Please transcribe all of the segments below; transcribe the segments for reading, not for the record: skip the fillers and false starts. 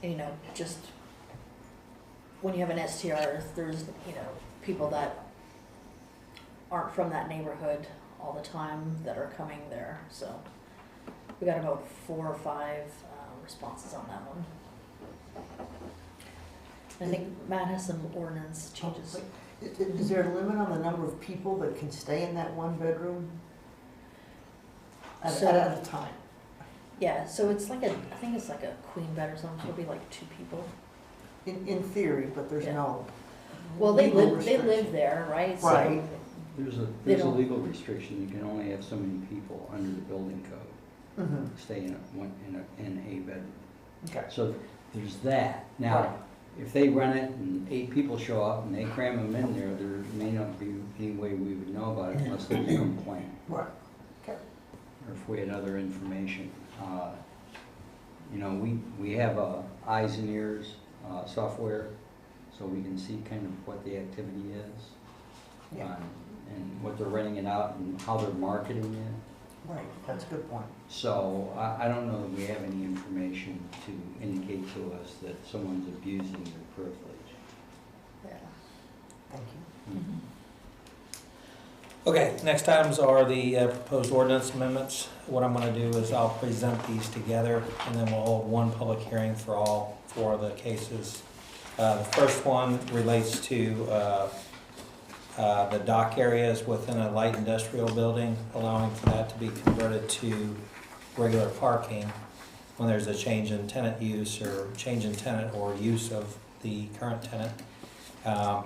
you know, just when you have an STR, there's, you know, people that aren't from that neighborhood all the time that are coming there. So we got about 4 or 5 responses on that one. I think Matt has some ordinance changes. Is there a limit on the number of people that can stay in that one bedroom at a time? Yeah, so it's like I think it's like a queen bed or something, so it'll be like 2 people. In theory, but there's Yeah. no. Well, they legal live restriction. there, right? Right. There's They a don't- legal restriction, you can only have so many people under the building code, Mhm. stay in a bedroom. Okay. So there's that. Now, if they rent it and 8 people show up and they cram them in there, there may not be any way we would know about it unless there's a complaint. Right. Okay. Or if we had other information. You know, we have eyes and ears software, so we can see kind of what the activity is. Yeah. And what they're renting it out and how they're marketing it. Right, that's a good point. So I don't know that we have any information to indicate to us that someone's abusing their privilege. Yeah. Thank you. Mm-hmm. Okay, next items are the proposed ordinance amendments. What I'm going to do is I'll present these together, and then we'll hold one public hearing for all 4 of the cases. The first one relates to the dock areas within a light industrial building, allowing for that to be converted to regular parking when there's a change in tenant use or change in tenant or use of the current tenant,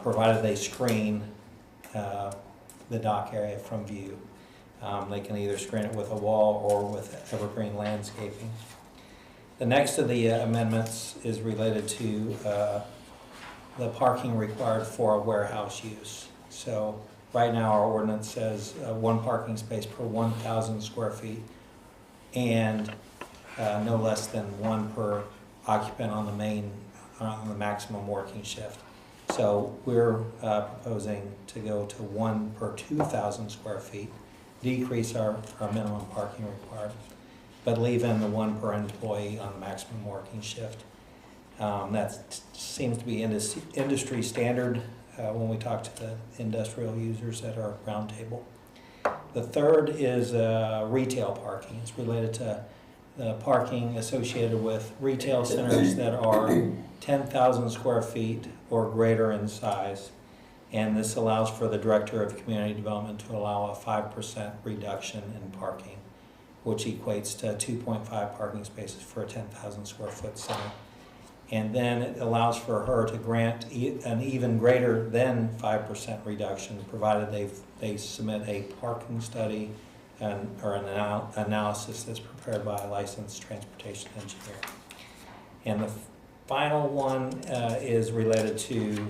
provided they screen the dock area from view. They can either screen it with a wall or with evergreen landscaping. The next of the amendments is related to the parking required for a warehouse use. So right now our ordinance says 1 parking space per 1,000 square feet and no less than 1 per occupant on the maximum working shift. So we're proposing to go to 1 per 2,000 square feet, decrease our minimum parking required, but leave in the 1 per employee on the maximum working shift. That seems to be industry standard when we talk to the industrial users at our roundtable. The third is retail parking. It's related to the parking associated with retail centers that are 10,000 square feet or greater in size. And this allows for the Director of Community Development to allow a 5% reduction in parking, which equates to 2.5 parking spaces for a 10,000 square foot center. And then it allows for her to grant an even greater than 5% reduction, provided they submit a parking study or an analysis that's prepared by a licensed transportation engineer. And the final one is related to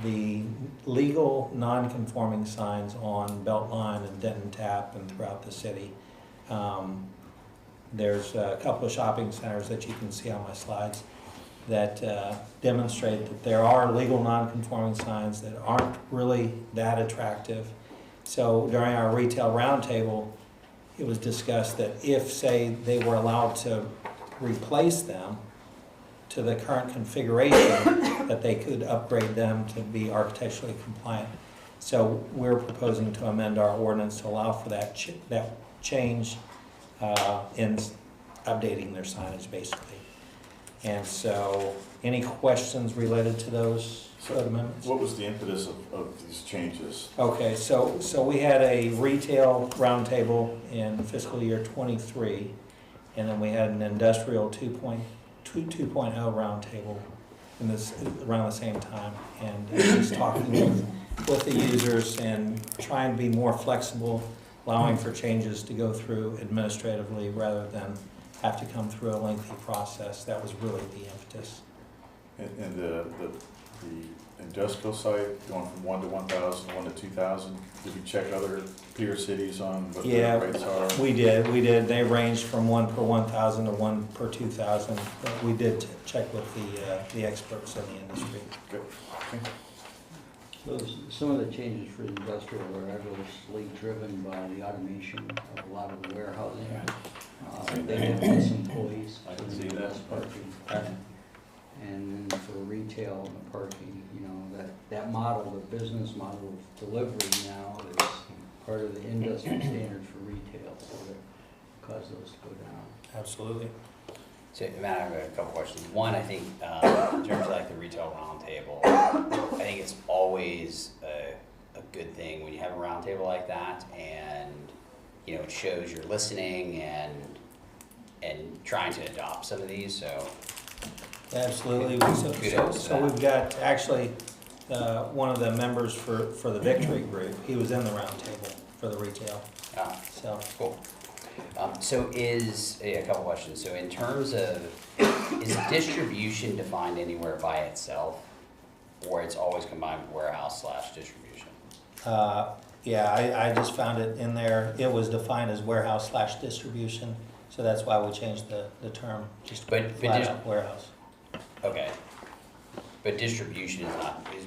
the legal non-conforming signs on Beltline and Denton Tap and throughout the city. There's a couple of shopping centers that you can see on my slides that demonstrate that there are legal non-conforming signs that aren't really that attractive. So during our retail roundtable, it was discussed that if, say, they were allowed to replace them to the current configuration, that they could upgrade them to be architecturally compliant. So we're proposing to amend our ordinance to allow for that change in updating their signage, basically. And so, any questions related to those amendments? What was the impetus of these changes? Okay, so we had a retail roundtable in fiscal year '23, and then we had an industrial 2.0 roundtable in this around the same time, and just talking with the users and trying to be more flexible, allowing for changes to go through administratively rather than have to come through a lengthy process. That was really the impetus. And the industrial site going from 1 to 1,000, 1 to 2,000, did we check other peer cities on what Yeah, the rates are? we did. They ranged from 1 per 1,000 to 1 per 2,000. But we did check with the experts in the industry. Good. Okay. So some of the changes for industrial are adversely driven by the automation of a lot of the warehousing. They have less employees, I can so see they have that. less parking. retail and the parking, you know, that model, the business model of delivery now is part of the industry standards for retail, so that cause those to go down. Absolutely. So, Matt, I have a couple questions. One, I think, in terms of like the retail roundtable, I think it's always a good thing when you have a roundtable like that, and, you know, it shows you're listening and trying to adopt some of these, so. Absolutely. Kudos to So that. we've got, actually, one of the members for the Victory Group, he was in the roundtable for the retail, so. Cool. So a couple questions. So in terms of, is distribution defined anywhere by itself, or it's always combined with warehouse/distribution? Yeah, I just found it in there. It was defined as warehouse/distribution, so that's why we changed the term, just flat out warehouse. Okay. But distribution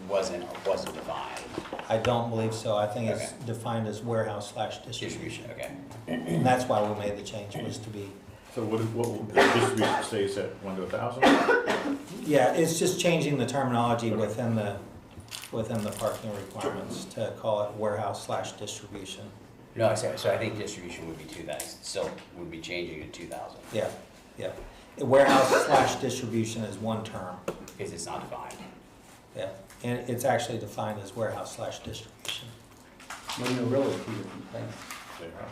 wasn't defined. I don't believe so. I think it's Okay. defined as warehouse/distribution. Okay. And that's why we made the change, was to be, So what will the distribution stays at 1 to 1,000? yeah, it's just changing the terminology within the parking requirements to call it warehouse/distribution. No, so I think distribution would be still would be changing to 2,000 Yeah, yeah. Warehouse/distribution is one term, because it's not defined. yeah. And it's actually defined as warehouse/distribution. When they're really two different things. They are.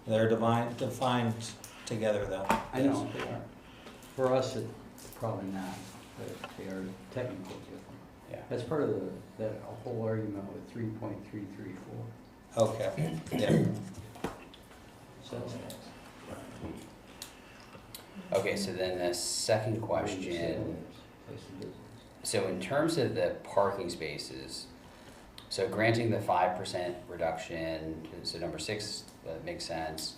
They're defined together though. I know they are. For us, it's probably not, but they are technically different. Yeah. That's part of that whole argument with 3.334. Okay, yeah. So, Okay, so then the second question, place of business. so in terms of the parking spaces, so granting the 5% reduction, so number 6, that makes sense.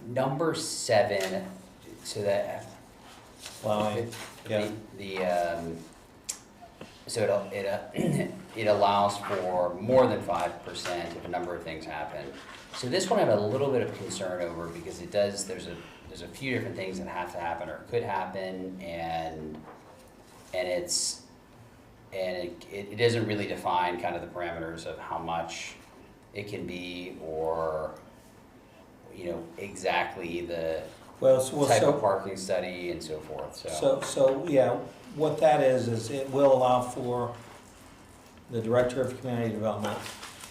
Number 7, so that, Allowing, yeah. so it allows for more than 5% if a number of things happen. So this one I have a little bit of concern over, because there's a few different things that have to happen or could happen, and it doesn't really define kind of the parameters of how much it can be, or, you know, exactly the type of parking study and so forth, So, yeah, what that is it will allow for the Director of Community Development,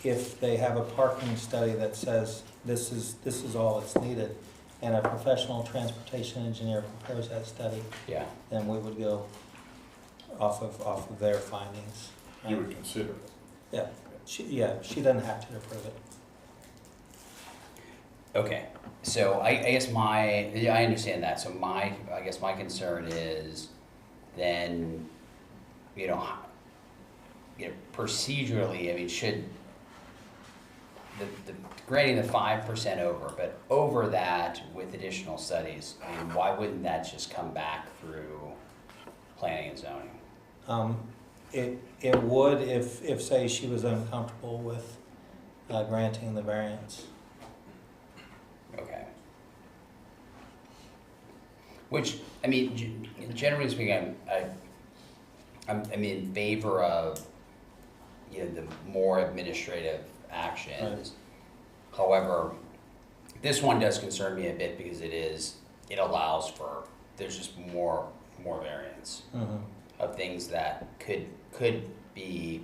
if they have a parking study that says this is all that's needed, and a professional transportation engineer prepares that study, yeah. then we would go off of their findings. You would consider it. Yeah, she doesn't have to approve it. Okay, so I guess I understand that, so I guess my concern is then, you know, procedurally, I mean, should the grading the 5% over, but over that with additional studies, I mean, why wouldn't that just come back through planning and zoning? It would if say she was uncomfortable with granting the variance. Okay. Which, I mean, generally speaking, I'm in favor of, you know, the more administrative actions. However, this one does concern me a bit, because it allows for, there's just more variance of things that could be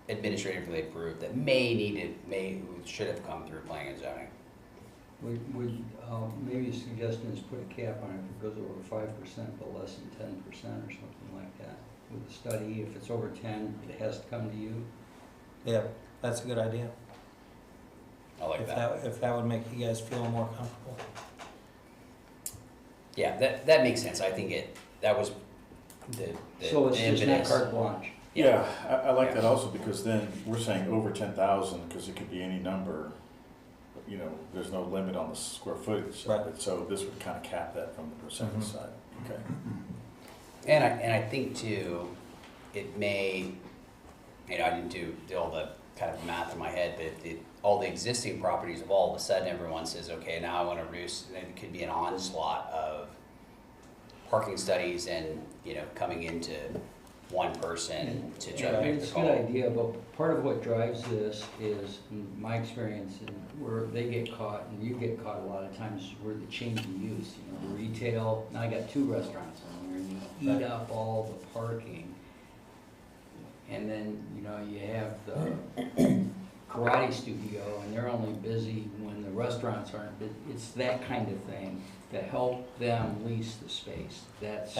administratively approved that should have come through planning and zoning. Maybe a suggestion is put a cap on it if it goes over 5%, but less than 10% or something like that. With the study, if it's over 10, it has to come to you. Yeah, that's a good idea. I like that. If that would make you guys feel more comfortable. Yeah, that makes sense. I think that was the So it's just not impetus. carte blanche. Yeah, I like Yeah. that also, because then we're saying over 10,000, because it could be any number. You know, there's no limit on the square footage of it, so this would kind of cap that from the percentage side. Okay. And I think too, it may, you know, I didn't do all the kind of math in my head, but all the existing properties, of all of a sudden everyone says, okay, now I want to reduce, and it could be an onslaught of parking studies and, coming into one person to try to make the It's a call. good idea, but part of what drives this is, in my experience, and where they get caught, and you get caught a lot of times, where the change in use, the retail, now I got 2 restaurants on there, and you eat up all the parking. And then, you have the karate studio, and they're only busy when the restaurants aren't, it's that kind of thing to help them lease the space. That's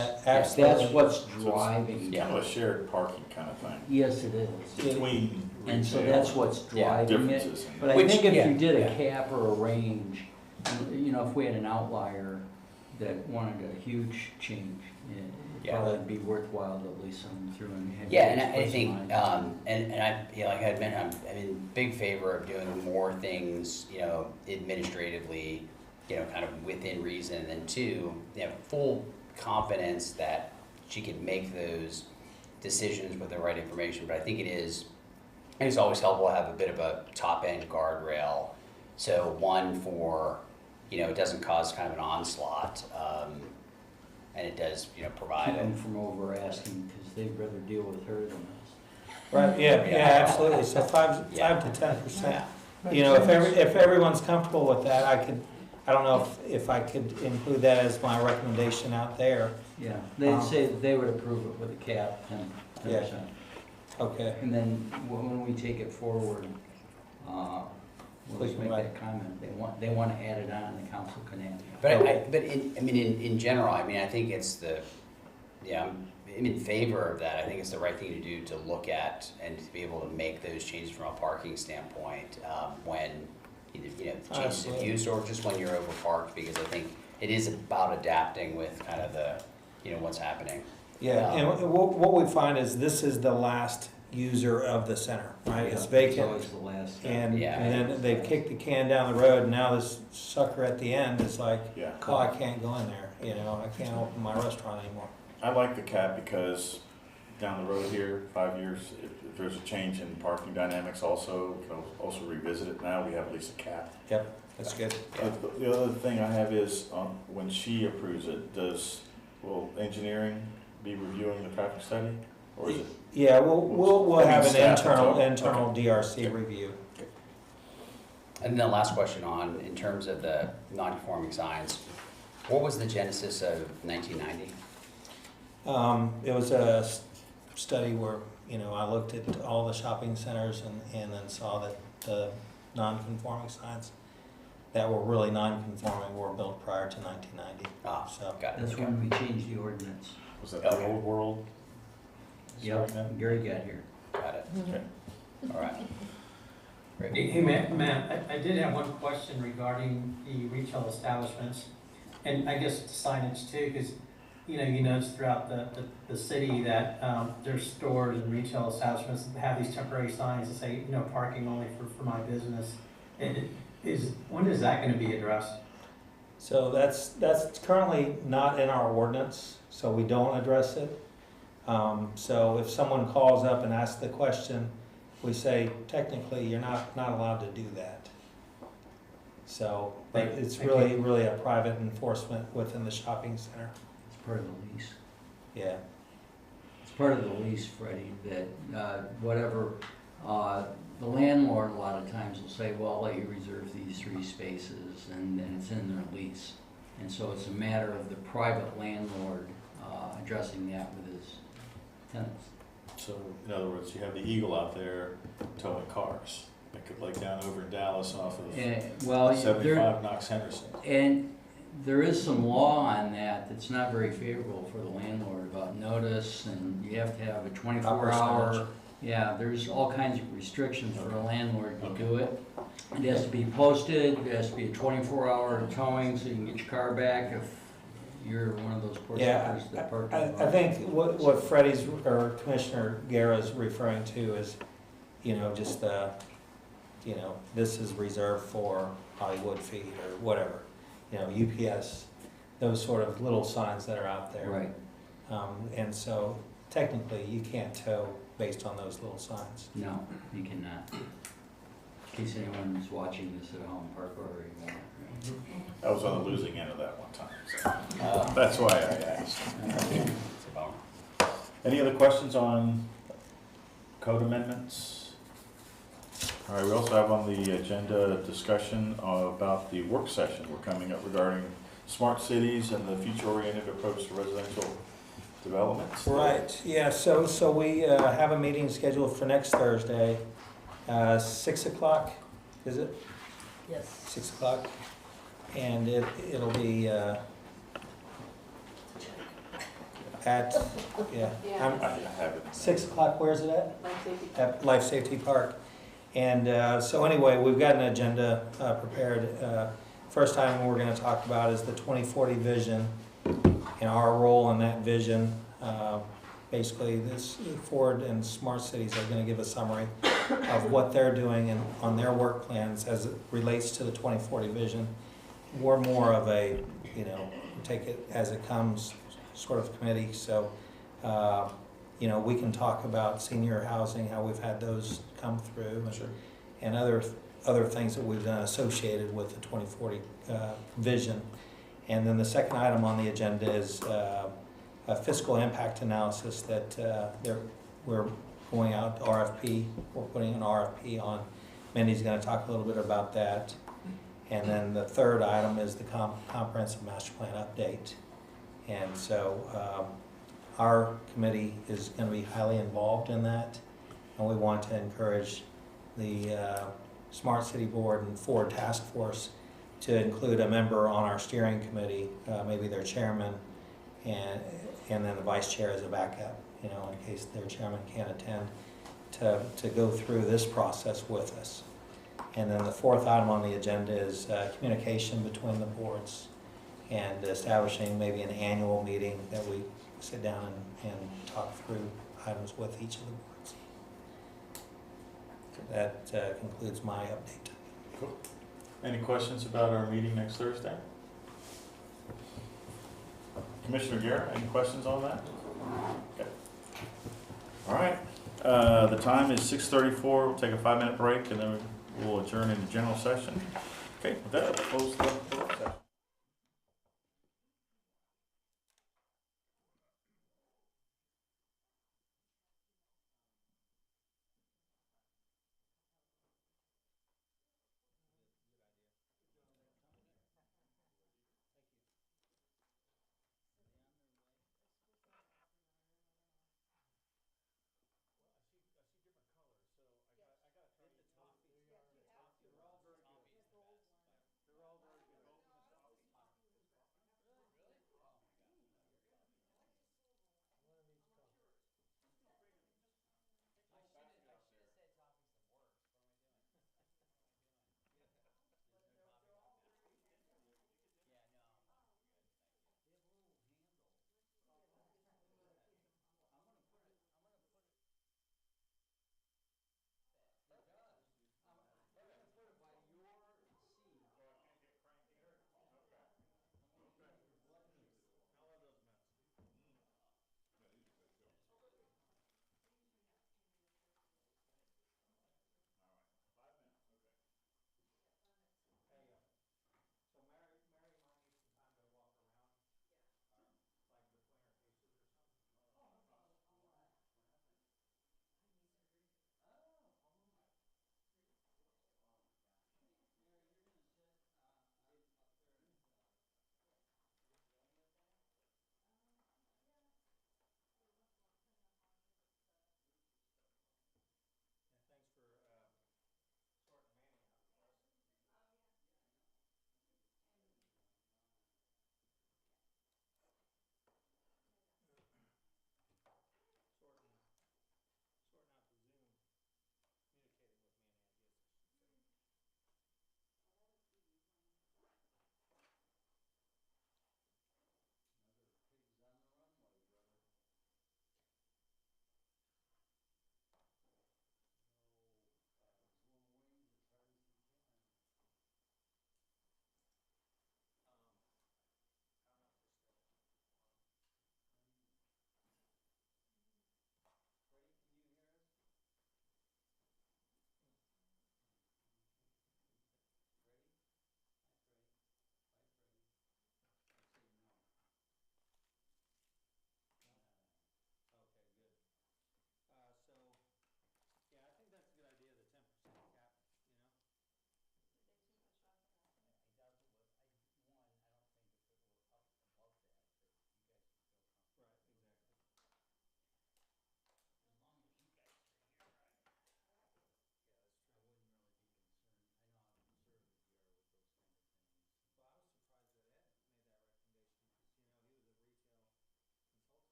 what's driving. It's kind of a shared parking kind of thing. Yes, it is. Between And so retail that's what's driving it. differences. But I Which- think if yeah, you did a yeah. cap or a range, if we had an outlier that wanted a huge change, it'd Yeah. probably be worthwhile to lease them through and have. Yeah, and I each think, person and I, like I had mentioned, I'm in big favor of doing more things, administratively, kind of within reason, and then two, full confidence that she can make those decisions with the right information, but I think it's always helpful to have a bit of a top-end guardrail, so one for, it doesn't cause kind of an onslaught, and it does, provide Keep a. them from over asking, because they'd rather deal with her than us. Right, yeah, absolutely, so 5 to 10%. If everyone's comfortable with that, I don't know if I could include that as my recommendation out there. Yeah, they'd say that they would approve it with a cap, 10%. Okay, And then when we take it forward, we'll Please just make provide. that comment. They want to add it on, the council can add it. But in general, I think it's I'm in favor of that. I think it's the right thing to do to look at and to be able to make those changes from a parking standpoint, when either, changes of Absolutely. use or just when you're over parked, because I think it is about adapting with kind of the, what's happening. yeah, and what we find is this is the last user of the center, right? It's vacant. always the last. And Yeah. then they've kicked the can down the road, and now this sucker at the end is like, Yeah. oh, I can't go in there, I can't open my restaurant anymore. I like the cap because down the road here, 5 years, if there's a change in parking dynamics also, we can also revisit it. Now we have at least a cap. Yep, that's good. The other thing I have is, when she approves it, will engineering be reviewing the traffic study? Or is it? Yeah, we'll have an Staff internal and so- internal DRC review. And then the last question in terms of the non-conforming signs, what was the genesis of 1990? It was a study where, I looked at all the shopping centers and then saw that the non-conforming signs that were really non-conforming were built prior to 1990. Ah, So, got it. That's okay. when we changed the ordinance. Was that the Okay. old world? Yep, Starting then? Gary got here. Got it. Okay. All right. Great. Hey, Matt, I did have one question regarding the retail establishments, and I guess the signage too, because, you notice throughout the city that there's stores and retail establishments that have these temporary signs that say, parking only for my business. And when is that gonna be addressed? so that's currently not in our ordinance, so we don't address it. So if someone calls up and asks the question, we say, technically, you're not allowed to do that. So, but it's really a private enforcement within the shopping center. It's part of the lease. Yeah, It's part of the lease, Freddie, that the landlord a lot of times will say, well, I'll let you reserve these 3 spaces, and it's in their lease. And so it's a matter of the private landlord addressing that with his tenants. So, in other words, you have the Eagle out there towing cars. Like down over in Dallas off of Well, 75 Knox Henderson. and there is some law on that that's not very favorable for the landlord about notice, and you have to have a 24-hour. Yeah, there's all kinds of restrictions for a landlord to do it. It has to be posted, it has to be a 24-hour towing, so you can get your car back if you're one of those poor yeah. suckers that park. I think what Freddie's or Commissioner Guerra's referring to is, just the, this is reserved for Hollywood Feed or whatever, UPS, those sort of little signs that are out there. Right, And so technically, you can't tow based on those little signs. no, you cannot. In case anyone's watching this at home, park wherever you want. I was on the losing end of that one time, so that's why I It's a bummer. Any other questions on code amendments? All right, we also have on the agenda discussion about the work session we're coming up regarding smart cities and the future-oriented approach to residential developments. Right, yeah, so we have a meeting scheduled for next Thursday, 6 o'clock, is it? Yes. 6 o'clock? And it'll be at, yeah, I have it. 6 o'clock, where's it at? At Life Safety Park. And so anyway, we've got an agenda prepared. First item we're going to talk about is the 2040 vision and our role in that vision. Basically, this Ford and Smart Cities are going to give a summary of what they're doing and on their work plans as it relates to the 2040 vision. We're more of a, we take it as it comes sort of committee. So, we can talk about senior housing, how we've had those come through, and, Sure. and other things that we've done associated with the 2040 vision. And then the second item on the agenda is a fiscal impact analysis that we're going out RFP. We're putting an RFP on. Mindy's going to talk a little bit about that. And then the third item is the comprehensive master plan update. And so our committee is going to be highly involved in that, and we want to encourage the Smart City Board and Ford Task Force to include a member on our steering committee, maybe their chairman, and then the vice chair as a backup, in case their chairman can't attend, to go through this process with us. And then the fourth item on the agenda is communication between the boards and establishing maybe an annual meeting that we sit down and talk through items with each of the boards. So that concludes my update. Cool. Any questions about our meeting next Thursday? Commissioner Garrett, any questions on that? Okay. All right, the time is 6:34. We'll take a 5-minute break and then we'll adjourn into general session. Okay, with that, we'll close the work session. They're all very good.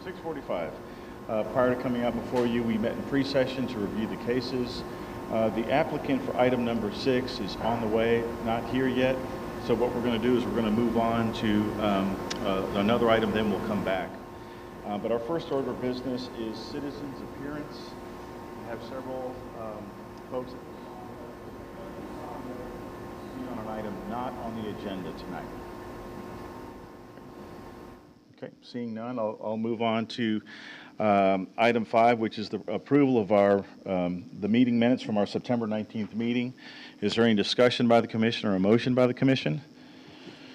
6:45. Prior to coming out before you, we met in pre-session to review the cases. The applicant for item number 6 is on the way, not here yet. So what we're going to do is we're going to move on to another item, then we'll come back. But our first order of business is citizens' appearance. We have several folks on an item not on the agenda tonight. Okay, seeing none, I'll move on to item 5, which is the approval of our the meeting minutes from our September 19th meeting. Is there any discussion by the commission or a motion by the commission?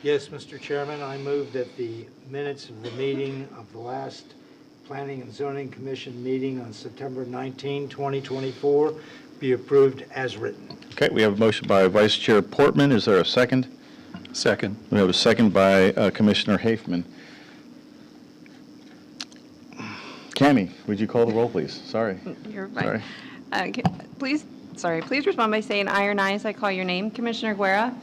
Yes, Mr. Chairman, I move that the minutes of the meeting of the last Planning and Zoning Commission meeting on September 19, 2024 be approved as written. Okay, we have a motion by Vice Chair Portman. Is there a second? Second. We have a second by Commissioner Hafman. Cammie, would you call the roll, please? Sorry. You're fine. Please respond by saying aye or ayes. I call your name. Commissioner Guerra?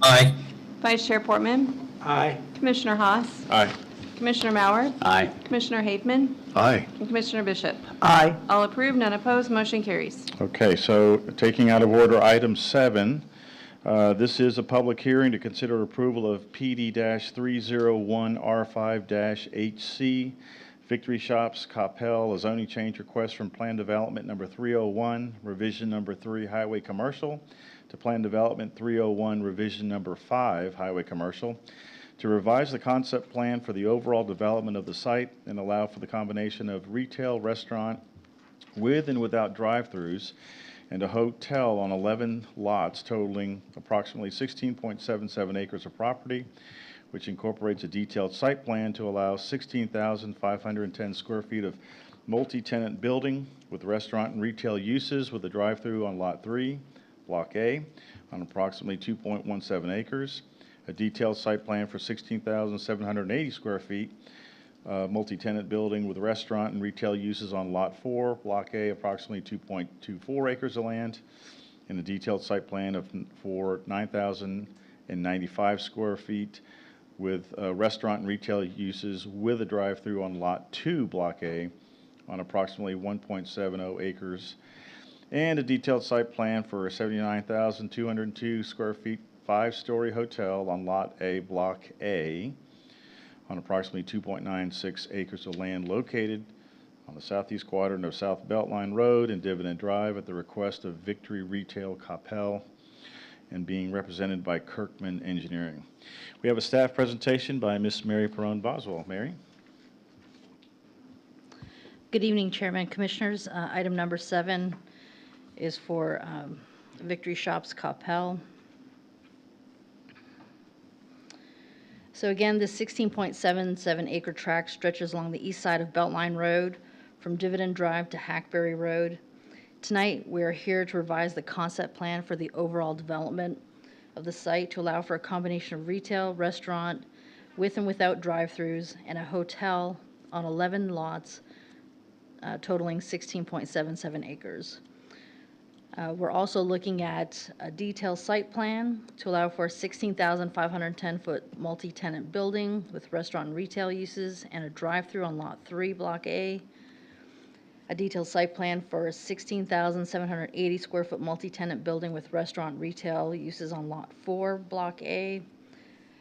Aye. Vice Chair Portman? Aye. Commissioner Haas? Aye. Commissioner Mauer? Aye. Commissioner Hafman? Aye. And Commissioner Bishop? Aye. All approved, none opposed, motion carries. Okay, so taking out of order item 7, this is a public hearing to consider approval of PD-301R5-HC Victory Shops, Coppell, a zoning change request from Plan Development number 301, revision number 3, Highway Commercial, to Plan Development 301, revision number 5, Highway Commercial, to revise the concept plan for the overall development of the site and allow for the combination of retail, restaurant, with and without drive-throughs, and a hotel on 11 lots totaling approximately 16.77 acres of property, which incorporates a detailed site plan to allow 16,510 square feet of multi-tenant building with restaurant and retail uses with a drive-through on Lot 3, Block A, on approximately 2.17 acres, a detailed site plan for 16,780 square feet multi-tenant building with restaurant and retail uses on Lot 4, Block A, approximately 2.24 acres of land, and a detailed site plan for 9,095 square feet with restaurant and retail uses with a drive-through on Lot 2, Block A, on approximately 1.70 acres, and a detailed site plan for a 79,202 square feet 5-story hotel on Lot A, Block A, on approximately 2.96 acres of land located on the southeast quadrant of South Beltline Road and Dividend Drive at the request of Victory Retail Coppell, and being represented by Kirkman Engineering. We have a staff presentation by Miss Mary Perone Boswell. Mary? Good evening, Chairman, Commissioners. Item number 7 is for Victory Shops Coppell. So again, this 16.77 acre tract stretches along the east side of Beltline Road from Dividend Drive to Hackberry Road. Tonight, we are here to revise the concept plan for the overall development of the site to allow for a combination of retail, restaurant, with and without drive-throughs, and a hotel on 11 lots totaling 16.77 acres. We're also looking at a detailed site plan to allow for a 16,510-foot multi-tenant building with restaurant and retail uses and a drive-through on Lot 3, Block A. A detailed site plan for a 16,780 square foot multi-tenant building with restaurant and retail uses on Lot 4, Block A.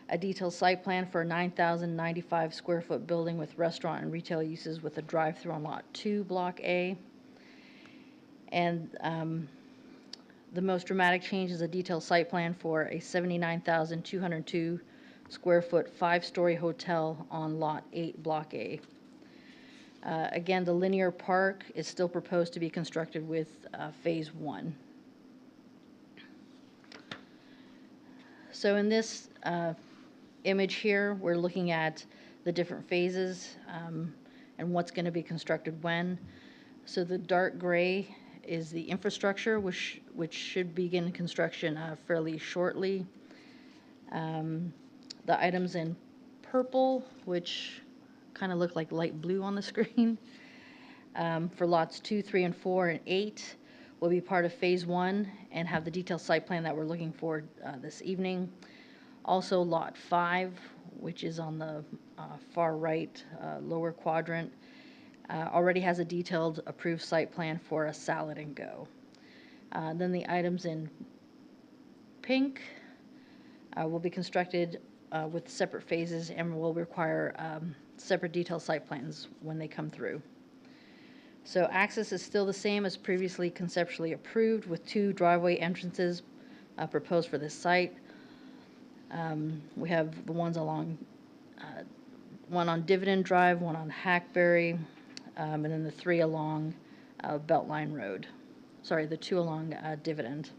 A detailed site plan for a 9,095 square foot building with restaurant and retail uses with a drive-through on Lot 2, Block A. And the most dramatic change is a detailed site plan for a 79,202 square foot 5-story hotel on Lot 8, Block A. Again, the linear park is still proposed to be constructed with Phase 1. So in this image here, we're looking at the different phases and what's going to be constructed when. So the dark gray is the infrastructure, which should begin construction fairly shortly. The items in purple, which kind of look like light blue on the screen, for lots 2, 3, and 4, and 8 will be part of Phase 1 and have the detailed site plan that we're looking for this evening. Also, Lot 5, which is on the far right lower quadrant, already has a detailed approved site plan for a salad and go. Then the items in pink will be constructed with separate phases and will require separate detailed site plans when they come through. So access is still the same as previously conceptually approved, with 2 driveway entrances proposed for this site. We have the ones along, one on Dividend Drive, one on Hackberry, and then the 3 along Beltline Road. Sorry, the 2 along Dividend.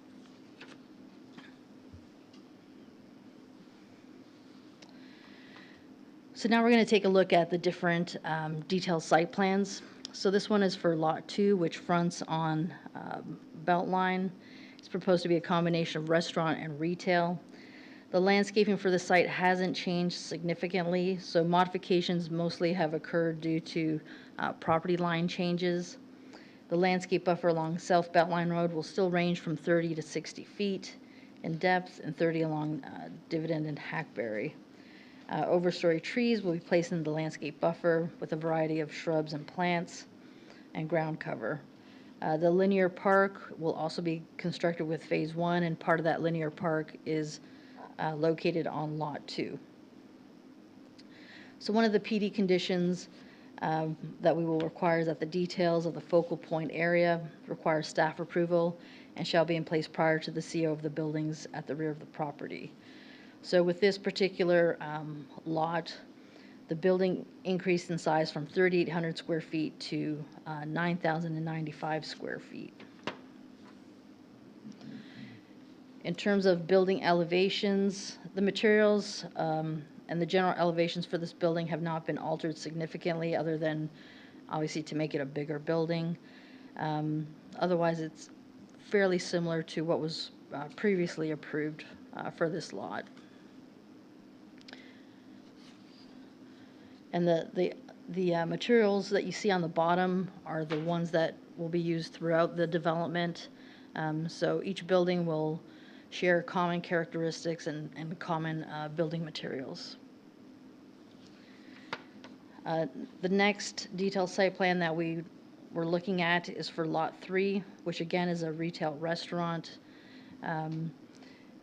So now we're going to take a look at the different detailed site plans. So this one is for Lot 2, which fronts on Beltline. It's proposed to be a combination of restaurant and retail. The landscaping for the site hasn't changed significantly, so modifications mostly have occurred due to property line changes. The landscape buffer along South Beltline Road will still range from 30 to 60 feet in depth and 30 along Dividend and Hackberry. Overstory trees will be placed in the landscape buffer with a variety of shrubs and plants and ground cover. The linear park will also be constructed with Phase 1, and part of that linear park is located on Lot 2. So one of the PD conditions that we will require is that the details of the focal point area require staff approval and shall be in place prior to the CO of the buildings at the rear of the property. So with this particular lot, the building increased in size from 3,800 square feet to 9,095 square feet. In terms of building elevations, the materials and the general elevations for this building have not been altered significantly, other than obviously to make it a bigger building. Otherwise, it's fairly similar to what was previously approved for this lot. And the materials that you see on the bottom are the ones that will be used throughout the development. So each building will share common characteristics and common building materials. The next detailed site plan that we were looking at is for Lot 3, which again is a retail restaurant.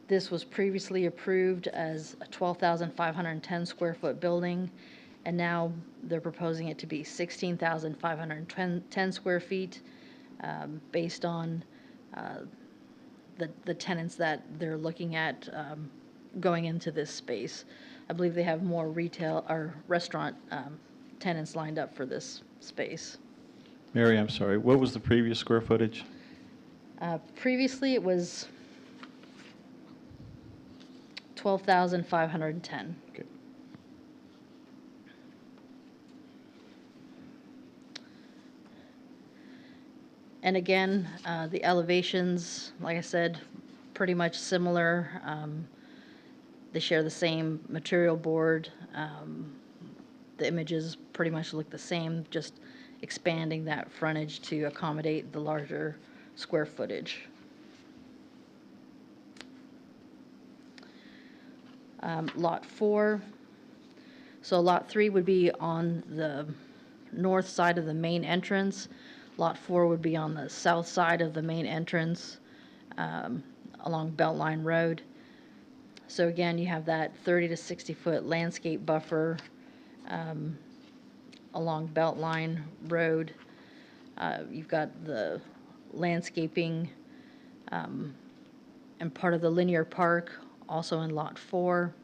This was previously approved as a 12,510 square foot building, and now they're proposing it to be 16,510 square feet based on the tenants that they're looking at going into this space. I believe they have more retail or restaurant tenants lined up for this space. Mary, I'm sorry, what was the previous square footage? Previously, it was 12,510. Okay. And again, the elevations, like I said, pretty much similar. They share the same material board. The images pretty much look the same, just expanding that frontage to accommodate the larger square footage. Lot 4. So Lot 3 would be on the north side of the main entrance. Lot 4 would be on the south side of the main entrance along Beltline Road. So again, you have that 30 to 60 foot landscape buffer along Beltline Road. You've got the landscaping and part of the linear park also in Lot 4.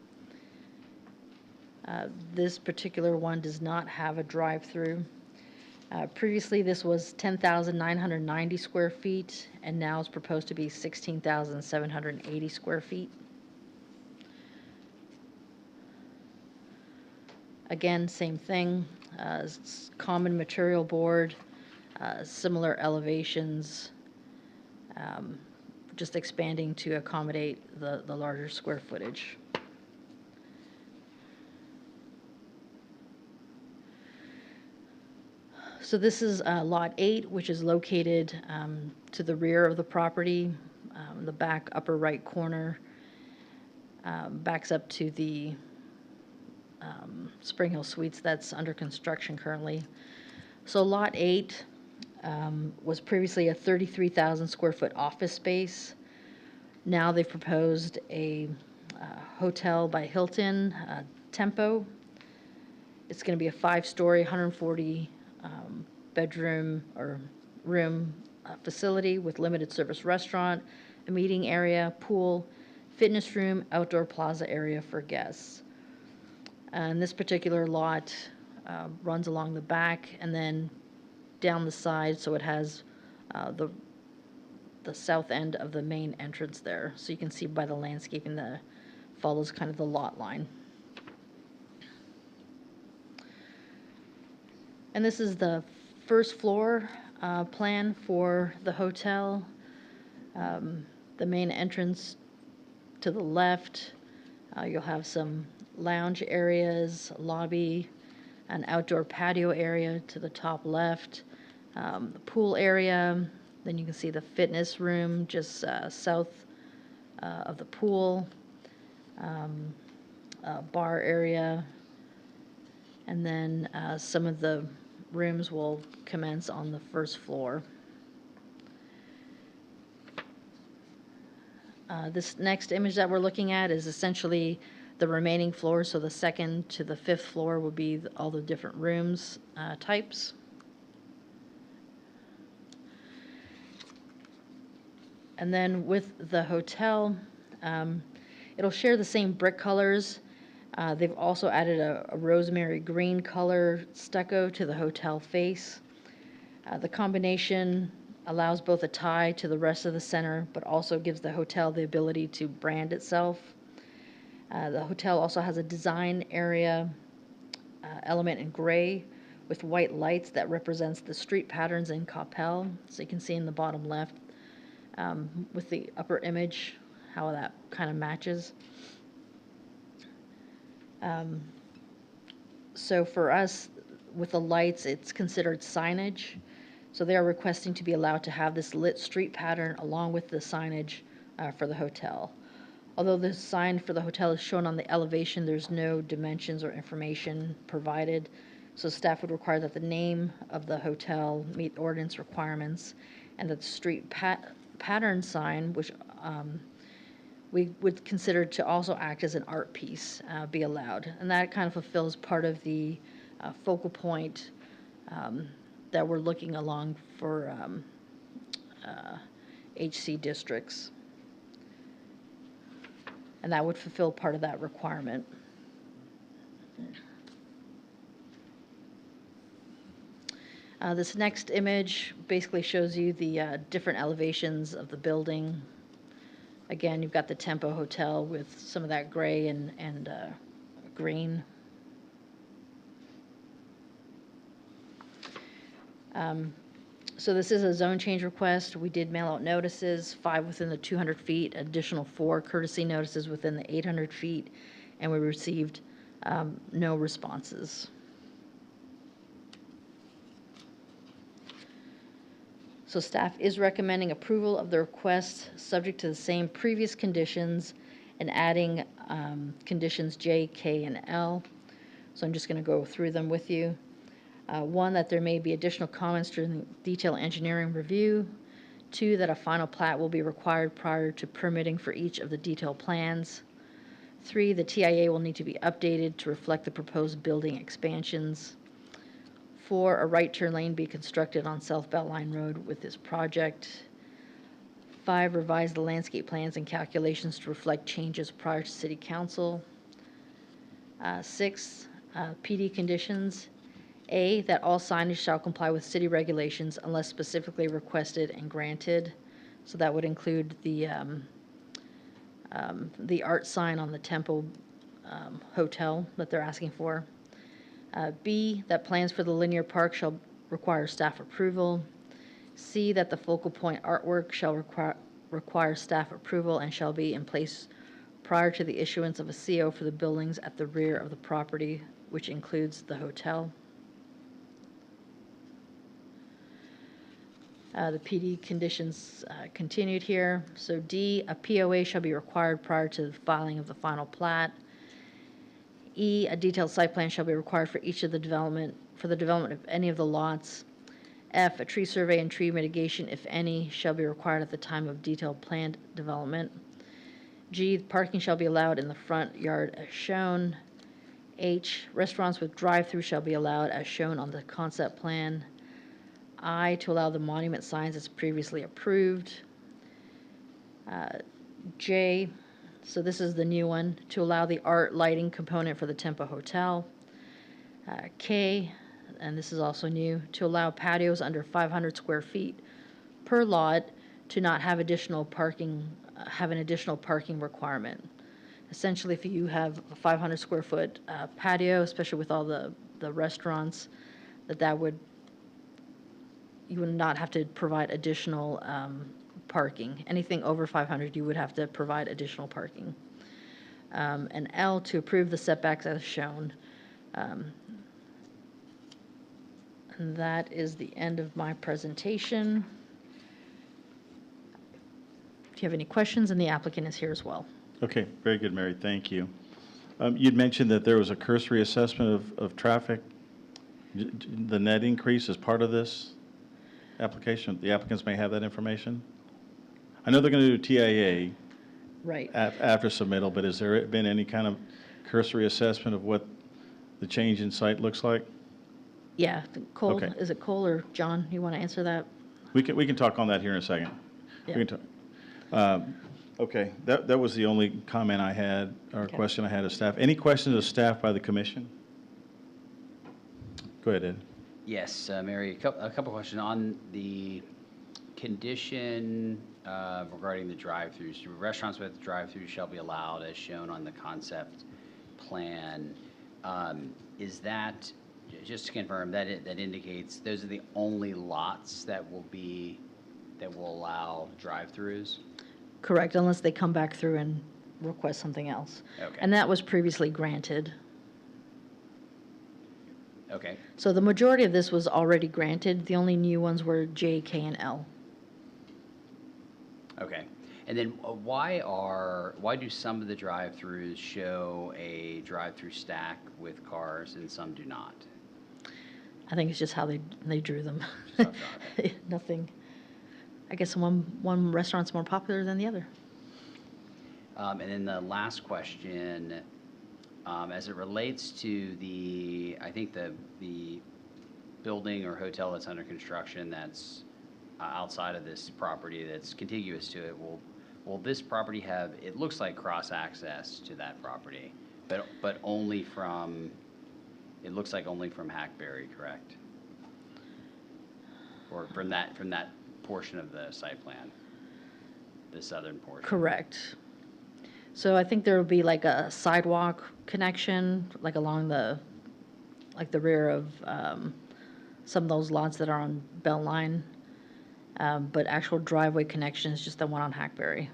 This particular one does not have a drive-through. Previously, this was 10,990 square feet, and now it's proposed to be 16,780 square feet. Again, same thing, common material board, similar elevations, just expanding to accommodate the larger square footage. So this is Lot 8, which is located to the rear of the property, the back upper right corner. backs up to the Spring Hill Suites that's under construction currently. So Lot 8 was previously a 33,000 square foot office space. Now they've proposed a hotel by Hilton, Tempo. It's going to be a 5-story, 140 bedroom or room facility with limited service restaurant, a meeting area, pool, fitness room, outdoor plaza area for guests. And this particular lot runs along the back and then down the side, so it has the south end of the main entrance there. So you can see by the landscaping that follows kind of the lot line. And this is the first floor plan for the hotel. The main entrance to the left, you'll have some lounge areas, lobby, an outdoor patio area to the top left, the pool area. Then you can see the fitness room just south of the pool, bar area, and then some of the rooms will commence on the first floor. This next image that we're looking at is essentially the remaining floors, so the second to the 5th floor will be all the different rooms types. And then with the hotel, it'll share the same brick colors. They've also added a rosemary green color stucco to the hotel face. The combination allows both a tie to the rest of the center, but also gives the hotel the ability to brand itself. The hotel also has a design area element in gray with white lights that represents the street patterns in Coppell. So you can see in the bottom left with the upper image how that kind of matches. So for us, with the lights, it's considered signage. So they are requesting to be allowed to have this lit street pattern along with the signage for the hotel. Although the sign for the hotel is shown on the elevation, there's no dimensions or information provided. So staff would require that the name of the hotel meet ordinance requirements and that the street pattern sign, which we would consider to also act as an art piece, be allowed. And that kind of fulfills part of the focal point that we're looking along for HC districts. And that would fulfill part of that requirement. This next image basically shows you the different elevations of the building. Again, you've got the Tempo Hotel with some of that gray and green. So this is a zone change request. We did mail out notices, 5 within the 200 feet, additional 4 courtesy notices within the 800 feet, and we received no responses. So staff is recommending approval of the request subject to the same previous conditions and adding conditions J, K, and L. So I'm just going to go through them with you. 1, that there may be additional comments during the detail engineering review. 2, that a final plat will be required prior to permitting for each of the detailed plans. 3, the TIA will need to be updated to reflect the proposed building expansions. 4, a right turn lane be constructed on South Beltline Road with this project. 5, revise the landscape plans and calculations to reflect changes prior to City Council. 6, PD conditions. A, that all signage shall comply with city regulations unless specifically requested and granted. So that would include the art sign on the Temple Hotel that they're asking for. B, that plans for the linear park shall require staff approval. C, that the focal point artwork shall require staff approval and shall be in place prior to the issuance of a CO for the buildings at the rear of the property, which includes the hotel. The PD conditions continued here. So D, a POA shall be required prior to the filing of the final plat. E, a detailed site plan shall be required for each of the development, for the development of any of the lots. F, a tree survey and tree mitigation, if any, shall be required at the time of detailed planned development. G, parking shall be allowed in the front yard as shown. H, restaurants with drive-through shall be allowed as shown on the concept plan. I, to allow the monument signs as previously approved. J, so this is the new one, to allow the art lighting component for the Tempo Hotel. K, and this is also new, to allow patios under 500 square feet per lot to not have additional parking, have an additional parking requirement. Essentially, if you have a 500 square foot patio, especially with all the restaurants, that would, you would not have to provide additional parking. Anything over 500, you would have to provide additional parking. And L, to approve the setbacks as shown. And that is the end of my presentation. If you have any questions, and the applicant is here as well. Okay, very good, Mary, thank you. You'd mentioned that there was a cursory assessment of traffic. The net increase is part of this application? The applicants may have that information? I know they're going to do TIA Right. after submittal, but has there been any kind of cursory assessment of what the change in site looks like? Yeah, Cole, Okay. is it Cole or John? You want to answer that? We can talk on that here in a second. Yeah. We can talk. Okay, that was the only comment I had, or Okay. question I had of staff. Any questions of staff by the commission? Go ahead, Ed. Yes, Mary, a couple questions on the condition regarding the drive-throughs. Restaurants with drive-throughs shall be allowed as shown on the concept plan. Is that, just to confirm, that that indicates those are the only lots that will allow drive-throughs? Correct, unless they come back through and request something else. Okay. And that was previously granted. Okay. So the majority of this was already granted. The only new ones were J, K, and L. Okay. And then why do some of the drive-throughs show a drive-through stack with cars and some do not? I think it's just how they drew them. Just how it's Nothing. I guess one restaurant's more popular than the other. And then the last question, as it relates to I think the building or hotel that's under construction that's outside of this property that's contiguous to it, will this property have, it looks like cross-access to that property, but only from, it looks like only from Hackberry, correct? Or from that portion of the site plan, the southern portion? Correct. So I think there will be like a sidewalk connection, like along the rear of some of those lots that are on Bell Line. But actual driveway connection is just the one on Hackberry.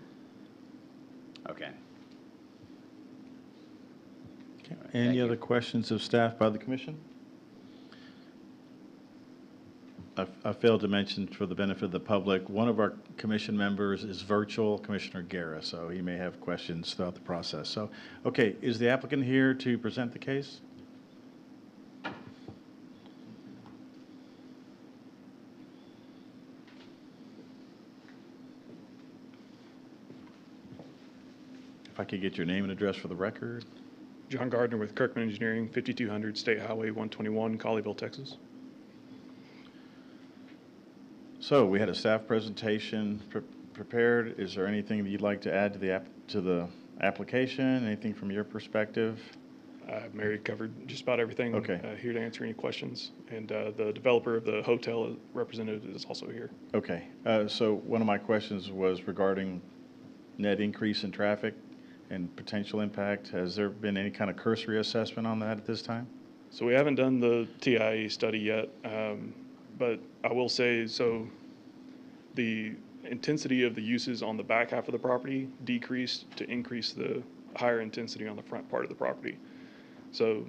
Okay. Okay. All right, Any thank other you. questions of staff by the commission? I failed to mention, for the benefit of the public, one of our commission members is virtual, Commissioner Guerra, so he may have questions throughout the process. So, okay, is the applicant here to present the case? If I could get your name and address for the record. John Gardner with Kirkman Engineering, 5200 State Highway 121, Colleyville, Texas. So we had a staff presentation prepared. Is there anything that you'd like to add to the application? Anything from your perspective? Mary covered just about everything. Okay. Here to answer any questions. And the developer of the hotel representative is also here. Okay. So one of my questions was regarding net increase in traffic and potential impact. Has there been any kind of cursory assessment on that at this time? So we haven't done the TIE study yet, but I will say, so the intensity of the uses on the back half of the property decreased to increase the higher intensity on the front part of the property. So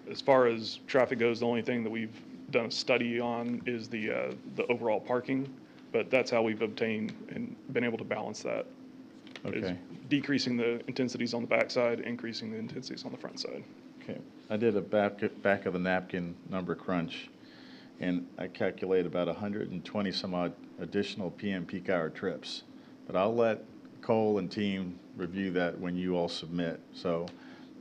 as far as traffic goes, the only thing that we've done a study on is the overall parking. But that's how we've obtained and been able to balance that. Is Okay. decreasing the intensities on the backside, increasing the intensities on the front side. Okay, I did a back of the napkin number crunch, and I calculated about 120 some odd additional PM peak hour trips. But I'll let Cole and team review that when you all submit. So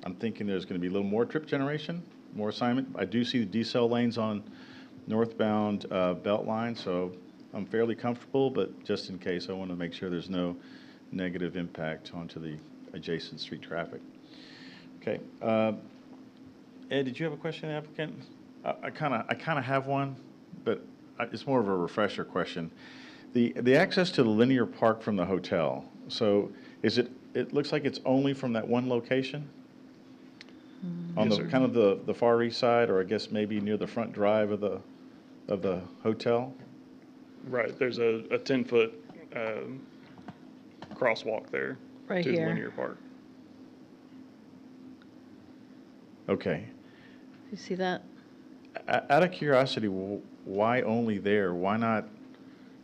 I'm thinking there's gonna be a little more trip generation, more assignment. I do see the decel lanes on northbound belt line, so I'm fairly comfortable, but just in case, I wanna make sure there's no negative impact onto the adjacent street traffic. Okay, Ed, did you have a question, applicant? I kind of have one, but it's more of a refresher question. The access to the linear park from the hotel, so it looks like it's only from that one location? On Yes, the, sir. kind of the far east side, or I guess maybe near the front drive of the hotel? Right, there's a 10-foot crosswalk there Right to the here. linear park. Okay. You see that? Out of curiosity, why only there? Why not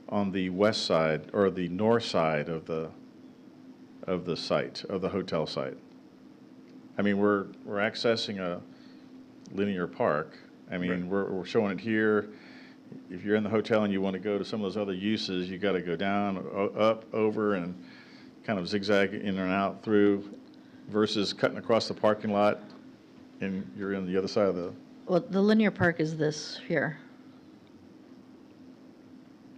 on the west side or the north side of the site, of the hotel site? I mean, we're accessing a linear park. I mean, Right. we're showing it here. If you're in the hotel and you want to go to some of those other uses, you got to go down, up, over, and kind of zigzag in and out through, versus cutting across the parking lot and you're on the other side of the. Well, the linear park is this here.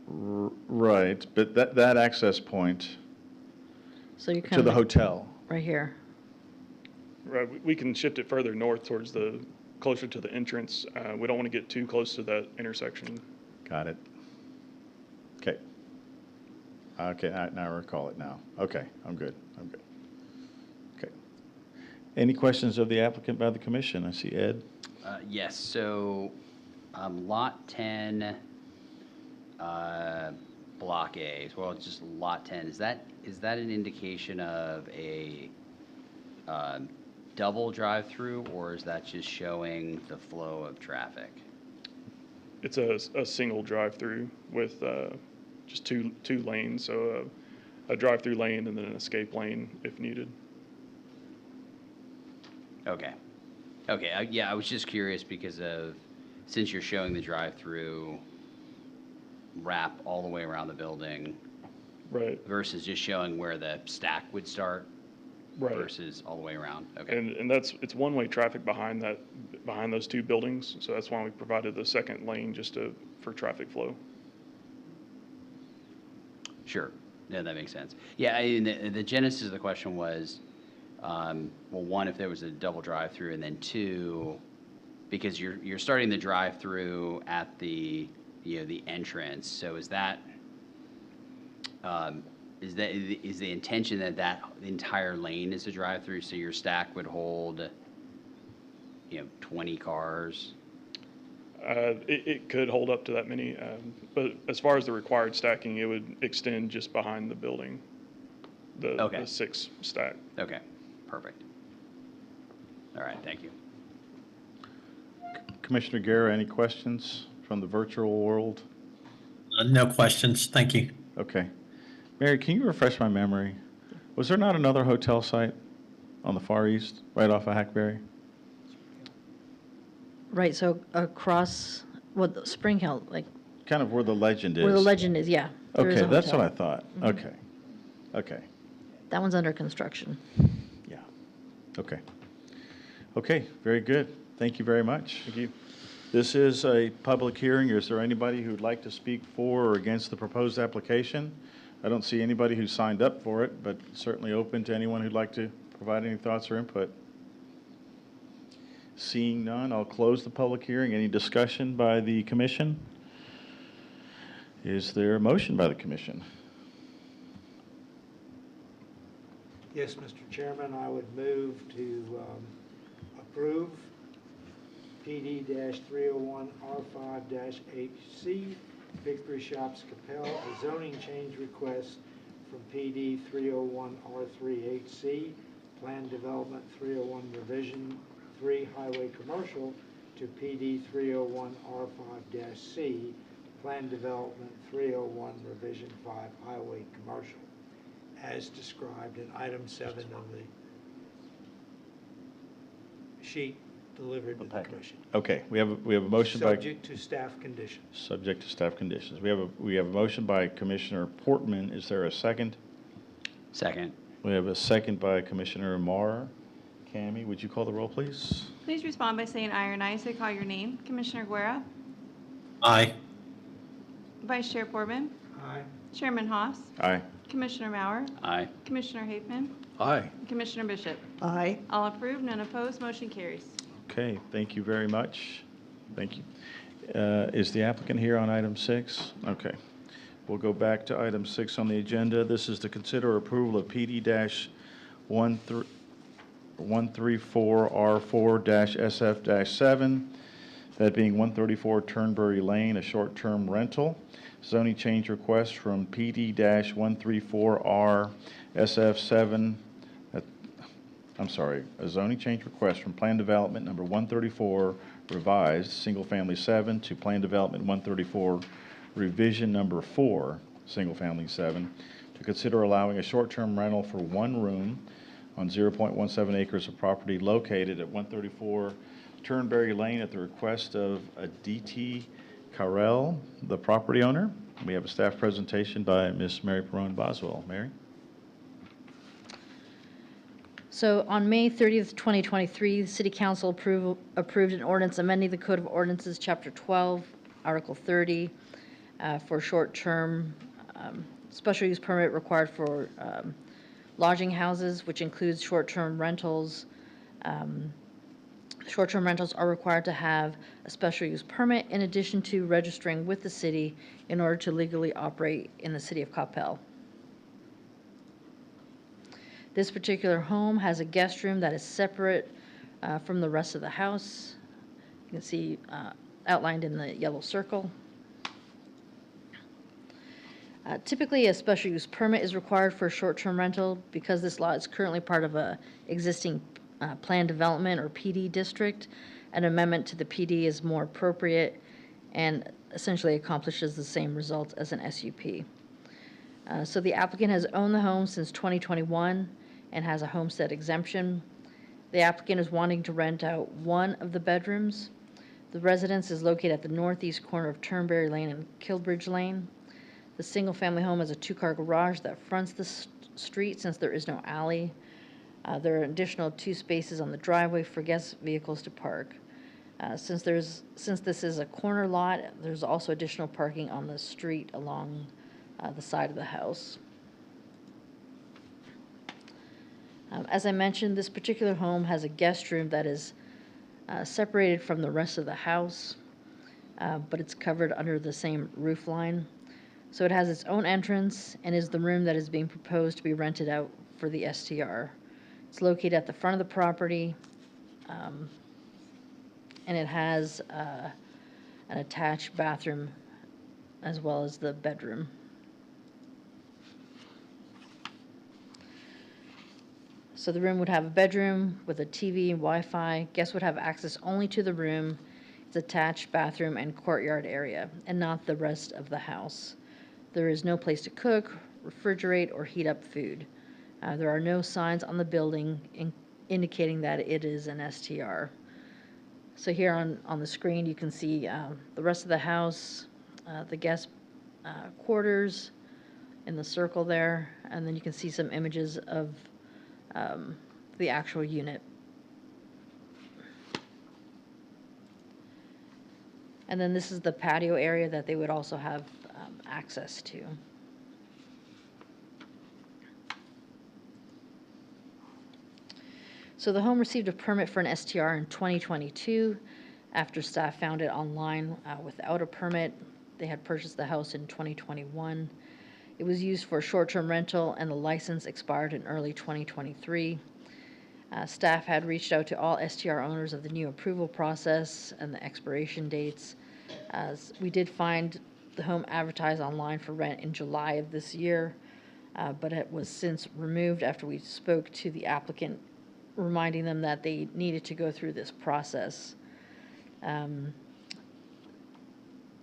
Right, but that access point So you to come the hotel. right here. Right, we can shift it further north towards closer to the entrance. We don't want to get too close to that intersection. Got it. Okay. Okay, now I recall it now. Okay, I'm good. Okay. Any questions of the applicant by the commission? I see Ed. Yes, so, lot 10, block A, well, it's just lot 10, is that an indication of a, double drive-through, or is that just showing the flow of traffic? It's a single drive-through with just two lanes, so a drive-through lane and then an escape lane if needed. Okay. Okay, yeah, I was just curious because since you're showing the drive-through wrap all the way around the building Right. versus just showing where the stack would start Right. versus all the way around. Okay. And it's one-way traffic behind those two buildings, so that's why we provided the second lane just for traffic flow. Sure. Yeah, that makes sense. Yeah, the genesis of the question was, well, one, if there was a double drive-through, and then two, because you're starting the drive-through at the entrance. So is the intention that entire lane is a drive-through, so your stack would hold 20 cars? It could hold up to that many, but as far as the required stacking, it would extend just behind the building, Okay. the 6 stack. Okay, perfect. All right, thank you. Commissioner Guerra, any questions from the virtual world? No questions, thank you. Okay. Mary, can you refresh my memory? Was there not another hotel site on the far east, right off of Hackberry? Right, so across, Spring Hill, like, Kind of where the legend is. where the legend is, yeah. there is Okay, a that's what I hotel. thought. Okay. Okay, That one's under construction. yeah. Okay. Okay, very good. Thank you very much. Thank you. This is a public hearing. Is there anybody who'd like to speak for or against the proposed application? I don't see anybody who signed up for it, but certainly open to anyone who'd like to provide any thoughts or input. Seeing none, I'll close the public hearing. Any discussion by the commission? Is there a motion by the commission? Yes, Mr. Chairman, I would move to approve PD-301R5-HC, Victory Shops Coppell, a zoning change request from PD 301R3HC, Plan Development 301 Revision 3 Highway Commercial to PD 301R5-C, Plan Development 301, Revision 5, Highway Commercial, as described in item 7 of the sheet delivered to the commission. Okay, we have a motion by. Subject to staff conditions. Subject to staff conditions. We have a motion by Commissioner Portman. Is there a second? Second. We have a second by Commissioner Marr. Cammie, would you call the roll, please? Please respond by saying aye or nay as I call your name. Commissioner Guerra? Aye. Vice Chair Portman? Aye. Chairman Haas? Aye. Commissioner Mauer? Aye. Commissioner Haveman? Aye. Commissioner Bishop? Aye. All approved, none opposed, motion carries. Okay, thank you very much. Thank you. Is the applicant here on item 6? Okay. We'll go back to item 6 on the agenda. This is to consider approval of PD-134R4-SF-7, that being 134 Turnberry Lane, a short-term rental. Zoning change request from PD-134R-SF7, a zoning change request from Plan Development number 134 revised, single-family 7, to Plan Development 134 revision number 4, single-family 7, to consider allowing a short-term rental for one room on 0.17 acres of property located at 134 Turnberry Lane at the request of D.T. Carell, the property owner. We have a staff presentation by Ms. Mary Perron Boswell. Mary? So on May 30th, 2023, the City Council approved an ordinance amending the Code of Ordinances, Chapter 12, Article 30, for short-term special use permit required for lodging houses, which includes short-term rentals. Short-term rentals are required to have a special use permit in addition to registering with the city in order to legally operate in the city of Coppell. This particular home has a guest room that is separate from the rest of the house. You can see outlined in the yellow circle. Typically, a special use permit is required for a short-term rental because this lot is currently part of a existing planned development or PD district. An amendment to the PD is more appropriate and essentially accomplishes the same results as an SUP. So the applicant has owned the home since 2021 and has a homestead exemption. The applicant is wanting to rent out one of the bedrooms. The residence is located at the northeast corner of Turnberry Lane and Kilbridge Lane. The single-family home has a two-car garage that fronts the street since there is no alley. There are additional 2 spaces on the driveway for guest vehicles to park. Since this is a corner lot, there's also additional parking on the street along the side of the house. As I mentioned, this particular home has a guest room that is separated from the rest of the house, but it's covered under the same roof line. So it has its own entrance and is the room that is being proposed to be rented out for the STR. It's located at the front of the property, and it has an attached bathroom as well as the bedroom. So the room would have a bedroom with a TV and Wi-Fi. Guests would have access only to the room, its attached bathroom and courtyard area, and not the rest of the house. There is no place to cook, refrigerate, or heat up food. There are no signs on the building indicating that it is an STR. So here on the screen, you can see the rest of the house, the guest quarters in the circle there, and then you can see some images of the actual unit. And then this is the patio area that they would also have access to. So the home received a permit for an STR in 2022 after staff found it online without a permit. They had purchased the house in 2021. It was used for short-term rental and the license expired in early 2023. Staff had reached out to all STR owners of the new approval process and the expiration dates. We did find the home advertised online for rent in July of this year, but it was since removed after we spoke to the applicant, reminding them that they needed to go through this process.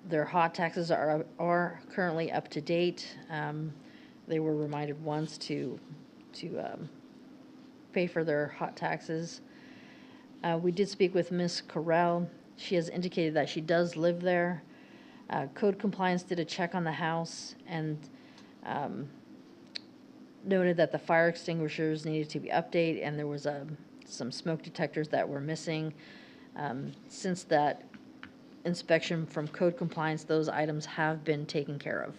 Their hot taxes are currently up to date. They were reminded once to pay for their hot taxes. We did speak with Ms. Coppell. She has indicated that she does live there. Code compliance did a check on the house and noted that the fire extinguishers needed to be updated, and there was some smoke detectors that were missing. Since that inspection from code compliance, those items have been taken care of.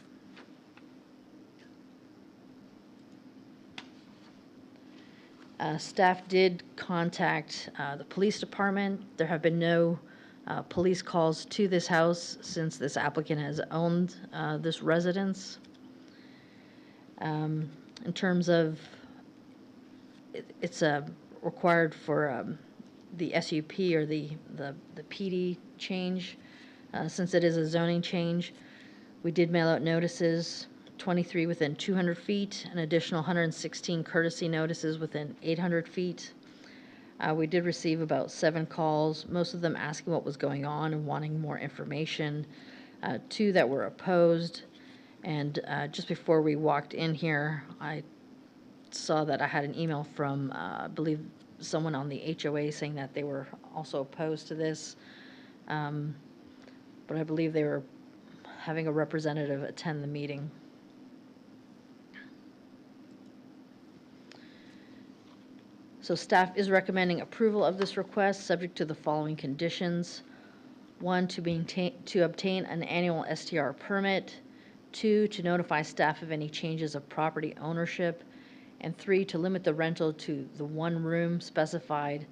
Staff did contact the police department. There have been no police calls to this house since this applicant has owned this residence. In terms of, it's required for the SUP or the PD change. Since it is a zoning change, we did mail out notices, 23 within 200 feet, an additional 116 courtesy notices within 800 feet. We did receive about 7 calls, most of them asking what was going on and wanting more information. 2 that were opposed. And just before we walked in here, I saw that I had an email from, I believe, someone on the HOA saying that they were also opposed to this. But I believe they were having a representative attend the meeting. So staff is recommending approval of this request, subject to the following conditions. 1, to obtain an annual STR permit. 2, to notify staff of any changes of property ownership. And 3, to limit the rental to the 1 room specified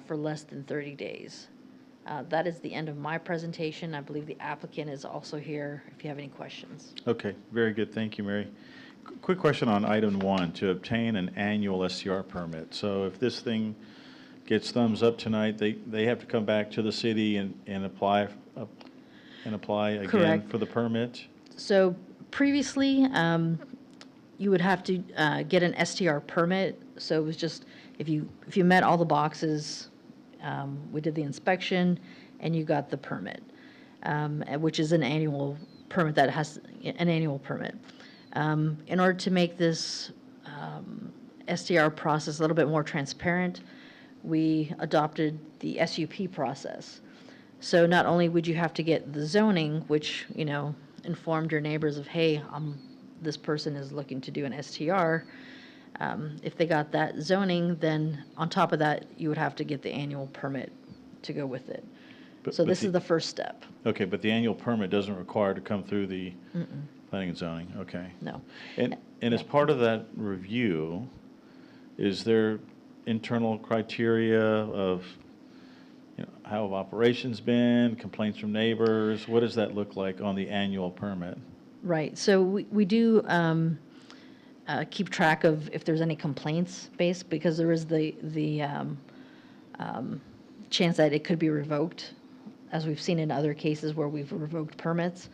for less than 30 days. That is the end of my presentation. I believe the applicant is also here if you have any questions. Okay, very good. Thank you, Mary. Quick question on item 1, to obtain an annual STR permit. So if this thing gets thumbs up tonight, they have to come back to the city and apply again Correct. for the permit? So previously, you would have to get an STR permit. So it was just, if you met all the boxes, we did the inspection and you got the permit, which is an annual permit that has an annual permit. In order to make this STR process a little bit more transparent, we adopted the SUP process. So not only would you have to get the zoning, which, informed your neighbors of, hey, this person is looking to do an STR. If they got that zoning, then on top of that, you would have to get the annual permit to go with it. So this is the first step. Okay, but the annual permit doesn't require to come through the planning and zoning, okay. No. And as part of that review, is there internal criteria of, how have operations been, complaints from neighbors? What does that look like on the annual permit? Right. So we do keep track of if there's any complaints based, because there is the chance that it could be revoked, as we've seen in other cases where we've revoked permits.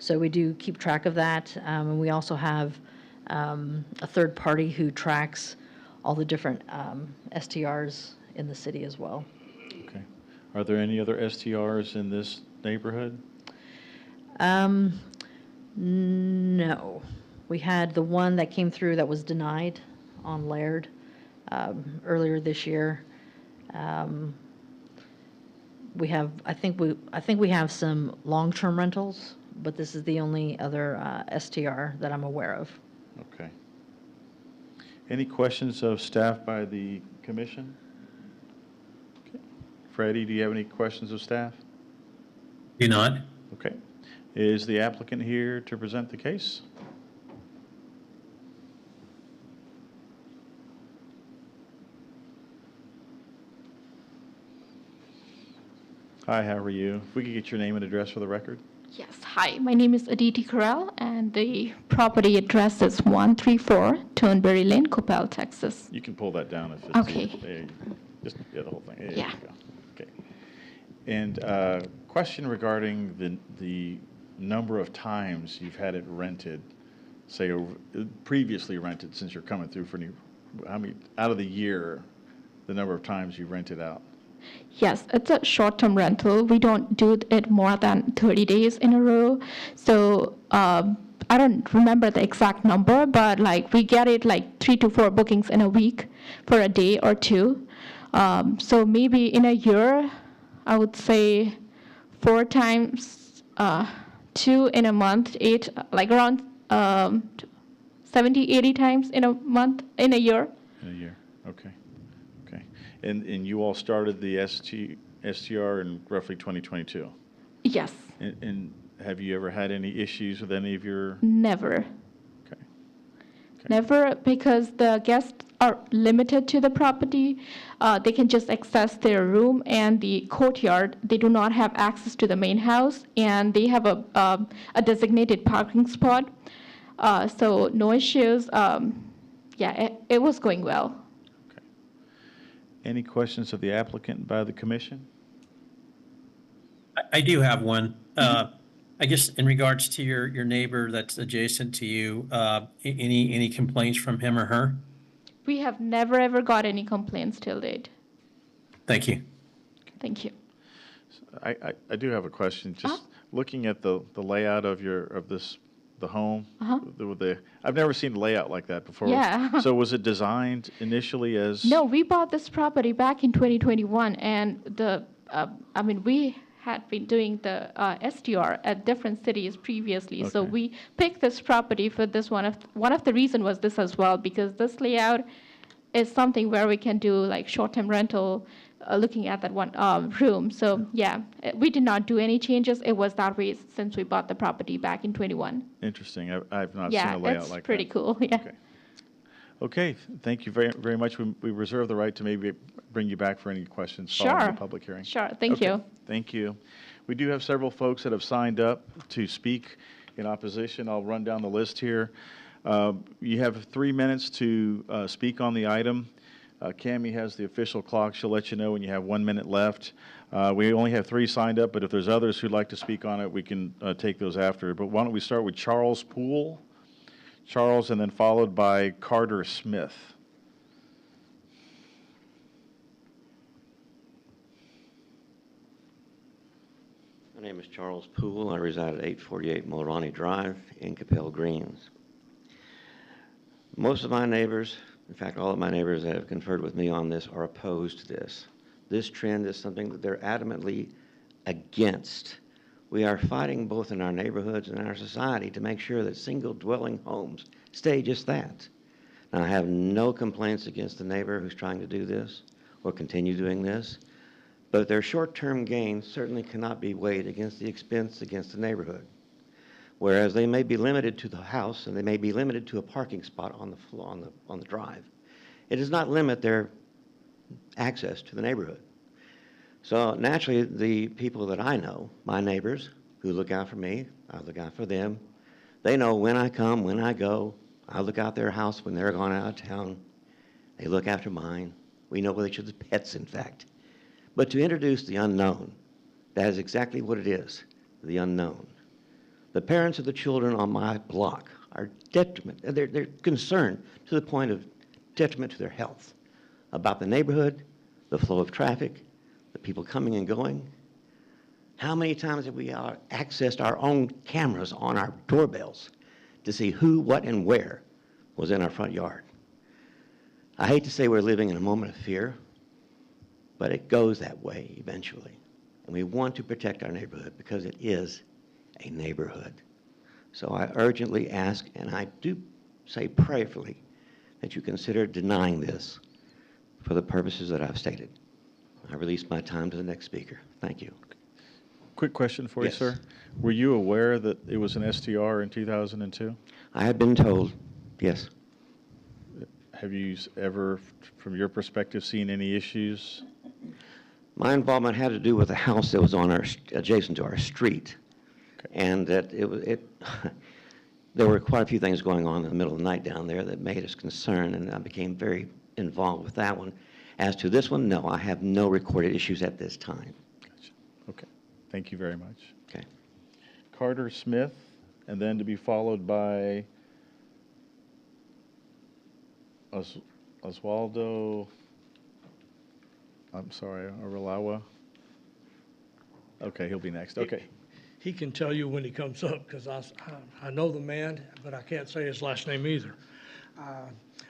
So we do keep track of that. And we also have a third party who tracks all the different STRs in the city as well. Okay. Are there any other STRs in this neighborhood? No. We had the one that came through that was denied on Laird earlier this year. I think we have some long-term rentals, but this is the only other STR that I'm aware of. Okay. Any questions of staff by the commission? Okay. Freddie, do you have any questions of staff? Do not. Okay. Is the applicant here to present the case? Hi, how are you? If we could get your name and address for the record. Yes, hi, my name is Aditi Corral, and the property address is 134 Turnberry Lane, Coppell, Texas. You can pull that down if it's Okay. there. Just the whole thing. There Yeah. you go. Okay. And question regarding the number of times you've had it rented, say previously rented since you're coming through for new. How many out of the year? The number of times you rent it out. Yes, it's a short-term rental. We don't do it more than 30 days in a row. So I don't remember the exact number, but like we get it like 3 to 4 bookings in a week for a day or two. So maybe in a year, I would say 4 times, 2 in a month, 8, like around 70, 80 times in a month, in a year. In a year, okay, okay. And you all started the STR in roughly 2022? Yes, And have you ever had any issues with any of your, never. okay, Never, because the guests are limited to the property. They can just access their room and the courtyard. They do not have access to the main house, and they have a designated parking spot. So no issues. Yeah, it was going well. okay. Any questions of the applicant by the commission? I do have one. I guess in regards to your neighbor that's adjacent to you, any complaints from him or her? We have never ever got any complaints till date. Thank you. Thank you. I do have a question. Just looking at the layout of the home, I've never seen a layout like that before. Yeah. So was it designed initially as? No, we bought this property back in 2021, and we had been doing the STR at different cities previously. So Okay. we picked this property for this one of the reason was this as well, because this layout is something where we can do like short-term rental, looking at that one room. So yeah, we did not do any changes. It was that way since we bought the property back in 21. Interesting. I've not seen Yeah, a layout it's like pretty that. cool. Yeah. Okay. Okay, thank you very, very much. We reserve the right to maybe bring you back for any questions following Sure. the public hearing. Sure. Thank Okay, you. thank you. We do have several folks that have signed up to speak in opposition. I'll run down the list here. You have 3 minutes to speak on the item. Cammie has the official clock. She'll let you know when you have 1 minute left. We only have 3 signed up, but if there's others who'd like to speak on it, we can take those after. But why don't we start with Charles Poole? Charles, and then followed by Carter Smith. My name is Charles Poole. I reside at 848 Mulroney Drive in Coppell Greens. Most of my neighbors, in fact, all of my neighbors that have conferred with me on this are opposed to this. This trend is something that they're adamantly against. We are fighting both in our neighborhoods and in our society to make sure that single-dwelling homes stay just that. Now, I have no complaints against the neighbor who's trying to do this or continue doing this, but their short-term gain certainly cannot be weighed against the expense against the neighborhood. Whereas they may be limited to the house and they may be limited to a parking spot on the floor, on the drive, it does not limit their access to the neighborhood. So naturally, the people that I know, my neighbors who look out for me, I look out for them. They know when I come, when I go. I look out their house when they're gone out of town. They look after mine. We know each other's pets, in fact. But to introduce the unknown, that is exactly what it is, the unknown. The parents of the children on my block are they're concerned to the point of detriment to their health about the neighborhood, the flow of traffic, the people coming and going. How many times have we accessed our own cameras on our doorbells to see who, what, and where was in our front yard? I hate to say we're living in a moment of fear, but it goes that way eventually. And we want to protect our neighborhood because it is a neighborhood. So I urgently ask, and I do say prayerfully, that you consider denying this for the purposes that I've stated. I release my time to the next speaker. Thank you. Quick question for Yes. you, sir. Were you aware that it was an STR in 2002? I have been told, yes. Have you ever, from your perspective, seen any issues? My involvement had to do with a house that was on adjacent to our street. Okay. And that there were quite a few things going on in the middle of the night down there that made us concerned, and I became very involved with that one. As to this one, no, I have no recorded issues at this time. Gotcha. Okay. Thank you very much. Okay. Carter Smith, and then to be followed by Oswaldo I'm sorry, Aralawa? Okay, he'll be next, okay. He can tell you when he comes up, because I know the man, but I can't say his last name either.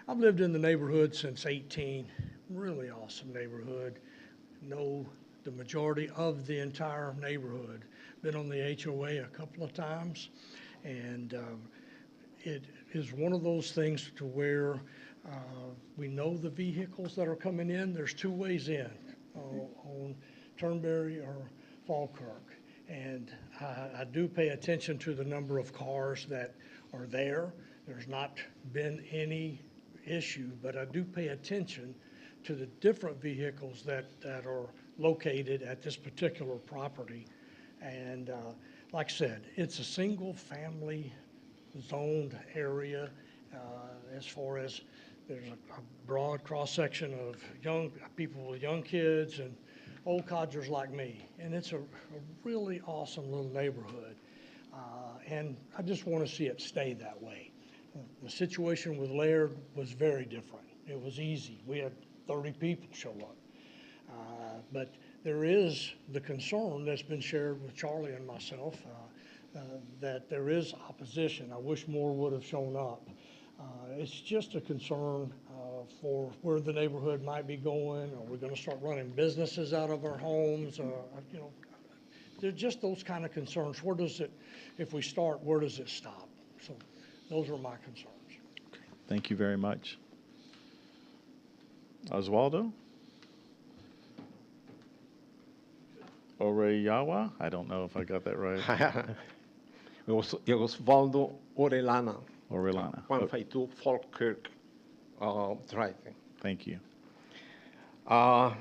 I've lived in the neighborhood since 18, really awesome neighborhood. Know the majority of the entire neighborhood. Been on the HOA a couple of times, and it is one of those things to where we know the vehicles that are coming in. There's two ways in, on Turnberry or Falkirk. And I do pay attention to the number of cars that are there. There's not been any issue, but I do pay attention to the different vehicles that are located at this particular property. And like I said, it's a single family zoned area as far as there's a broad cross-section of young people with young kids and old codgers like me. And it's a really awesome little neighborhood. And I just want to see it stay that way. The situation with Laird was very different. It was easy. We had 30 people show up. But there is the concern that's been shared with Charlie and myself that there is opposition. I wish more would have shown up. It's just a concern for where the neighborhood might be going. Are we going to start running businesses out of our homes? You know, they're just those kind of concerns. Where does it, if we start, where does it stop? So those are my concerns. Thank you very much. Oswaldo? Oreyawa? I don't know if I got that right. Osvaldo Orellana. Orellana. 152 Falkirk Drive. Thank you. I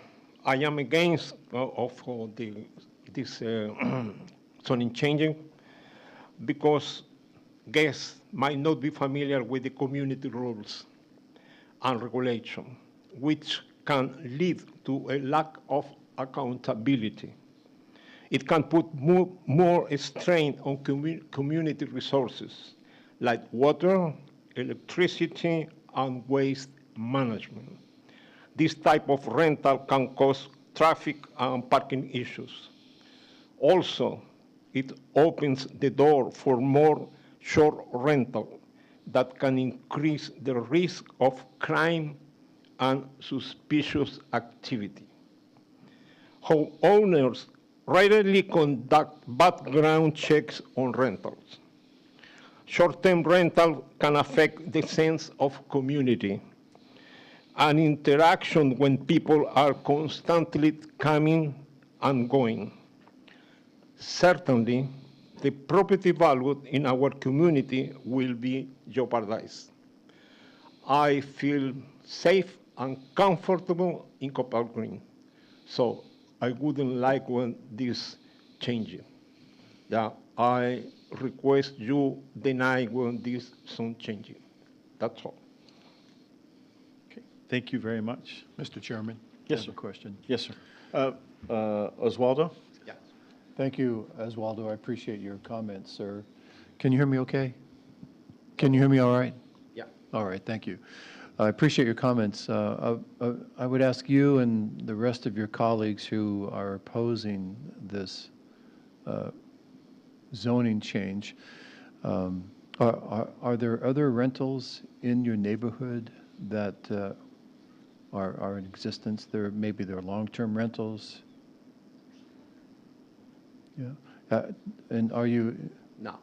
am against this zoning changing because guests might not be familiar with the community rules and regulation, which can lead to a lack of accountability. It can put more strain on community resources like water, electricity, and waste management. This type of rental can cause traffic and parking issues. Also, it opens the door for more short rental that can increase the risk of crime and suspicious activity. Homeowners regularly conduct background checks on rentals. Short-term rental can affect the sense of community and interaction when people are constantly coming and going. Certainly, the property value in our community will be jeopardized. I feel safe and comfortable in Coppell Green, so I wouldn't like when this changes. Yeah, I request you deny when this zone changing. That's all. Okay. Thank you very much. Mr. Chairman? Yes, I have sir. a question. Yes, sir. Oswaldo? Yes. Thank you, Oswaldo. I appreciate your comments, sir. Can you hear me okay? Can you hear me all right? Yeah. All right, thank you. I appreciate your comments. I would ask you and the rest of your colleagues who are opposing this zoning change, are there other rentals in your neighborhood that are in existence? Maybe they're long-term rentals? Yeah. And are you? No.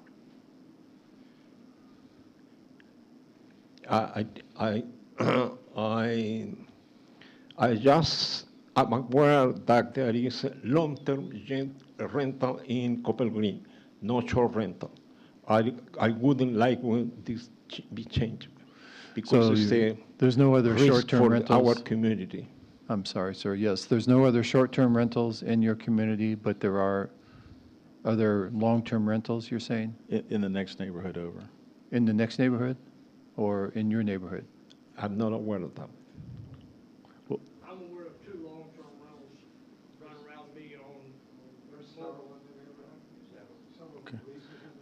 I'm aware that there is long-term rental in Coppell Green, no short rental. I wouldn't like when this be changed because So there's no other risk short-term for rentals? our community. I'm sorry, sir. Yes, there's no other short-term rentals in your community, but there are other long-term rentals, you're saying? In the next neighborhood over. In the next neighborhood or in your neighborhood? I'm not aware of that. I'm aware of two long-term rentals running around me on.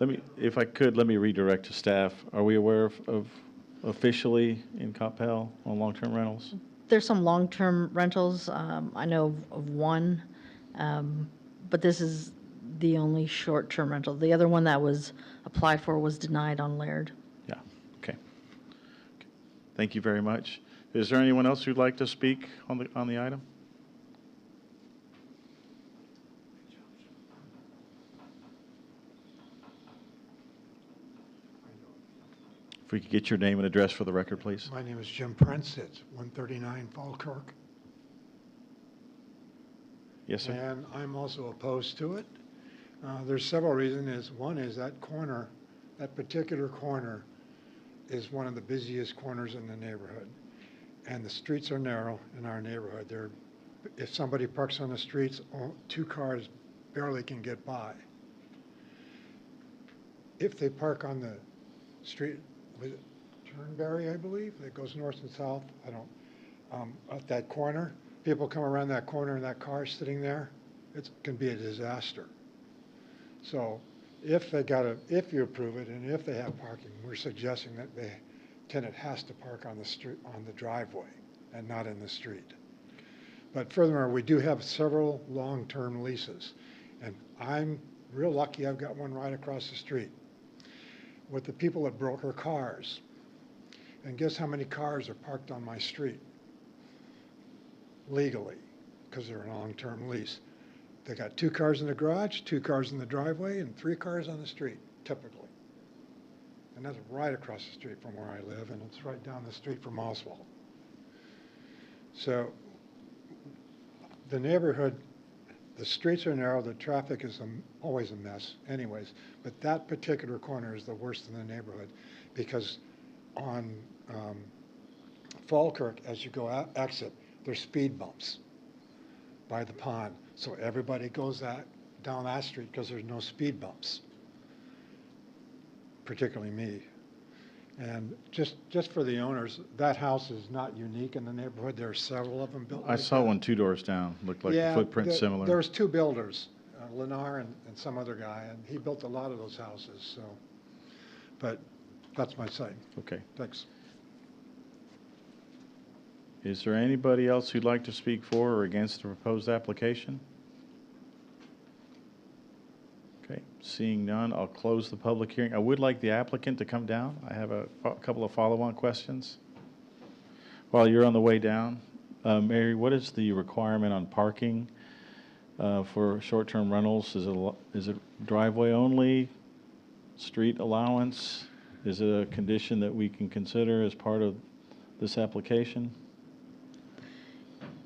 Okay. If I could, let me redirect to staff. Are we aware of officially in Coppell on long-term rentals? there's some long-term rentals. I know of one, but this is the only short-term rental. The other one that was applied for was denied on Laird. Yeah, okay. Thank you very much. Is there anyone else who'd like to speak on the item? If we could get your name and address for the record, please. My name is Jim Prince. It's 139 Falkirk. Yes, sir. And I'm also opposed to it. There's several reasons. One is that corner, that particular corner is one of the busiest corners in the neighborhood. And the streets are narrow in our neighborhood. If somebody parks on the streets, 2 cars barely can get by. If they park on the street, with Turnberry, I believe, that goes north and south, I don't, at that corner, people come around that corner and that car's sitting there, it can be a disaster. So if you approve it and if they have parking, we're suggesting that the tenant has to park on the street, on the driveway and not in the street. But furthermore, we do have several long-term leases, and I'm real lucky I've got one right across the street with the people that broker cars. And guess how many cars are parked on my street legally, because they're a long-term lease. They got 2 cars in the garage, 2 cars in the driveway, and 3 cars on the street, typically. And that's right across the street from where I live, and it's right down the street from Oswald. So the neighborhood, the streets are narrow, the traffic is always a mess anyways, but that particular corner is the worst in the neighborhood because on Falkirk, as you go exit, there's speed bumps by the pond. So everybody goes down that street because there's no speed bumps, particularly me. And just for the owners, that house is not unique in the neighborhood. There are several of them built. I saw one 2 doors down, looked like the footprint similar. There's 2 builders, Lennar and some other guy, and he built a lot of those houses, so. But that's my side. Okay. Thanks. Is there anybody else who'd like to speak for or against the proposed application? Okay, seeing none, I'll close the public hearing. I would like the applicant to come down. I have a couple of follow-on questions. While you're on the way down, Mary, what is the requirement on parking for short-term rentals? Is it driveway only, street allowance? Is it a condition that we can consider as part of this application?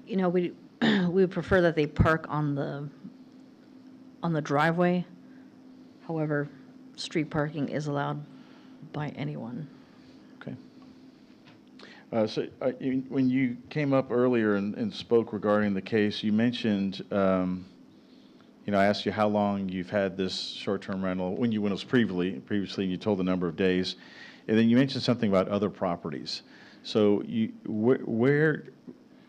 You know, we would prefer that they park on the driveway. However, street parking is allowed by anyone. Okay. When you came up earlier and spoke regarding the case, you mentioned, I asked you how long you've had this short-term rental, when it was previously, you told the number of days, and then you mentioned something about other properties. So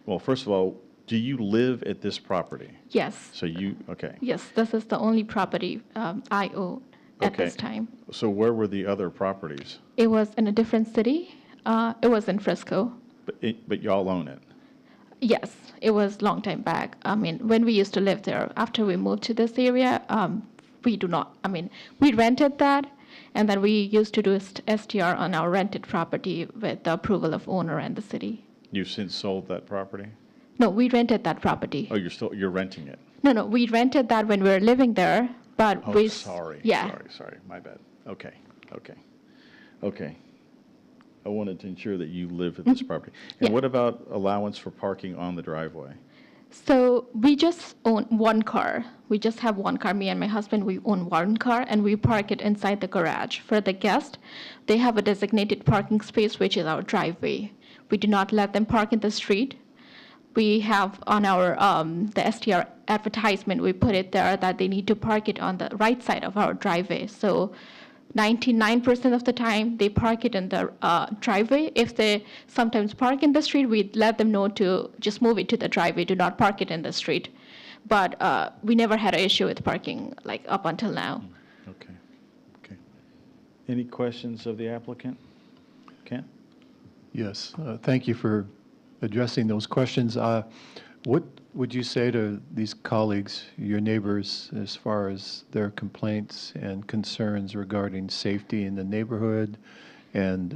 well, first of all, do you live at this property? Yes. So okay. Yes, this is the only property I own at this time. So where were the other properties? It was in a different city. It was in Frisco. But y'all own it? Yes, it was long time back. I mean, when we used to live there, after we moved to this area, we rented that, and then we used to do STR on our rented property with the approval of owner and the city. You've since sold that property? No, we rented that property. Oh, you're renting it? No, we rented that when we were living there, but sorry. Yeah. Sorry, my bad. Okay. I wanted to ensure that you live at this property. And what about allowance for parking on the driveway? So we just own one car. We just have one car. Me and my husband, we own one car, and we park it inside the garage. For the guest, they have a designated parking space, which is our driveway. We do not let them park in the street. We have on our the STR advertisement, we put it there that they need to park it on the right side of our driveway. So 99% of the time, they park it in the driveway. If they sometimes park in the street, we let them know to just move it to the driveway, do not park it in the street. But we never had an issue with parking, like, up until now. Okay. Any questions of the applicant? Ken? Yes, thank you for addressing those questions. What would you say to these colleagues, your neighbors, as far as their complaints and concerns regarding safety in the neighborhood and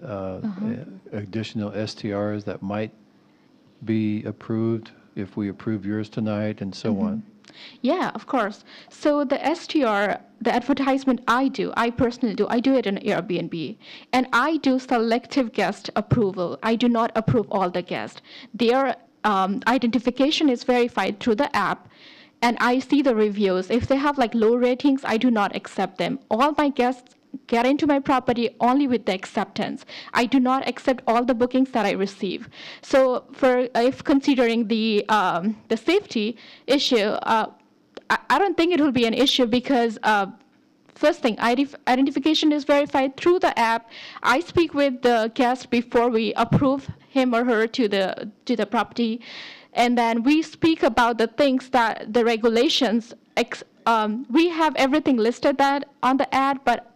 additional STRs that might be approved if we approve yours tonight and so on? Yeah, of course. So the STR, the advertisement I personally do, I do it in Airbnb. And I do selective guest approval. I do not approve all the guests. Their identification is verified through the app. And I see the reviews. If they have like low ratings, I do not accept them. All my guests get into my property only with the acceptance. I do not accept all the bookings that I receive. So if considering the safety issue, I don't think it will be an issue because first thing, identification is verified through the app. I speak with the guest before we approve him or her to the property, and then we speak about the things that the regulations. We have everything listed that on the ad, but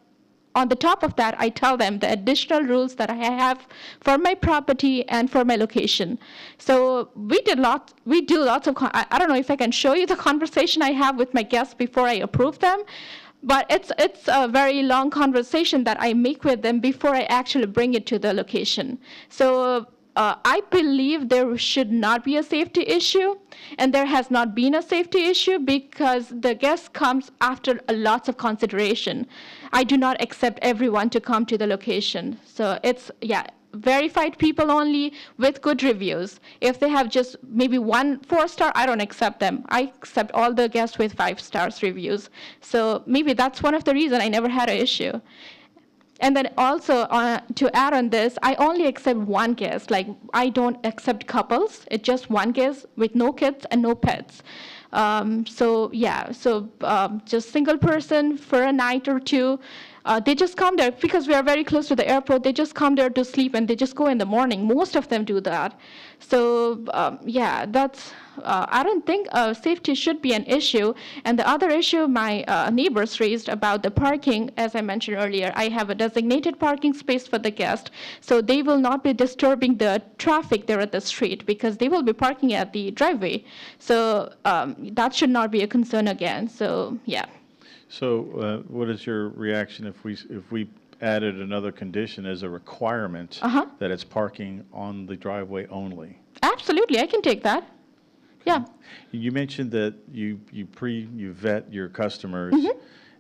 on the top of that, I tell them the additional rules that I have for my property and for my location. So we do lots of, I don't know if I can show you the conversation I have with my guests before I approve them, but it's a very long conversation that I make with them before I actually bring it to the location. So I believe there should not be a safety issue, and there has not been a safety issue because the guest comes after lots of consideration. I do not accept everyone to come to the location. So it's, verified people only with good reviews. If they have just maybe 1 4-star, I don't accept them. I accept all the guests with 5 stars reviews. So maybe that's one of the reasons I never had an issue. And then also to add on this, I only accept one guest. Like I don't accept couples. It's just one guest with no kids and no pets. Just single person for a night or two. They just come there because we are very close to the airport. They just come there to sleep and they just go in the morning. Most of them do that. So that's. I don't think safety should be an issue. And the other issue my neighbors raised about the parking, as I mentioned earlier, I have a designated parking space for the guest, so they will not be disturbing the traffic there at the street because they will be parking at the driveway. So that should not be a concern again. So yeah. So what is your reaction if we added another condition as a requirement that it's parking on the driveway only? Absolutely, I can take that. Yeah. You mentioned that you vet your customers.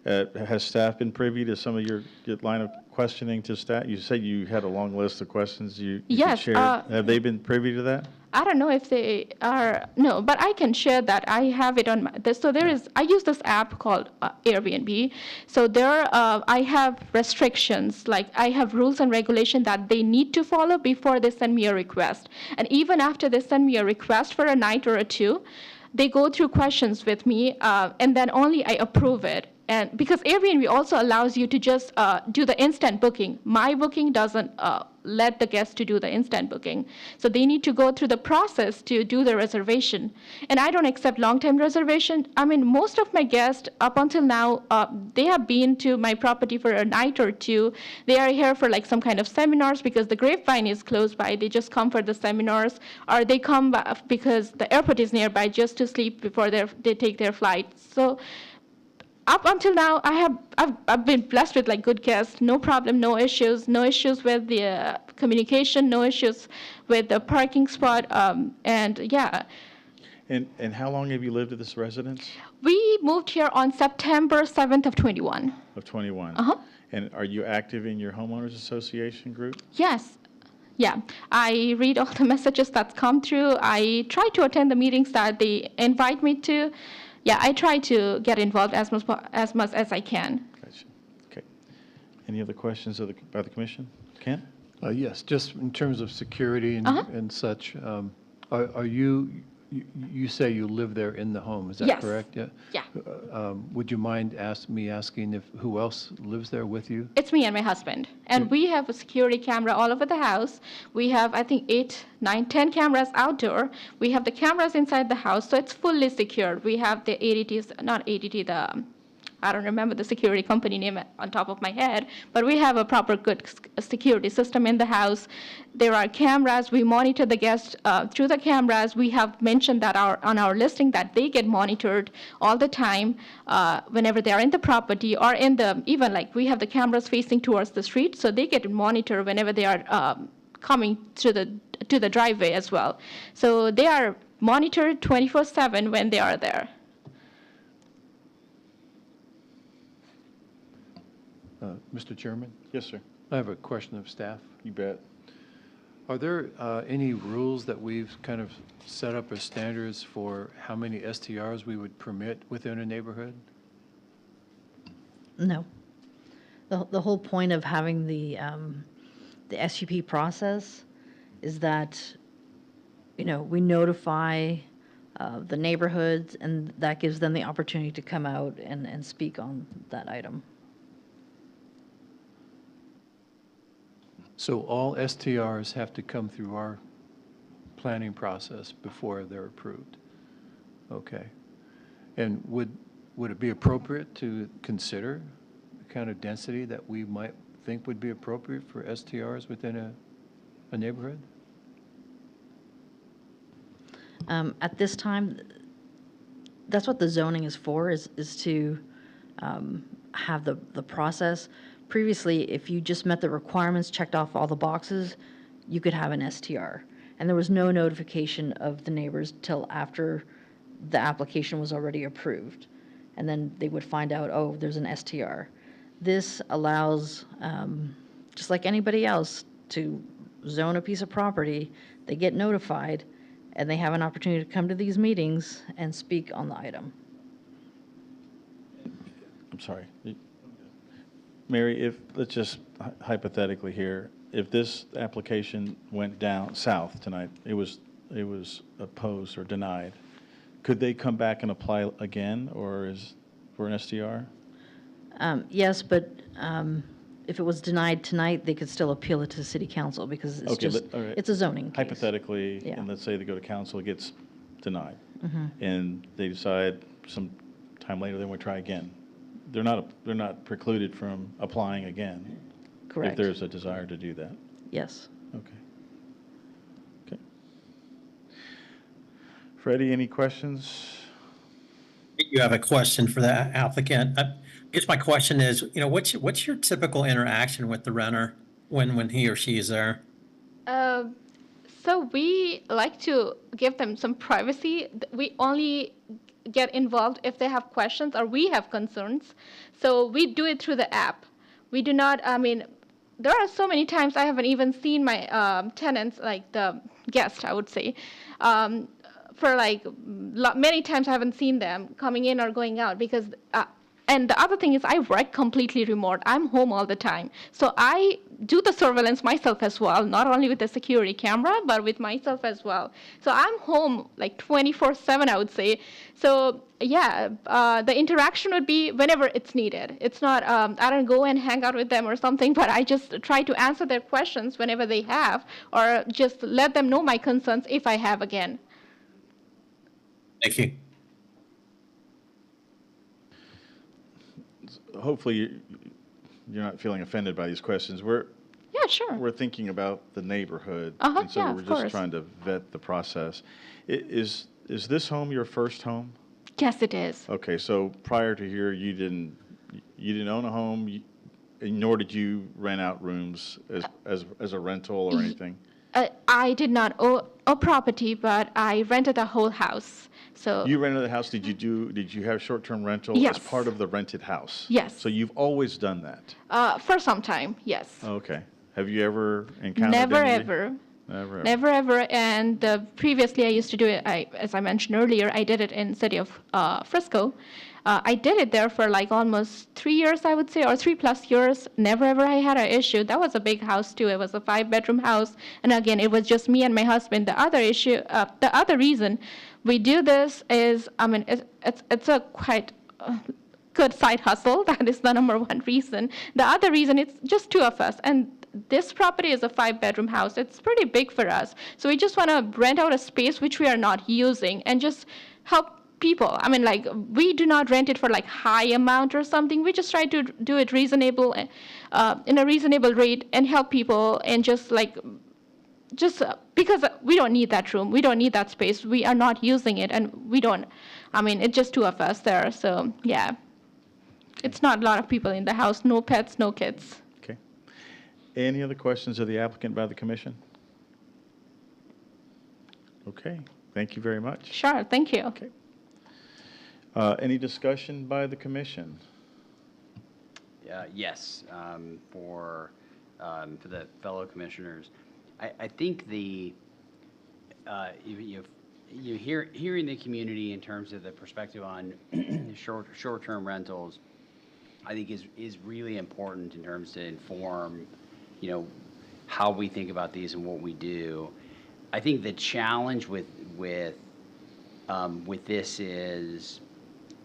Has staff been privy to some of your line of questioning to staff? You said you had a long list of questions you could share. Have they been privy to that? I don't know if they are, no, but I can share that. I have it on my, I use this app called Airbnb. So there, I have restrictions, like I have rules and regulations that they need to follow before they send me a request. And even after they send me a request for a night or a two, they go through questions with me, and then only I approve it. And because Airbnb also allows you to just do the instant booking. My booking doesn't let the guests to do the instant booking. So they need to go through the process to do the reservation. And I don't accept long-term reservation. I mean, most of my guests up until now, they have been to my property for a night or two. They are here for like some kind of seminars because the Grapevine is close by. They just come for the seminars, or they come because the airport is nearby just to sleep before they take their flight. So up until now, I've been blessed with like good guests, no problem, no issues with the communication, no issues with the parking spot, and yeah. And how long have you lived at this residence? We moved here on September 7th of 21. Of 21. And are you active in your homeowners association group? Yes. Yeah, I read all the messages that come through. I try to attend the meetings that they invite me to. Yeah, I try to get involved as much as I can. Gotcha. Okay. Any other questions by the commission? Ken? Yes, just in terms of security and such, are you say you live there in the home, is that correct? Yeah. Yeah. Would you mind me asking who else lives there with you? It's me and my husband. And we have a security camera all over the house. We have, I think, 8, 9, 10 cameras outdoor. We have the cameras inside the house, so it's fully secured. We have the ADTs, not ADT, the I don't remember the security company name on top of my head, but we have a proper good security system in the house. There are cameras. We monitor the guests through the cameras. We have mentioned that on our listing that they get monitored all the time whenever they are in the property or even like we have the cameras facing towards the street, so they get monitored whenever they are coming to the driveway as well. So they are monitored 24/7 when they are there. Mr. Chairman, Yes, sir. I have a question of staff. You bet. Are there any rules that we've kind of set up as standards for how many STRs we would permit within a neighborhood? No. The whole point of having the SUP process is that, we notify the neighborhoods, and that gives them the opportunity to come out and speak on that item. So all STRs have to come through our planning process before they're approved? Okay. And would it be appropriate to consider the kind of density that we might think would be appropriate for STRs within a neighborhood? At this time, that's what the zoning is for, is to have the process. Previously, if you just met the requirements, checked off all the boxes, you could have an STR. And there was no notification of the neighbors till after the application was already approved. And then they would find out, oh, there's an STR. This allows, just like anybody else, to zone a piece of property. They get notified, and they have an opportunity to come to these meetings and speak on the item. I'm sorry. Mary, let's just hypothetically here, if this application went down south tonight, it was opposed or denied, could they come back and apply again, or for an STR? Yes, but if it was denied tonight, they could still appeal it to the city council because it's all right. it's a zoning case. Hypothetically, Yeah. and let's say they go to council, it gets denied, Mhm. and they decide some time later they want to try again. They're not precluded from applying again. Correct. If there's a desire to do that. Yes. Okay. Freddie, any questions? You have a question for the applicant. I guess my question is, what's your typical interaction with the renter when he or she is there? So we like to give them some privacy. We only get involved if they have questions or we have concerns. So we do it through the app. We do not, there are so many times I haven't even seen my tenants, like the guest, I would say. For many times I haven't seen them coming in or going out because, and the other thing is I work completely remote. I'm home all the time. So I do the surveillance myself as well, not only with the security camera, but with myself as well. So I'm home like 24/7, I would say. So yeah, the interaction would be whenever it's needed. It's not, I don't go and hang out with them or something, but I just try to answer their questions whenever they have, or just let them know my concerns if I have again. Thank you. Hopefully you're not feeling offended by these questions. Yeah, sure. We're thinking about the neighborhood. And so we're just trying to vet the process. Is this home your first home? Yes, it is. Okay, so prior to here, you didn't own a home, nor did you rent out rooms as a rental or anything? I did not own a property, but I rented a whole house. So You rented the house. Did you have short-term rental Yes. as part of the rented house? Yes. So you've always done that? For some time, yes. Okay. Have you ever encountered Never any- ever. Never ever. Never ever. And previously I used to do it, as I mentioned earlier, I did it in city of Frisco. I did it there for like almost 3 years, I would say, or 3+ years. Never ever I had an issue. That was a big house too. It was a 5-bedroom house. And again, it was just me and my husband. The other reason we do this is, it's a quite good side hustle. That is the number one reason. The other reason, it's just two of us. And this property is a 5-bedroom house. It's pretty big for us. So we just want to rent out a space which we are not using and just help people. I mean, like, we do not rent it for like high amount or something. We just try to do it reasonable, in a reasonable rate, and help people, and just because we don't need that room, we don't need that space, we are not using it, and we don't. I mean, it's just two of us there, so yeah. It's not a lot of people in the house. No pets, no kids. Okay. Any other questions of the applicant by the commission? Okay, thank you very much. Sure, thank you. Okay. Any discussion by the commission? Yes, for the fellow commissioners. I think hearing the community in terms of the perspective on short-term rentals, I think is really important in terms to inform, how we think about these and what we do. I think the challenge with this is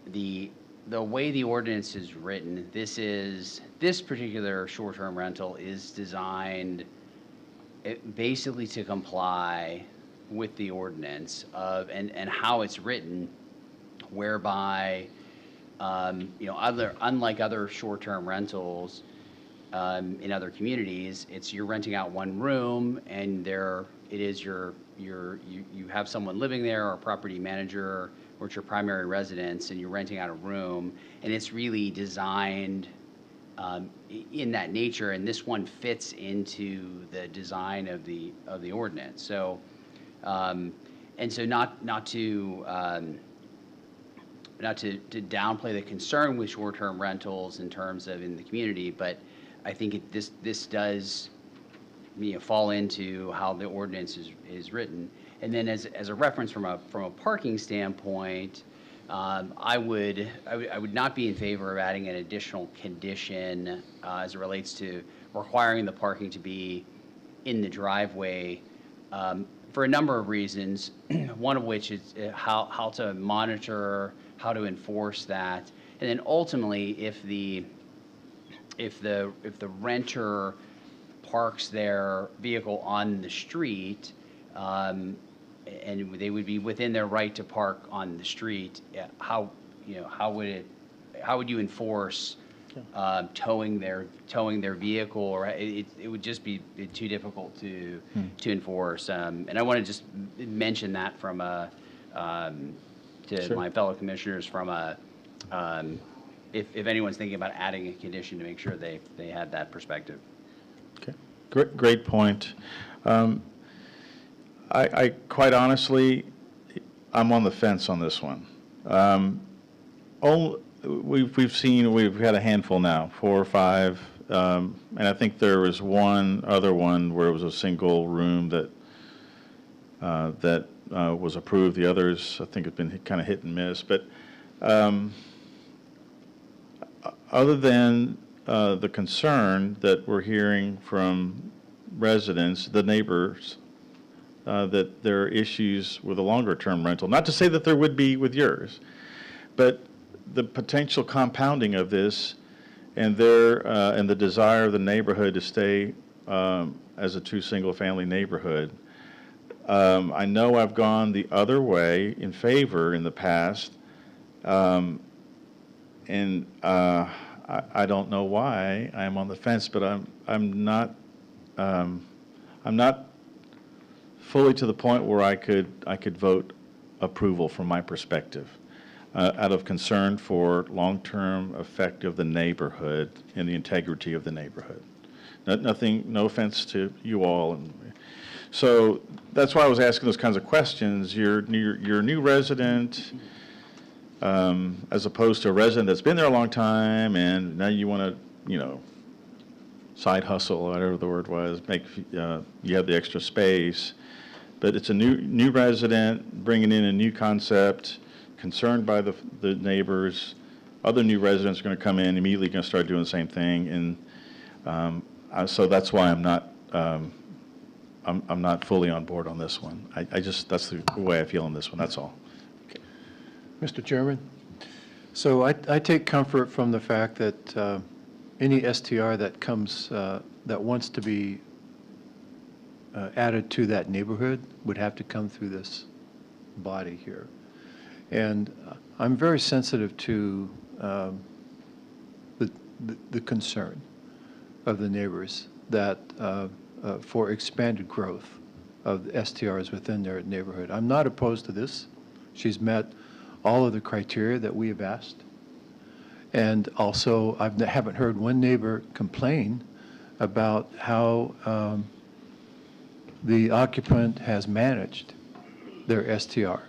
the way the ordinance is written. This particular short-term rental is designed basically to comply with the ordinance and how it's written, whereby unlike other short-term rentals in other communities, you're renting out one room, and you have someone living there, or a property manager, or it's your primary residence, and you're renting out a room, and it's really designed in that nature, and this one fits into the design of the ordinance. So, not to downplay the concern with short-term rentals in terms of in the community, but I think this does fall into how the ordinance is written. And then as a reference from a parking standpoint, I would not be in favor of adding an additional condition as it relates to requiring the parking to be in the driveway for a number of reasons. One of which is how to monitor, how to enforce that, and then ultimately if the renter parks their vehicle on the street, and they would be within their right to park on the street, how would you enforce towing their vehicle? Or it would just be too difficult to enforce. And I want to just mention that to my fellow commissioners if anyone's thinking about adding a condition, to make sure they had that perspective. Okay, great point. I quite honestly, I'm on the fence on this one. We've had a handful now, 4 or 5, and I think there was one other one where it was a single room that was approved. The others, I think, have been kind of hit and miss. But other than the concern that we're hearing from residents, the neighbors, that there are issues with a longer-term rental. Not to say that there would be with yours, but the potential compounding of this and the desire of the neighborhood to stay as a true single-family neighborhood. I know I've gone the other way in favor in the past, and I don't know why I'm on the fence, but I'm not fully to the point where I could vote approval from my perspective, out of concern for long-term effect of the neighborhood and the integrity of the neighborhood. No offense to you all, so that's why I was asking those kinds of questions. You're a new resident, as opposed to a resident that's been there a long time, and now you want to, side hustle, whatever the word was, make you have the extra space. But it's a new resident bringing in a new concept, concerned by the neighbors. Other new residents are going to come in, immediately going to start doing the same thing, and so that's why I'm not fully on board on this one. That's the way I feel on this one. That's all. Okay. Mr. Chairman, so I take comfort from the fact that any STR that comes that wants to be added to that neighborhood would have to come through this body here. And I'm very sensitive to the concern of the neighbors that for expanded growth of STRs within their neighborhood. I'm not opposed to this. She's met all of the criteria that we have asked. And also, I haven't heard one neighbor complain about how the occupant has managed their STR.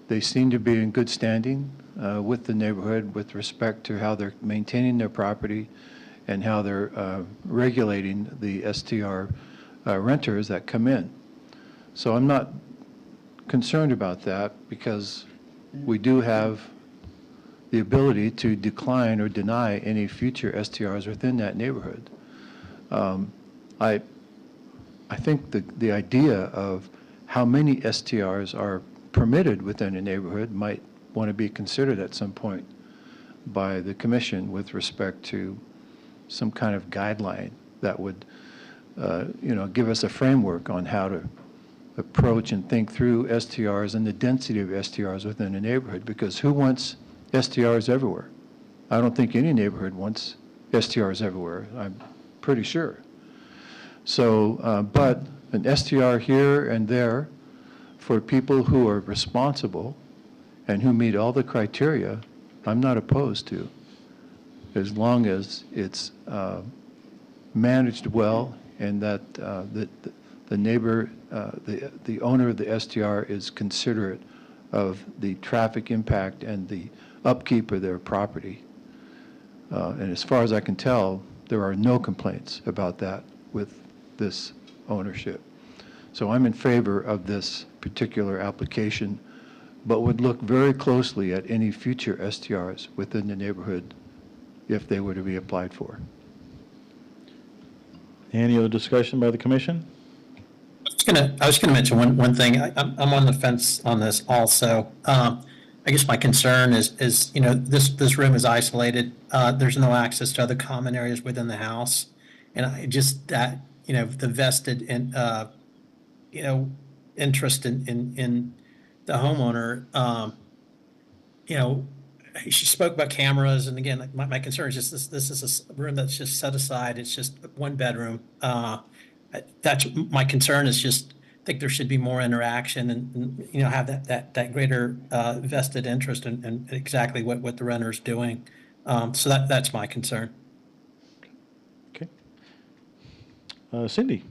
They seem to be in good standing with the neighborhood with respect to how they're maintaining their property and how they're regulating the STR renters that come in. So I'm not concerned about that because we do have the ability to decline or deny any future STRs within that neighborhood. I think the idea of how many STRs are permitted within a neighborhood might want to be considered at some point by the commission with respect to some kind of guideline that would, give us a framework on how to approach and think through STRs and the density of STRs within a neighborhood, because who wants STRs everywhere? I don't think any neighborhood wants STRs everywhere, I'm pretty sure. So, but an STR here and there for people who are responsible and who meet all the criteria, I'm not opposed to, as long as it's managed well and that the neighbor, the owner of the STR is considerate of the traffic impact and the upkeep of their property. And as far as I can tell, there are no complaints about that with this ownership. So I'm in favor of this particular application, but would look very closely at any future STRs within the neighborhood if they were to be applied for. Any other discussion by the commission? I was gonna mention one thing. I'm on the fence on this also. I guess my concern is this room is isolated. There's no access to other common areas within the house, and I just that the vested interest in the homeowner. She spoke about cameras, and again, my concern is just this is a room that's just set aside. It's just one bedroom. That's my concern is just I think there should be more interaction and have that greater vested interest in exactly what the renter is doing. So that's my concern. Okay. Cindy.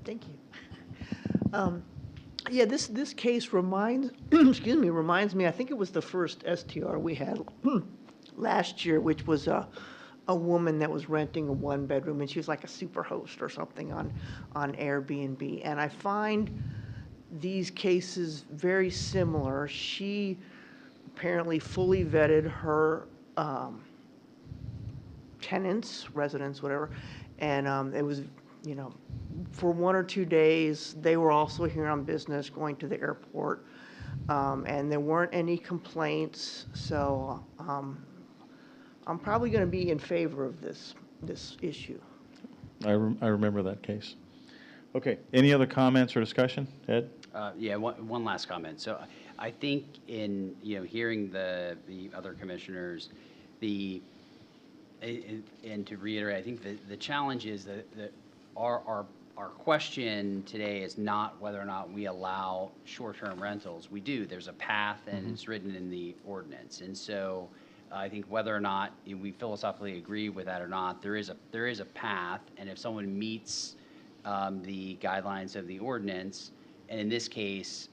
Thank you. Yeah, this case reminds me, I think it was the first STR we had last year, which was a woman that was renting a one-bedroom, and she was like a super host or something on Airbnb. And I find these cases very similar. She apparently fully vetted her tenants, residents, whatever, and it was, for 1 or 2 days, they were also here on business, going to the airport, and there weren't any complaints, so I'm probably going to be in favor of this issue. I remember that case. Okay, any other comments or discussion? Ed? Yeah, one last comment. So I think in, hearing the other commissioners, and to reiterate, I think the challenge is that our question today is not whether or not we allow short-term rentals. We do. There's a path, and it's written in the ordinance. And so I think whether or not we philosophically agree with that or not, there is a path, and if someone meets the guidelines of the ordinance, and in this case,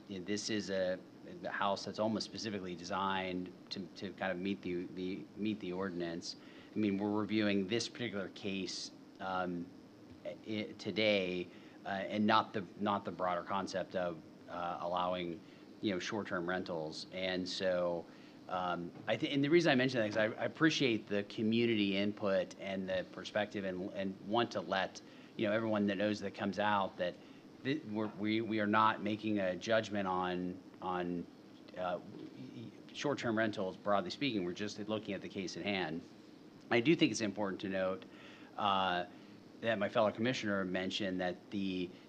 this is a house that's almost specifically designed to kind of meet the ordinance. I mean, we're reviewing this particular case today, and not the broader concept of allowing short-term rentals. And so and the reason I mention that is I appreciate the community input and the perspective, and want to let everyone that knows that comes out that we are not making a judgment on short-term rentals, broadly speaking. We're just looking at the case at hand. I do think it's important to note that my fellow commissioner mentioned, that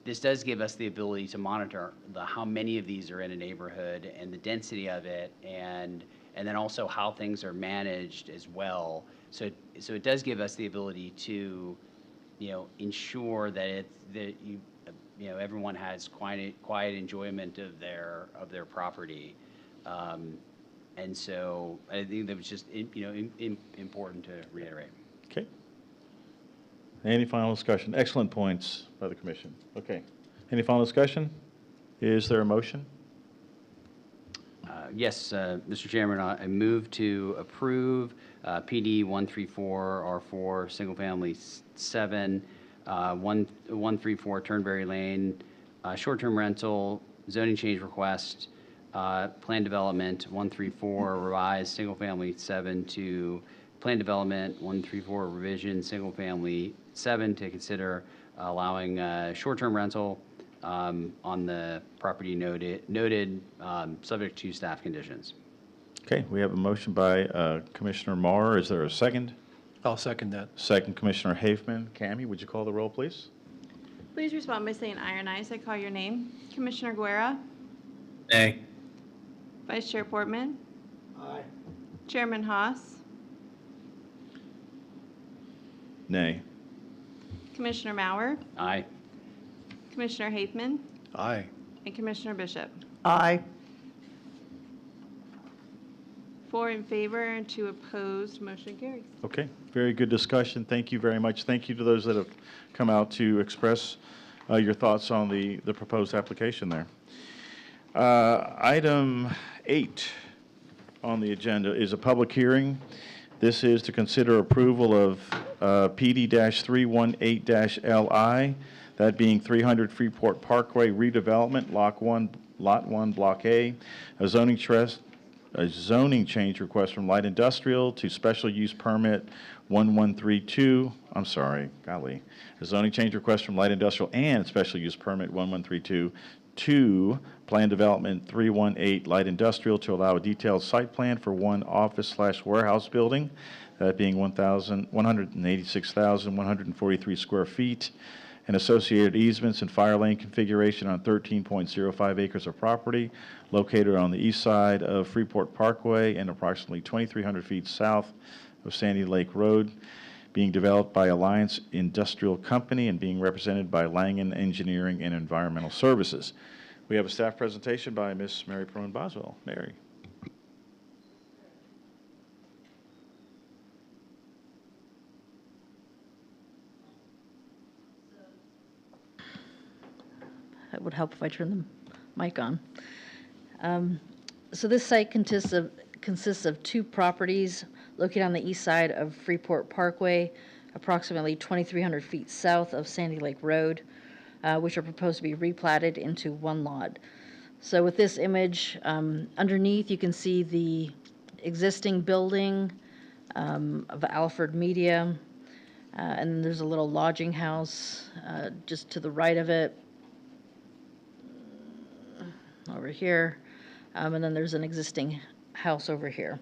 this does give us the ability to monitor how many of these are in a neighborhood and the density of it, and then also how things are managed as well. So it does give us the ability to, ensure that everyone has quiet enjoyment of their property. And so I think that was just, important to reiterate. Okay. Any final discussion? Excellent points by the commission. Okay. Any final discussion? Is there a motion? Yes, Mr. Chairman, I move to approve PD 134R4, single family 7, 134 Turnberry Lane, short-term rental, zoning change request, plan development 134 revised, single family 7 to plan development 134 revision, single family 7 to consider allowing short-term rental on the property noted, subject to staff conditions. Okay, we have a motion by Commissioner Marr. Is there a second? I'll second that. Second, Commissioner Hafman. Cammie, would you call the roll, please? Please respond by saying aye or nay as I call your name. Commissioner Guerra? Nay. Vice Chair Portman? Aye. Chairman Haas? Nay. Commissioner Mauer? Aye. Commissioner Hafman? Aye. And Commissioner Bishop? Aye. 4 in favor and 2 opposed, motion carries. Okay, very good discussion. Thank you very much. Thank you to those that have come out to express your thoughts on the proposed application there. Item 8 on the agenda is a public hearing. This is to consider approval of PD-318-LI, that being 300 Freeport Parkway redevelopment, Lot 1, Block A, a zoning change request from light industrial to special use permit 1132, I'm sorry, golly, a zoning change request from light industrial and special use permit 1132 to plan development 318 light industrial to allow a detailed site plan for one office/warehouse building, that being 186,143 square feet, and associated easements and fire lane configuration on 13.05 acres of property located on the east side of Freeport Parkway and approximately 2,300 feet south of Sandy Lake Road, being developed by Alliance Industrial Company and being represented by Langen Engineering and Environmental Services. We have a staff presentation by Ms. Mary Perone Boswell. Mary. It would help if I turn the mic on. So this site consists of 2 properties located on the east side of Freeport Parkway, approximately 2,300 feet south of Sandy Lake Road, which are proposed to be replatted into one lot. So with this image, underneath you can see the existing building of Alfred Media, and then there's a little lodging house just to the right of it, over here, and then there's an existing house over here.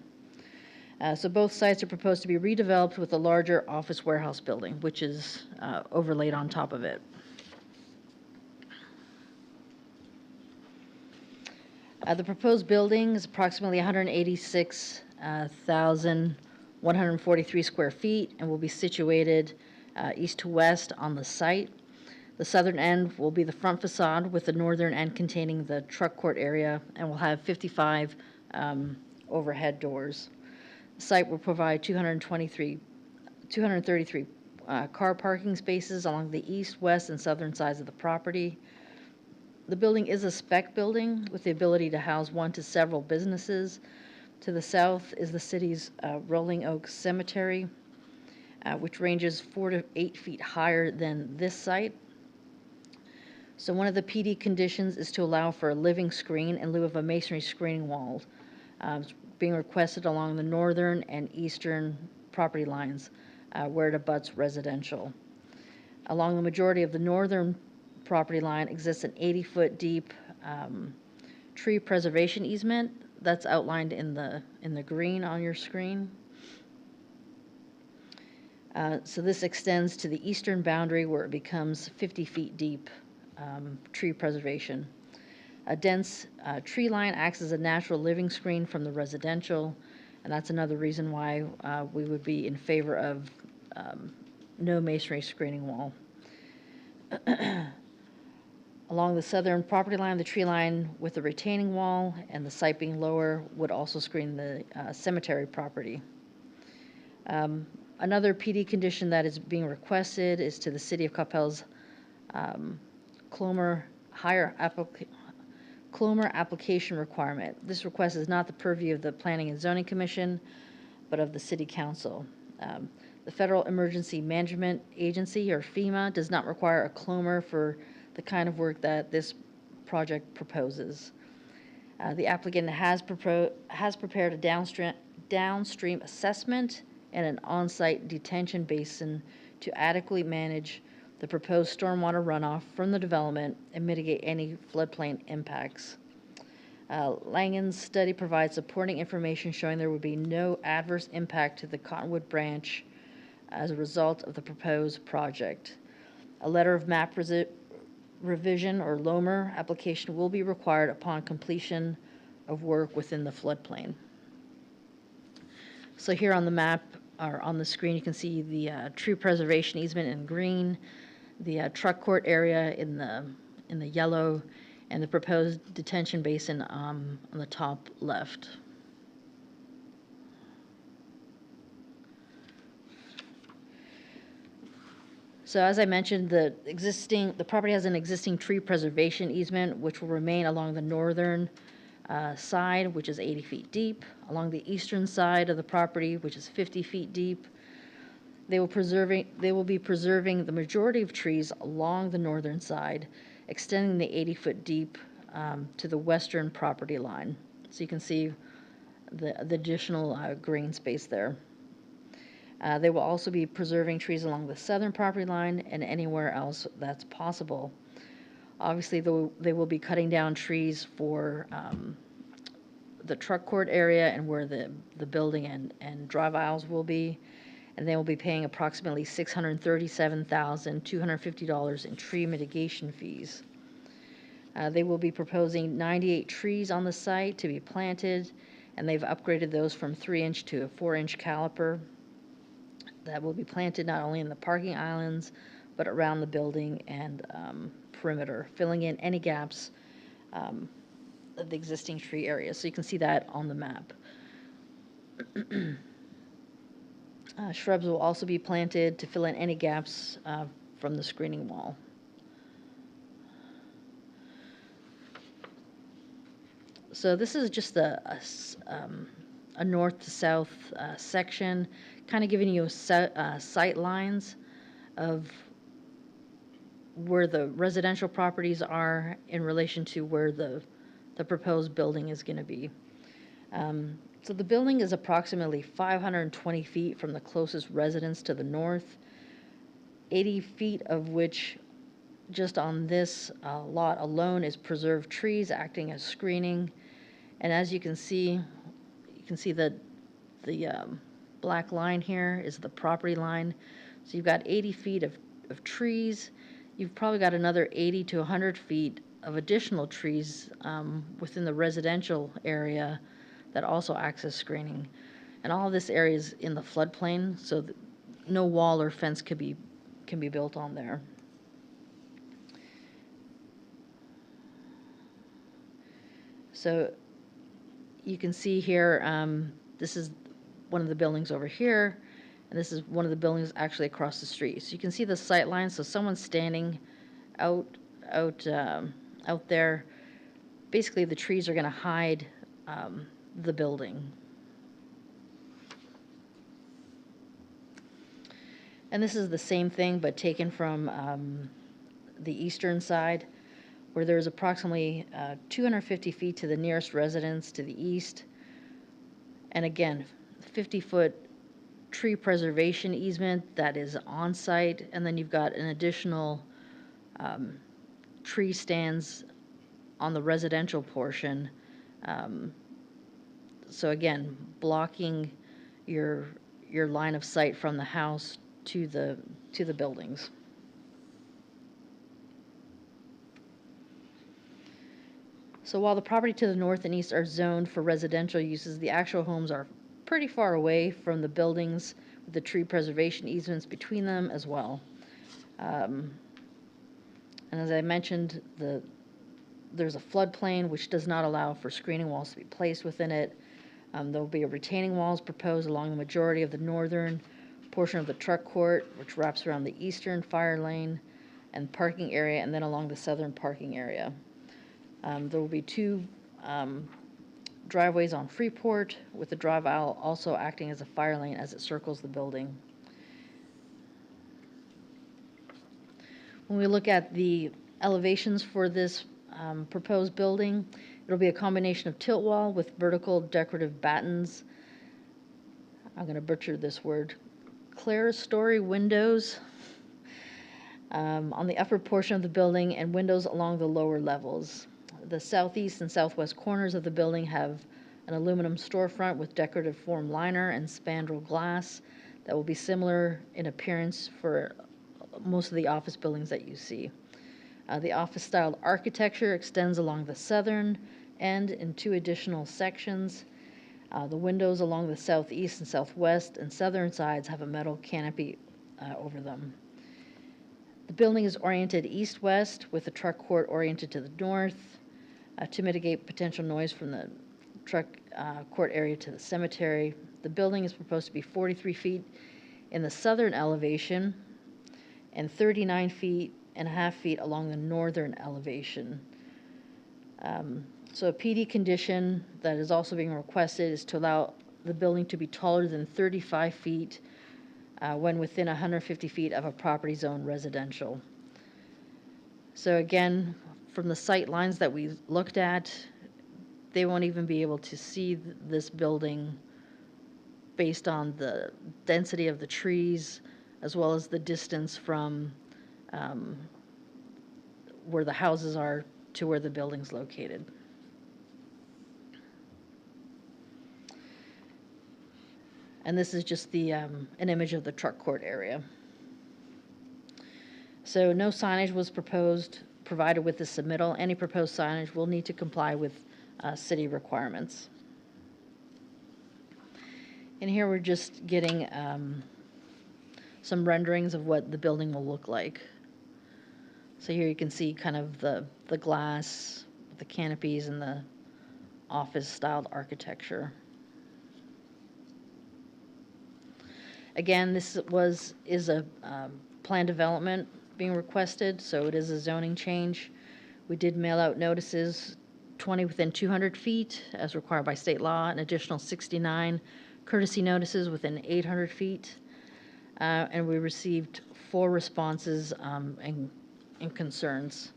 So both sites are proposed to be redeveloped with a larger office warehouse building, which is overlaid on top of it. The proposed building is approximately 186,143 square feet and will be situated east to west on the site. The southern end will be the front facade, with the northern end containing the truck court area, and will have 55 overhead doors. The site will provide 233 car parking spaces along the east, west, and southern sides of the property. The building is a spec building with the ability to house 1 to several businesses. To the south is the city's Rolling Oak Cemetery, which ranges 4 to 8 feet higher than this site. So one of the PD conditions is to allow for a living screen in lieu of a masonry screening wall, being requested along the northern and eastern property lines where it abuts residential. Along the majority of the northern property line exists an 80-foot deep tree preservation easement that's outlined in the green on your screen. So this extends to the eastern boundary where it becomes 50 feet deep, tree preservation. A dense tree line acts as a natural living screen from the residential, and that's another reason why we would be in favor of no masonry screening wall. Along the southern property line, the tree line with the retaining wall and the site being lower would also screen the cemetery property. Another PD condition that is being requested is to the City of Coppell's Clomer application requirement. This request is not the purview of the Planning and Zoning Commission, but of the City Council. The Federal Emergency Management Agency, or FEMA, does not require a Clomer for the kind of work that this project proposes. The applicant has prepared a downstream assessment and an on-site detention basin to adequately manage the proposed stormwater runoff from the development and mitigate any floodplain impacts. Langen's study provides supporting information showing there would be no adverse impact to the Cottonwood branch as a result of the proposed project. A letter of map revision, or LOMR, application will be required upon completion of work within the floodplain. So here on the map, or on the screen, you can see the tree preservation easement in green, the truck court area in the yellow, and the proposed detention basin on the top left. So as I mentioned, the property has an existing tree preservation easement, which will remain along the northern side, which is 80 feet deep, along the eastern side of the property, which is 50 feet deep. They will be preserving the majority of trees along the northern side, extending the 80-foot deep to the western property line. So you can see the additional green space there. They will also be preserving trees along the southern property line and anywhere else that's possible. Obviously, they will be cutting down trees for the truck court area and where the building and drive aisles will be. And they will be paying approximately $637,250 in tree mitigation fees. They will be proposing 98 trees on the site to be planted, and they've upgraded those from 3-inch to a 4-inch caliper. That will be planted not only in the parking islands, but around the building and perimeter, filling in any gaps of the existing tree area. So you can see that on the map. Shrubs will also be planted to fill in any gaps from the screening wall. So this is just a north to south section, kind of giving you sight lines of where the residential properties are in relation to where the proposed building is going to be. So the building is approximately 520 feet from the closest residence to the north, 80 feet of which just on this lot alone is preserved trees acting as screening. And as you can see that the black line here is the property line. So you've got 80 feet of trees. You've probably got another 80 to 100 feet of additional trees within the residential area that also acts as screening. And all of this area is in the floodplain, so no wall or fence can be built on there. So you can see here, this is one of the buildings over here, and this is one of the buildings actually across the street. So you can see the sight line. So someone's standing out there. Basically, the trees are going to hide the building. And this is the same thing, but taken from the eastern side, where there's approximately 250 feet to the nearest residence to the east. And again, 50-foot tree preservation easement that is on site, and then you've got an additional tree stands on the residential portion. So again, blocking your line of sight from the house to the buildings. So while the property to the north and east are zoned for residential uses, the actual homes are pretty far away from the buildings, with the tree preservation easements between them as well. And as I mentioned, there's a floodplain which does not allow for screening walls to be placed within it. There will be a retaining walls proposed along the majority of the northern portion of the truck court, which wraps around the eastern fire lane and parking area, and then along the southern parking area. There will be two driveways on Freeport, with the drive aisle also acting as a fire lane as it circles the building. When we look at the elevations for this proposed building, it'll be a combination of tilt wall with vertical decorative battens. I'm going to butcher this word. Clerestory windows on the upper portion of the building and windows along the lower levels. The southeast and southwest corners of the building have an aluminum storefront with decorative form liner and spandrel glass that will be similar in appearance for most of the office buildings that you see. The office-style architecture extends along the southern end in two additional sections. The windows along the southeast and southwest and southern sides have a metal canopy over them. The building is oriented east-west with the truck court oriented to the north to mitigate potential noise from the truck court area to the cemetery. The building is proposed to be 43 feet in the southern elevation and 39 feet and a half feet along the northern elevation. So a PD condition that is also being requested is to allow the building to be taller than 35 feet when within 150 feet of a property zone residential. So again, from the sight lines that we looked at, they won't even be able to see this building based on the density of the trees as well as the distance from where the houses are to where the building's located. And this is just the an image of the truck court area. So no signage was provided with the submittal. Any proposed signage will need to comply with city requirements. And here we're just getting some renderings of what the building will look like. So here you can see kind of the glass, the canopies, and the office-styled architecture. Again, this is a plan development being requested, so it is a zoning change. We did mail out notices, 20 within 200 feet, as required by state law, an additional 69 courtesy notices within 800 feet. And we received 4 responses and concerns.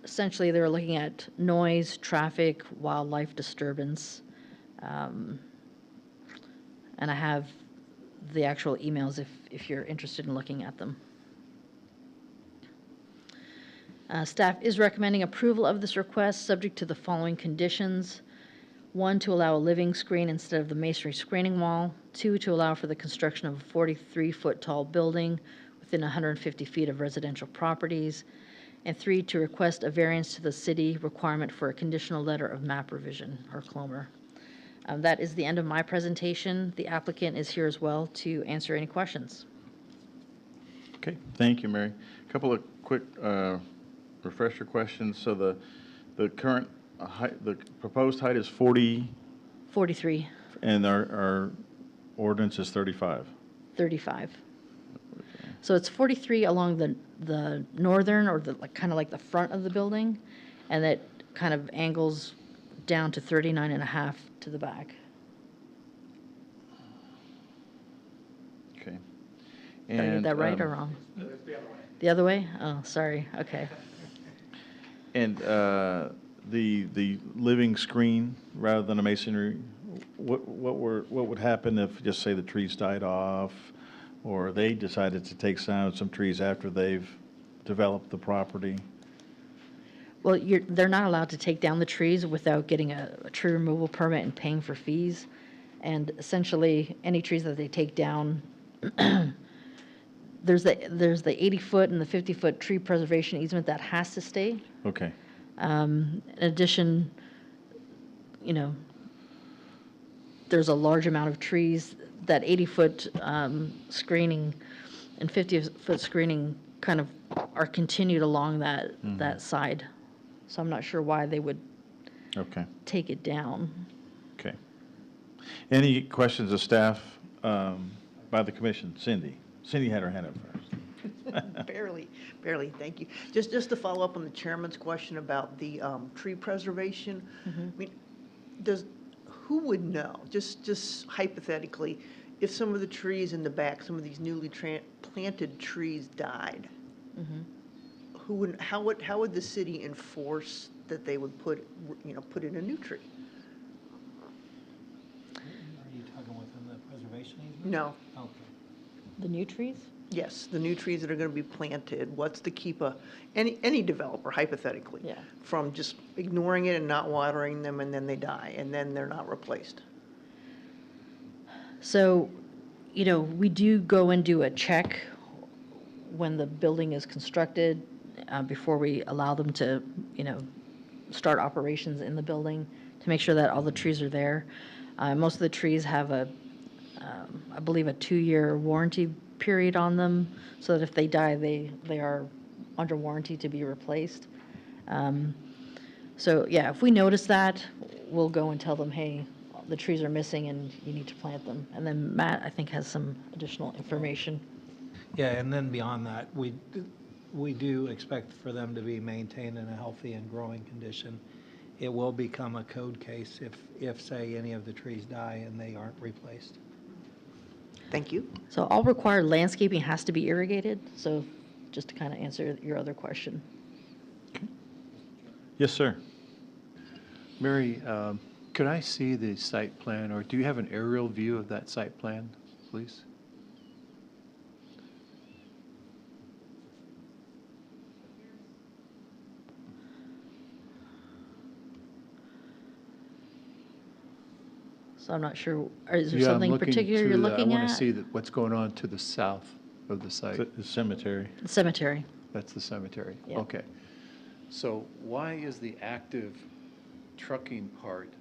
Essentially, they were looking at noise, traffic, wildlife disturbance. And I have the actual emails if you're interested in looking at them. Staff is recommending approval of this request subject to the following conditions. 1, to allow a living screen instead of the masonry screening wall. 2, to allow for the construction of a 43-foot tall building within 150 feet of residential properties. And 3, to request a variance to the city requirement for a conditional letter of map revision, or CLOMR. That is the end of my presentation. The applicant is here as well to answer any questions. Okay, thank you, Mary. A couple of quick refresher questions. So the current height, the proposed height is 40? 43. And our ordinance is 35? 35. So it's 43 along the northern, or the kind of like the front of the building, and it kind of angles down to 39 and a half to the back. Okay. Did I get that right or wrong? The other way? Oh, sorry. Okay. And the living screen rather than a masonry, what would happen if, just say, the trees died off, or they decided to take down some trees after they've developed the property? Well, they're not allowed to take down the trees without getting a tree removal permit and paying for fees. And essentially, any trees that they take down there's the 80-foot and the 50-foot tree preservation easement that has to stay. Okay. In addition, there's a large amount of trees. That 80-foot screening and 50-foot screening kind of are continued along that side. So I'm not sure why they would take it down. Okay. Any questions of staff by the commission? Cindy. Cindy had her hand up first. Barely, thank you. Just to follow up on the chairman's question about the tree preservation. I mean, who would know, just hypothetically, if some of the trees in the back, some of these newly planted trees died? How would the city enforce that they would put in a new tree? Are you talking within the preservation easement? No. Okay. The new trees? Yes, the new trees that are going to be planted. What's to keep any developer, hypothetically, from just ignoring it and not watering them, and then they die, and then they're not replaced? So, we do go and do a check when the building is constructed, before we allow them to, start operations in the building, to make sure that all the trees are there. Most of the trees have I believe, a 2-year warranty period on them, so that if they die, they are under warranty to be replaced. So, yeah, if we notice that, we'll go and tell them, hey, the trees are missing and you need to plant them. And then Matt, I think, has some additional information. Yeah, and then beyond that, we do expect for them to be maintained in a healthy and growing condition. It will become a code case if say, any of the trees die and they aren't replaced. Thank you. So all required landscaping has to be irrigated, so just to kind of answer your other question. Yes, sir. Mary, could I see the site plan, or do you have an aerial view of that site plan, please? So I'm not sure, is there something particular you're looking at? I want to see what's going on to the south of the site. The cemetery. The cemetery. That's the cemetery. Yeah. Okay. So why is the active trucking part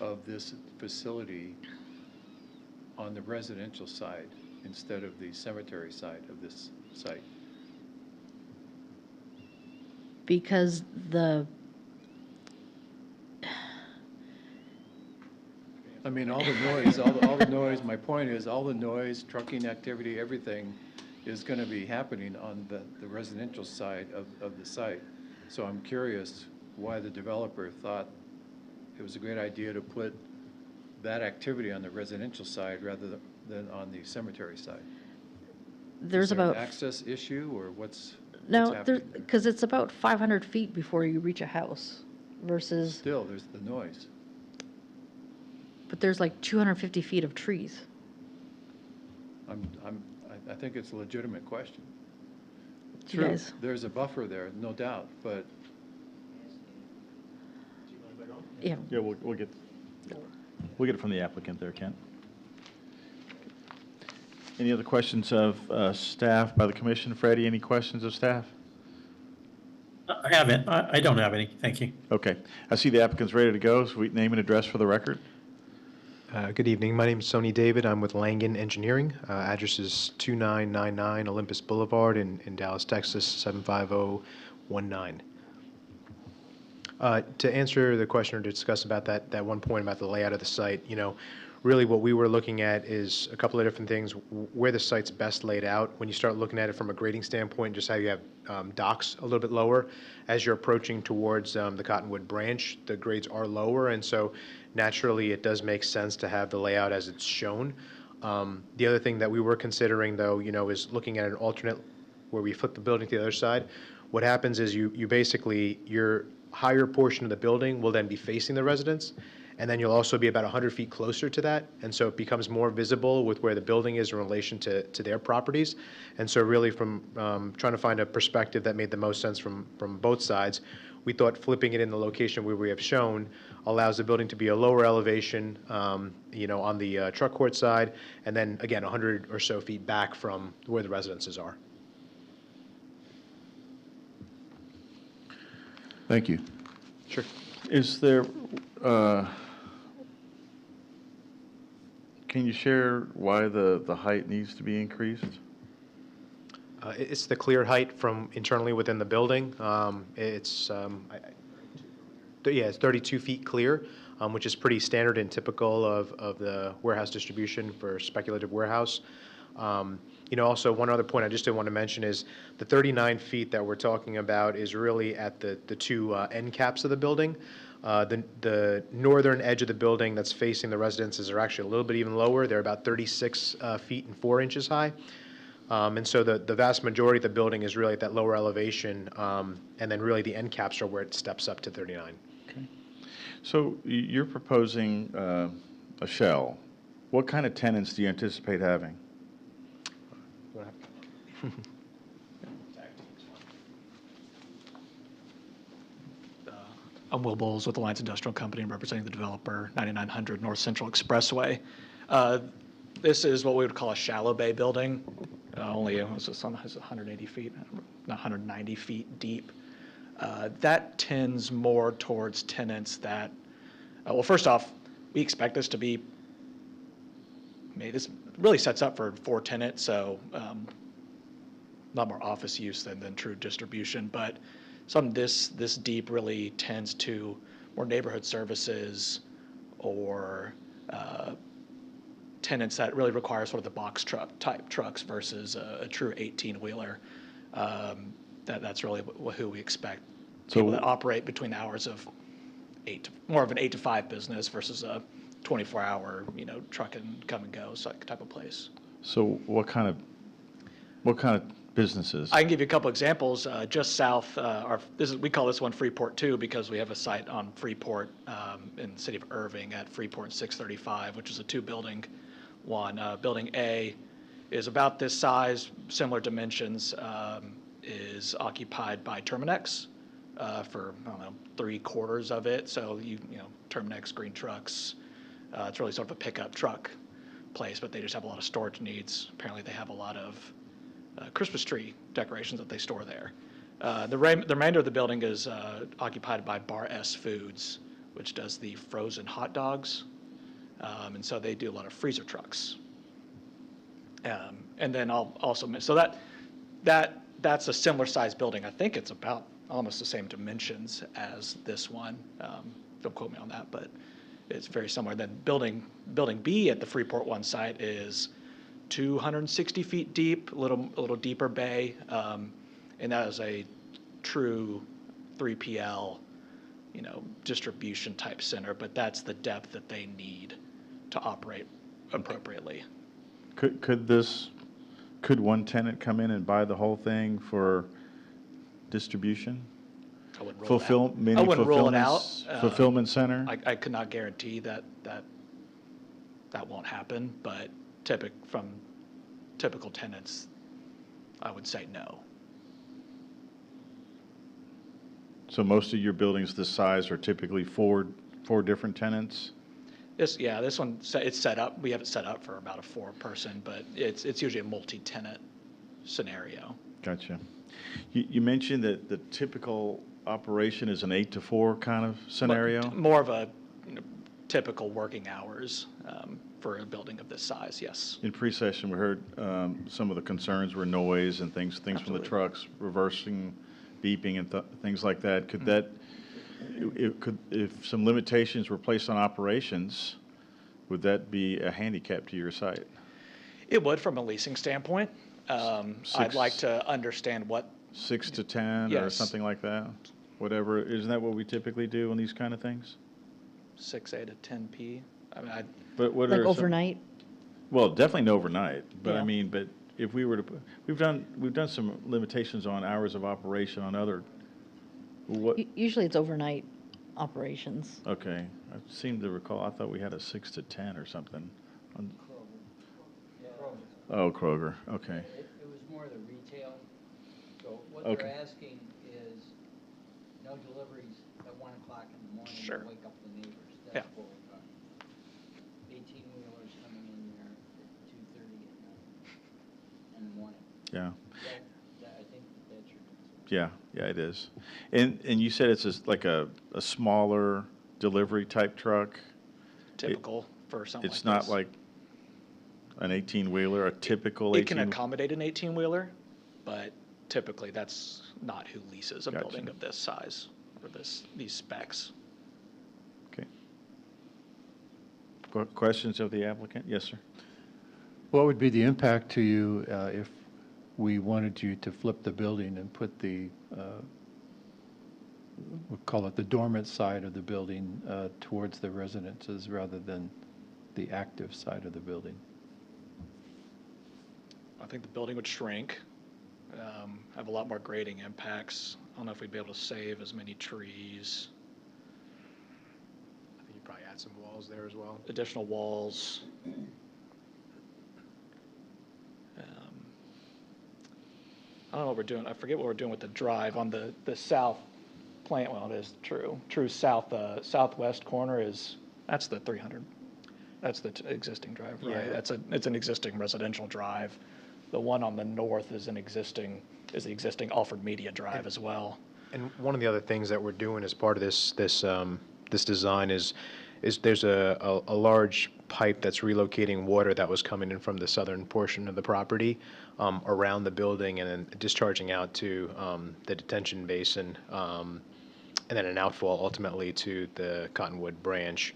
of this facility on the residential side instead of the cemetery side of this site? Because I mean, all the noise, all the noise, my point is, all the noise, trucking activity, everything is going to be happening on the residential side of the site. So I'm curious why the developer thought it was a great idea to put that activity on the residential side rather than on the cemetery side. there's Is there an about, access issue, or what's no, happening? because it's about 500 feet before you reach a house versus, Still, there's the noise. but there's like 250 feet of trees. I think it's a legitimate question. You True, guys- there's a buffer there, no doubt, but Yeah. Yeah, we'll get it from the applicant there, Kent. Any other questions of staff by the commission? Freddie, any questions of staff? I haven't, I don't have any, thank you. Okay. I see the applicant's ready to go, so we name and address for the record. Good evening. My name is Sonny David. I'm with Langen Engineering. Address is 2999 Olympus Boulevard in Dallas, Texas, 75019. To answer the question or to discuss about that one point about the layout of the site, really what we were looking at is a couple of different things, where the site's best laid out. When you start looking at it from a grading standpoint, just how you have docks a little bit lower. As you're approaching towards the Cottonwood Branch, the grades are lower, and so naturally it does make sense to have the layout as it's shown. The other thing that we were considering, though, is looking at an alternate where we flip the building to the other side. What happens is you basically, your higher portion of the building will then be facing the residence, and then you'll also be about 100 feet closer to that, and so it becomes more visible with where the building is in relation to their properties. And so really from trying to find a perspective that made the most sense from both sides, we thought flipping it in the location where we have shown allows the building to be a lower elevation, you know, on the truck court side, and then again, 100 or so feet back from where the residences are. Thank you. Sure. Is there, can you share why the height needs to be increased? It's the clear height from internally within the building. It's 32 feet clear, which is pretty standard and typical of the warehouse distribution for speculative warehouse. You know, also one other point I just did want to mention is the 39 feet that we're talking about is really at the two end caps of the building. The northern edge of the building that's facing the residences are actually a little bit even lower. They're about 36 feet and 4 inches high. And so the vast majority of the building is really at that lower elevation, and then really the end caps are where it steps up to 39. Okay. So you're proposing a shell. What kind of tenants do you anticipate having? I'm Will Bowles with Alliance Industrial Company, representing the developer, 9900 North Central Expressway. This is what we would call a shallow bay building. Only it's 180 feet, not 190 feet deep. That tends more towards tenants that, well, first off, we expect this to be, this really sets up for 4 tenants, so a lot more office use than true distribution, but some this deep really tends to more neighborhood services or tenants that really require sort of the box truck type trucks versus a true 18-wheeler. That's really who we expect. People that operate between the hours of more of an 8 to 5 business versus a 24-hour, truck and come and go type of place. So what kind of businesses? I can give you a couple examples. Just south, we call this one Freeport 2 because we have a site on Freeport in the city of Irving at Freeport 635, which is a 2-building one. Building A is about this size, similar dimensions, is occupied by Terminex for, 3/4 of it. So, Terminex, green trucks. It's really sort of a pickup truck place, but they just have a lot of storage needs. Apparently they have a lot of Christmas tree decorations that they store there. The remainder of the building is occupied by Bar S Foods, which does the frozen hot dogs. And so they do a lot of freezer trucks. And then I'll also mention, so that's a similar size building. I think it's about almost the same dimensions as this one. Don't quote me on that, but it's very similar. Then building B at the Freeport 1 site is 260 feet deep, a little deeper bay, and that is a true 3PL, distribution type center. But that's the depth that they need to operate appropriately. Could one tenant come in and buy the whole thing for distribution? I wouldn't rule it out. Fulfillment center? I could not guarantee that won't happen, but from typical tenants, I would say no. So most of your buildings this size are typically four different tenants? This one, it's set up, we have it set up for about a 4-person, but it's usually a multi-tenant scenario. Gotcha. You mentioned that the typical operation is an 8 to 4 kind of scenario? More of a typical working hours for a building of this size, yes. In pre-session, we heard some of the concerns were noise and things from the trucks, reversing, beeping and things like that. Could that, if some limitations were placed on operations, would that be a handicap to your site? It would from a leasing standpoint. I'd like to understand what. 6 to 10 or something like that? Whatever, isn't that what we typically do on these kind of things? 6A to 10P. I mean, but what like are overnight? Well, definitely no overnight. But Yeah. I mean, but if we were to, we've done some limitations on hours of operation on other. What? Usually it's overnight operations. Okay, I seem to recall. I thought we had a 6 to 10 or something. Oh, Kroger. Okay. It was more the retail. So what Okay. they're asking is no deliveries at 1 o'clock in the morning Sure. and wake up the neighbors. Yeah. That's what we're talking. 18-wheelers coming in there at 2:30 in the morning. Yeah. I think that's your concern. Yeah, it is. And you said it's like a smaller delivery type truck? Typical for something like this. It's not like an 18-wheeler, a typical 18? It can accommodate an 18-wheeler, but typically that's not who leases a Gotcha. building of this size or these specs. Okay. Questions of the applicant? Yes, sir. What would be the impact to you if we wanted you to flip the building and put the, we'll call it the dormant side of the building towards the residences rather than the active side of the building? I think the building would shrink, have a lot more grading impacts. I don't know if we'd be able to save as many trees. I think you'd probably add some walls there as well. Additional walls. I don't know what we're doing. I forget what we're doing with the drive on the south plant. Well, it is true south, southwest corner that's the 300. That's the existing drive, right? Yeah. It's an existing residential drive. The one on the north is the existing Alfred Media Drive as well. And one of the other things that we're doing as part of this design is there's a large pipe that's relocating water that was coming in from the southern portion of the property around the building and then discharging out to the detention basin and then an outfall ultimately to the Cottonwood branch.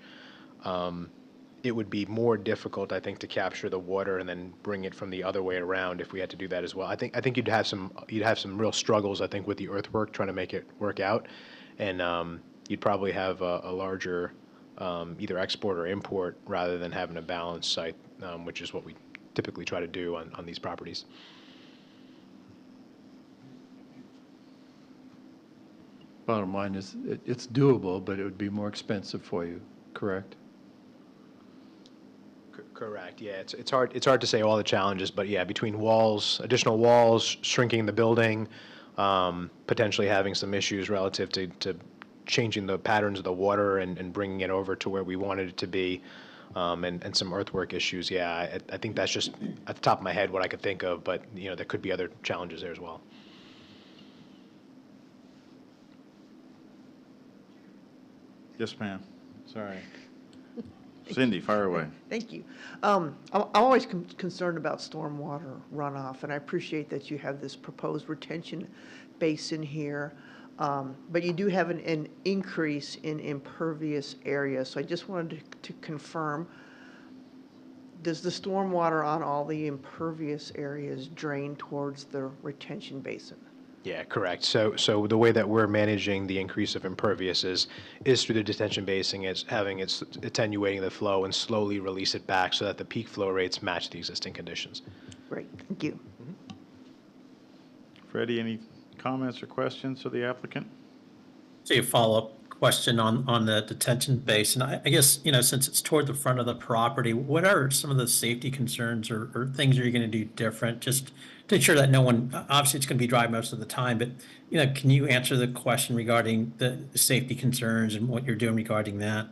It would be more difficult, I think, to capture the water and then bring it from the other way around if we had to do that as well. I think you'd have some real struggles, I think, with the earthwork trying to make it work out, and you'd probably have a larger either export or import rather than having a balanced site, which is what we typically try to do on these properties. Bottom line is, it's doable, but it would be more expensive for you, correct? Correct. Yeah, it's hard to say all the challenges, but yeah, between walls, additional walls, shrinking the building, potentially having some issues relative to changing the patterns of the water and bringing it over to where we wanted it to be, and some earthwork issues. Yeah, I think that's just at the top of my head what I could think of, but there could be other challenges there as well. Yes, ma'am. Sorry. Cindy, fire away. Thank you. I'm always concerned about stormwater runoff, and I appreciate that you have this proposed retention basin here. But you do have an increase in impervious area. So I just wanted to confirm, does the stormwater on all the impervious areas drain towards the retention basin? Yeah, correct. So the way that we're managing the increase of impervious is through the detention basin. It's attenuating the flow and slowly release it back so that the peak flow rates match the existing conditions. Great, thank you. Freddie, any comments or questions of the applicant? See a follow-up question on the detention basin. I guess, since it's toward the front of the property, what are some of the safety concerns or things you're going to do different just to ensure that no one, obviously it's going to be dry most of the time, but, can you answer the question regarding the safety concerns and what you're doing regarding that?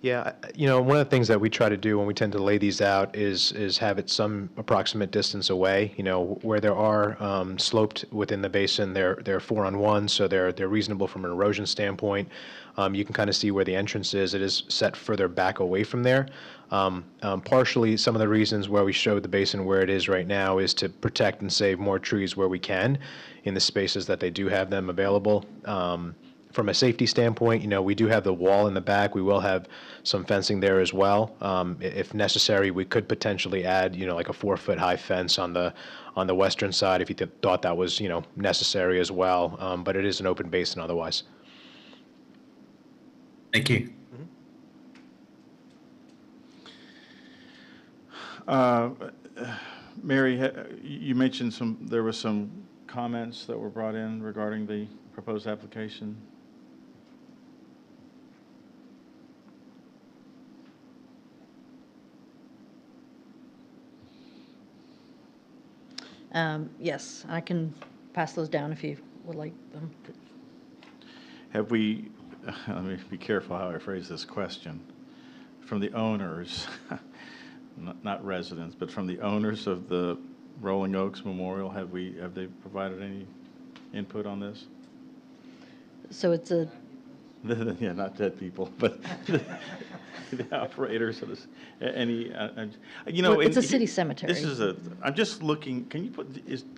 Yeah, one of the things that we try to do when we tend to lay these out is have it some approximate distance away. Where there are sloped within the basin, they're 4-on-1, so they're reasonable from an erosion standpoint. You can kind of see where the entrance is. It is set further back away from there. Partially, some of the reasons where we showed the basin where it is right now is to protect and save more trees where we can in the spaces that they do have them available. From a safety standpoint, we do have the wall in the back. We will have some fencing there as well. If necessary, we could potentially add, like a 4-foot high fence on the western side if you thought that was, necessary as well. But it is an open basin otherwise. Thank you. Mary, you mentioned there were some comments that were brought in regarding the proposed application. Yes, I can pass those down if you would like them. have we, let me be careful how I phrase this question, from the owners, not residents, but from the owners of the Rolling Oaks Memorial, have they provided any input on this? So it's a, Yeah, not dead people, but the operators of this, any, you know. well, it's a and city cemetery. This is I'm just looking, can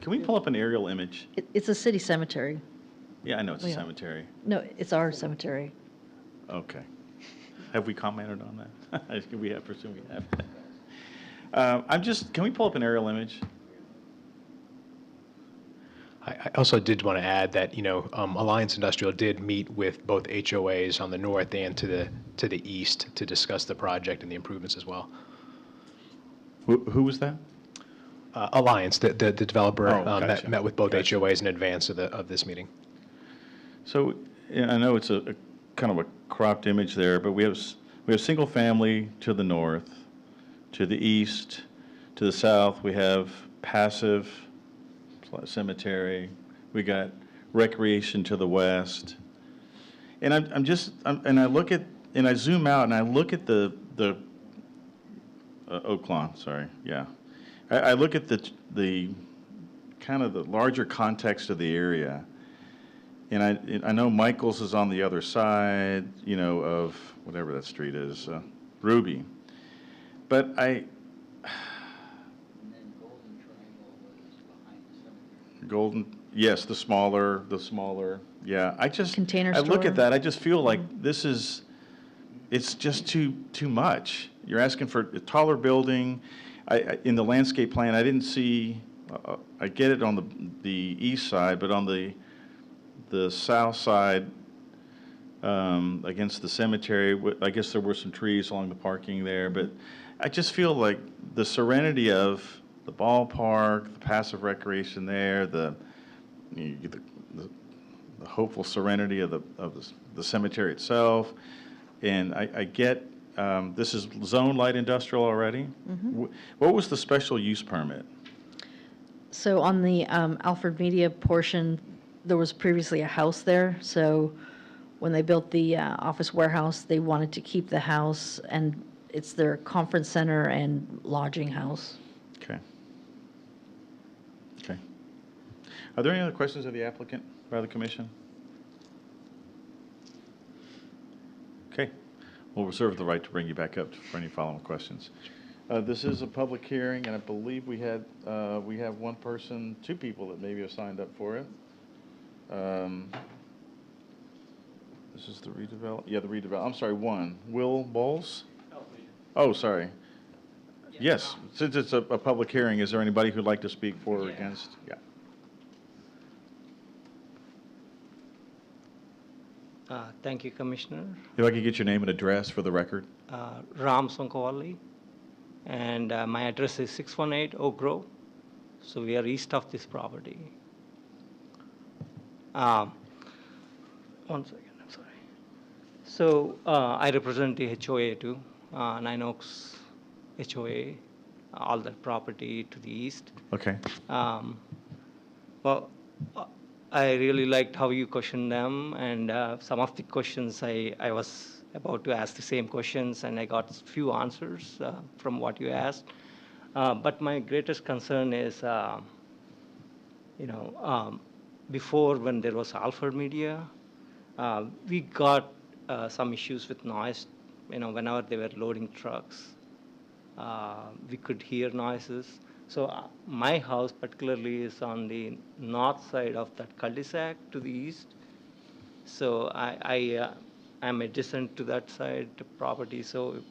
we pull up an aerial image? It's a city cemetery. Yeah, I know it's a Yeah. cemetery. No, it's our cemetery. Okay. Have we commented on that? We have, presume we have. Can we pull up an aerial image? I also did want to add that, Alliance Industrial did meet with both HOAs on the north and to the east to discuss the project and the improvements as well. Who was that? Alliance, the developer, Gotcha. met with both Gotcha. HOAs in advance of this meeting. So, yeah, I know it's a kind of a cropped image there, but we have single family to the north, to the east, to the south, we have passive cemetery, we got recreation to the west. And I look at, and I zoom out and I look at the Oak Lawn, sorry, yeah. I look at the kind of the larger context of the area. And I know Michael's is on the other side, of whatever that street is, Ruby. But yes, the smaller, yeah. Container I look store. at that, I just feel like it's just too much. You're asking for a taller building. In the landscape plan, I didn't see, I get it on the east side, but on the south side, against the cemetery, I guess there were some trees along the parking there, but I just feel like the serenity of the ballpark, the passive recreation there, the hopeful serenity of the cemetery itself, and I get, this is zone light industrial already. Mhm. What was the special use permit? So on the Alfred Media portion, there was previously a house there. So when they built the office warehouse, they wanted to keep the house, and it's their conference center and lodging house. Okay. Okay. Are there any other questions of the applicant by the commission? Okay. We'll reserve the right to bring you back up for any following questions. This is a public hearing, and I believe we have two people that maybe have signed up for it. This is the redevelop. Yeah, the redevelop. I'm sorry, one. Will Bowles? Oh, sorry. Yes, since it's a public hearing, is there anybody who'd like to speak for or against? Yeah. Thank you, Commissioner. If I could get your name and address for the record. Ram Sonkovalli, and my address is 618 Oak Grove. So we are east of this property. One second, I'm sorry. So I represent the HOA too, Nine Oaks HOA, all that property to the east. Okay. Well, I really liked how you questioned them, and some of the questions I was about to ask the same questions, and I got few answers from what you asked. But my greatest concern is, before when there was Alfred Media, we got some issues with noise. Whenever they were loading trucks, we could hear noises. So my house particularly is on the north side of that cul-de-sac to the east. So I'm adjacent to that side property. So,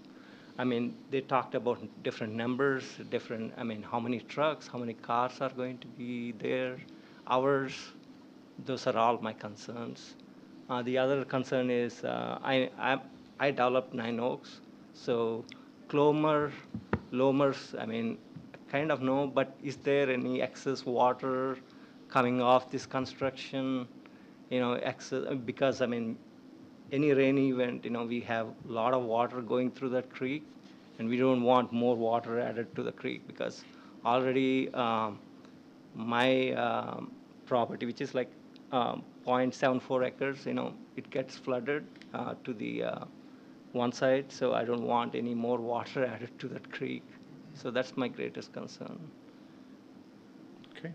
they talked about different numbers, how many trucks, how many cars are going to be there, hours. Those are all my concerns. The other concern is I developed Nine Oaks. So Lomers, kind of no, but is there any excess water coming off this construction? Excess, because any rainy event, we have a lot of water going through that creek, and we don't want more water added to the creek because already my property, which is like 0.74 acres, it gets flooded to the one side, so I don't want any more water added to that creek. So that's my greatest concern. Okay,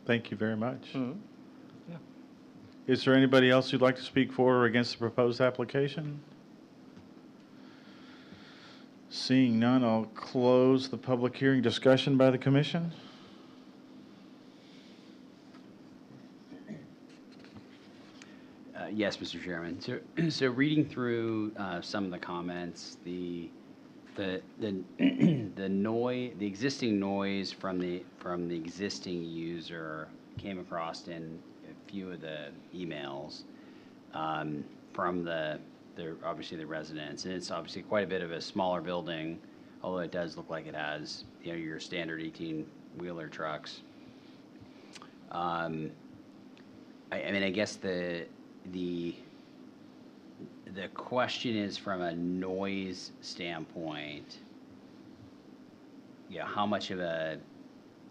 thank you very much. Mhm. Is there anybody else who'd like to speak for or against the proposed application? Seeing none, I'll close the public hearing. Discussion by the commission. Yes, Mr. Chairman. So reading through some of the comments, the the existing noise from the existing user came across in a few of the emails from obviously the residents, and it's obviously quite a bit of a smaller building, although it does look like it has your standard 18-wheeler trucks. I mean, I guess the question is, from a noise standpoint, how much of a,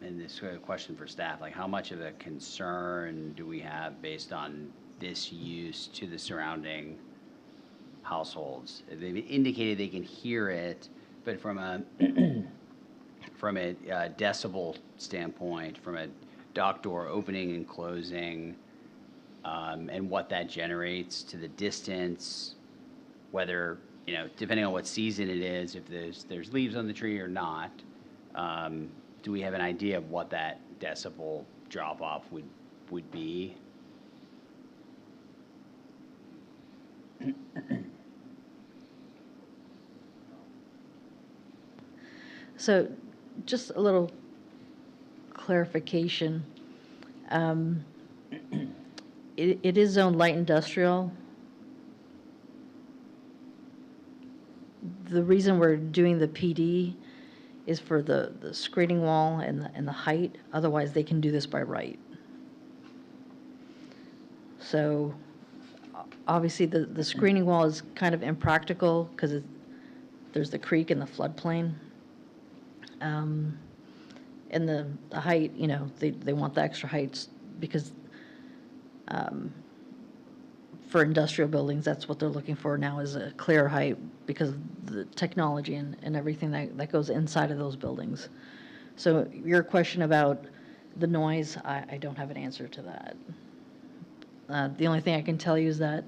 and this is a question for staff, like how much of a concern do we have based on this use to the surrounding households? They've indicated they can hear it, but from a from a decibel standpoint, from a dock door opening and closing, and what that generates to the distance, whether, depending on what season it is, if there's leaves on the tree or not, do we have an idea of what that decibel drop-off would be? So just a little clarification. It is zoned light industrial. The reason we're doing the PD is for the screening wall and the height. Otherwise, they can do this by right. So obviously, the screening wall is kind of impractical because there's the creek and the floodplain. And the height, they want the extra heights because for industrial buildings, that's what they're looking for now, is a clear height because of the technology and everything that goes inside of those buildings. So your question about the noise, I don't have an answer to that. The only thing I can tell you is that,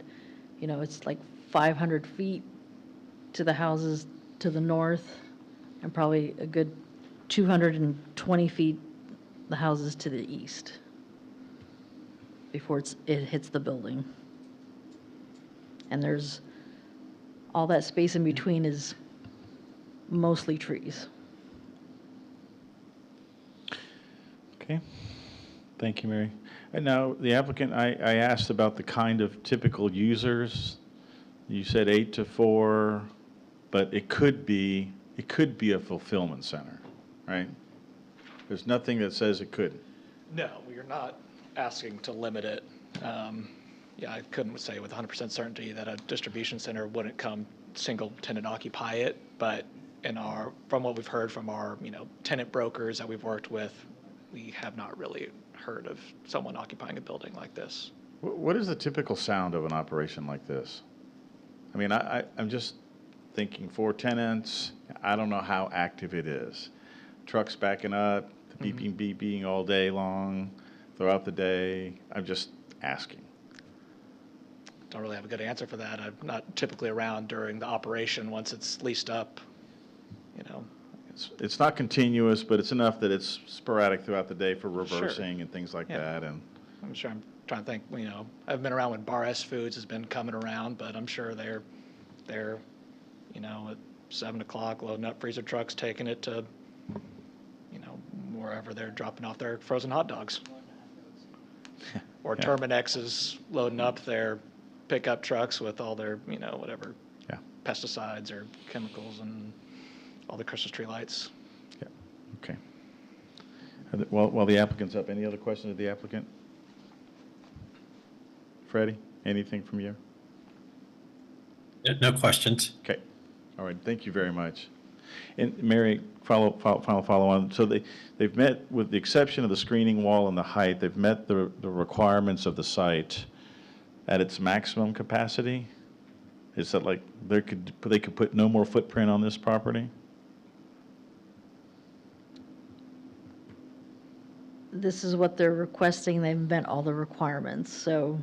it's like 500 feet to the houses to the north and probably a good 220 feet the houses to the east before it hits the building. And there's all that space in between is mostly trees. Okay, thank you, Mary. And now, the applicant, I asked about the kind of typical users. You said 8 to 4, but it could be a fulfillment center, right? There's nothing that says it couldn't. No, you're not asking to limit it. Yeah, I couldn't say with 100% certainty that a distribution center wouldn't come single tenant occupy it, but from what we've heard from our tenant brokers that we've worked with, we have not really heard of someone occupying a building like this. What is the typical sound of an operation like this? I mean, I'm just thinking 4 tenants. I don't know how active it is. Trucks backing up, the beeping all day long, throughout the day. I'm just asking. Don't really have a good answer for that. I'm not typically around during the operation once it's leased up, It's not continuous, but it's enough that it's sporadic throughout the day for reversing Sure. and things like Yeah. that. And I'm sure, I'm trying to think, I've been around when Bar S Foods has been coming around, but I'm sure they're at 7 o'clock loading up freezer trucks, taking it to, wherever they're dropping off their frozen hot dogs. Or Yeah. Terminex is loading up their pickup trucks with all their, whatever Yeah. pesticides or chemicals and all the Christmas tree lights. Yeah, okay. While the applicant's up, any other questions of the applicant? Freddie, anything from you? No questions. Okay, all right, thank you very much. And Mary, final follow on. So they've met, with the exception of the screening wall and the height, they've met the requirements of the site at its maximum capacity? Is that like, they could put no more footprint on this property? This is what they're requesting. They've met all the requirements. So,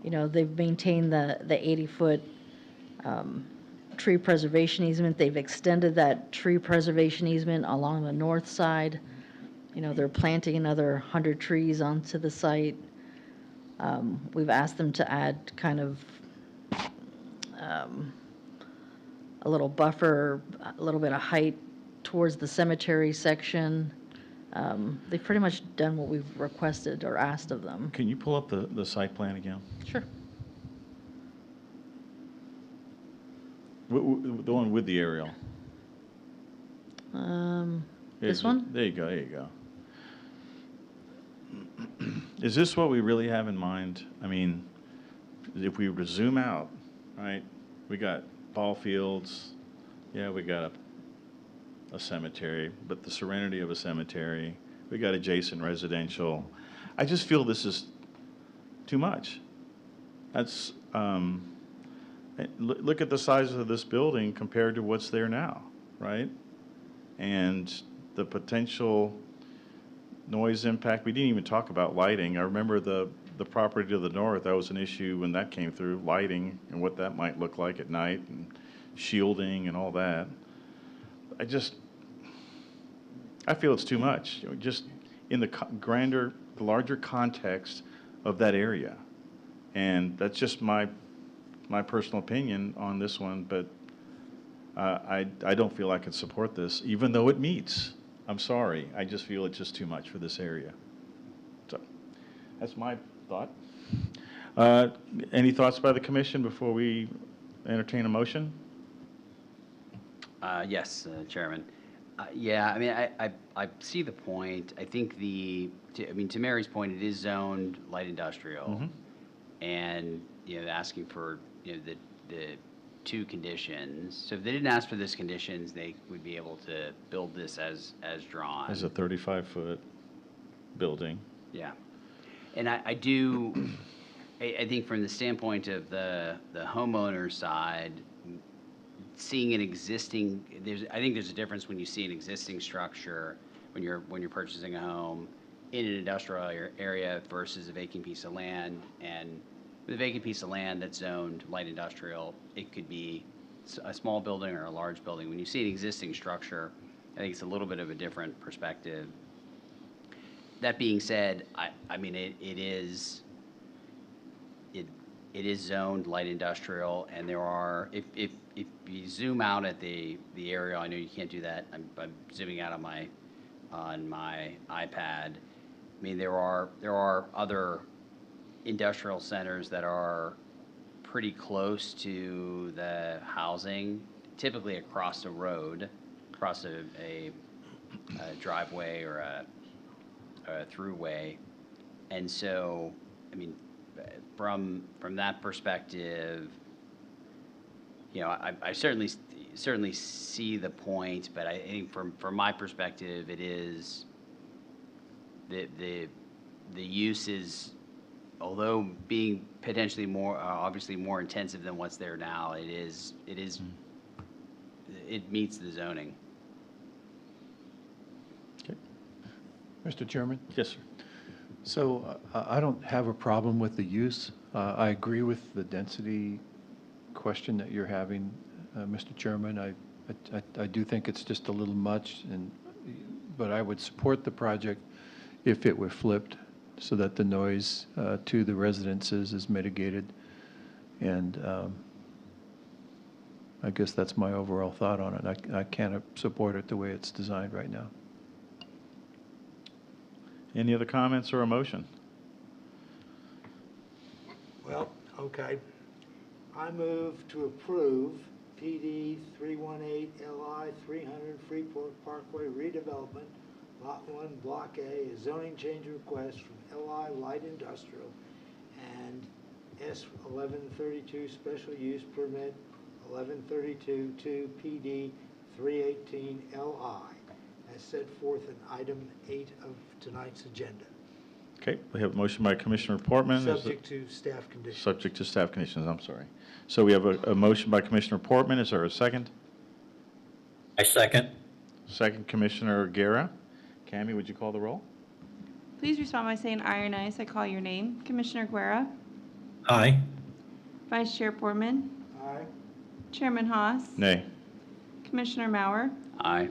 you know, they've maintained the 80-foot tree preservation easement. They've extended that tree preservation easement along the north side. You know, they're planting another 100 trees onto the site. We've asked them to add kind of a little buffer, a little bit of height towards the cemetery section. They've pretty much done what we've requested or asked of them. Can you pull up the site plan again? Sure. The one with the aerial. This one? There you go, there you go. Is this what we really have in mind? I mean, if we were to zoom out, right, we got ball fields, yeah, we got a cemetery, but the serenity of a cemetery, we got adjacent residential. I just feel this is too much. That's, look at the size of this building compared to what's there now, right? And the potential noise impact, we didn't even talk about lighting. I remember the property to the north, that was an issue when that came through, lighting and what that might look like at night and shielding and all that. I feel it's too much, you know, just in the the larger context of that area. And that's just my personal opinion on this one, but I don't feel I can support this, even though it meets. I'm sorry, I just feel it's just too much for this area. So, that's my thought. Any thoughts by the commission before we entertain a motion? Yes, Chairman. Yeah, I mean, I see the point. I think to Mary's point, it is zoned light industrial. And, you know, asking for, you know, the two conditions. So if they didn't ask for those conditions, they would be able to build this as drawn. As a 35-foot building. Yeah. And I think from the standpoint of the homeowner side, seeing an existing, I think there's a difference when you see an existing structure when you're purchasing a home in an industrial area versus a vacant piece of land. And with a vacant piece of land that's zoned light industrial, it could be a small building or a large building. When you see an existing structure, I think it's a little bit of a different perspective. That being said, I mean, it is zoned light industrial, and there are, if you zoom out at the area, I know you can't do that. I'm zooming out on my iPad. I mean, there are other industrial centers that are pretty close to the housing, typically across a road, across a driveway or a throughway. And so, I mean, from that perspective, you know, I certainly see the point, but I think from my perspective, it is the use is, although being potentially more obviously more intensive than what's there now, it meets the zoning. Okay. Mr. Chairman? Yes, sir. So I don't have a problem with the use. I agree with the density question that you're having, Mr. Chairman. I do think it's just a little much, but I would support the project if it were flipped so that the noise to the residences is mitigated. And I guess that's my overall thought on it. I can't support it the way it's designed right now. Any other comments or a motion? Well, okay. I move to approve PD 318 LI 300 Freeport Parkway redevelopment, Lot 1, Block A, a zoning change request from LI Light Industrial and S 1132 special use permit 1132 to PD 318 LI, as set forth in item 8 of tonight's agenda. Okay, we have a motion by Commissioner Portman. Subject to staff conditions. Subject to staff conditions, I'm sorry. So we have a motion by Commissioner Portman. Is there a second? I second. Second, Commissioner Guerra. Cammie, would you call the roll? Please respond by saying aye or nay as I call your name. Commissioner Guerra, Aye. Vice Chair Portman, Aye. Chairman Haas, Nay. Commissioner Mauer, Aye.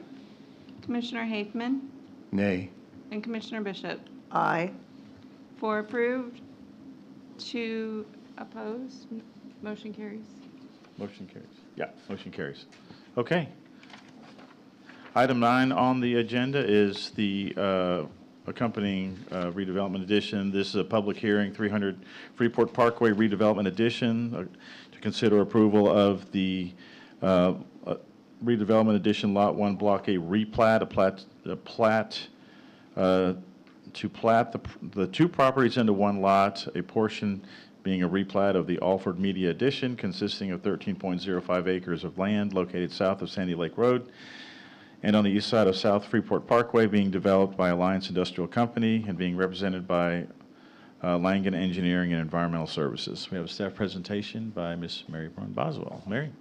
Commissioner Hafman, Nay. and Commissioner Bishop. Aye. 4 approved, 2 opposed, motion carries. Motion carries. Yeah, motion carries. Okay. Item 9 on the agenda is the accompanying redevelopment edition. This is a public hearing, 300 Freeport Parkway redevelopment edition, to consider approval of the redevelopment edition Lot 1 Block A replat, to plat the 2 properties into 1 lot, a portion being a replat of the Alford Media Edition consisting of 13.05 acres of land located south of Sandy Lake Road and on the east side of South Freeport Parkway, being developed by Alliance Industrial Company and being represented by Langen Engineering and Environmental Services. We have a staff presentation by Ms. Mary Braun Boswell. Mary?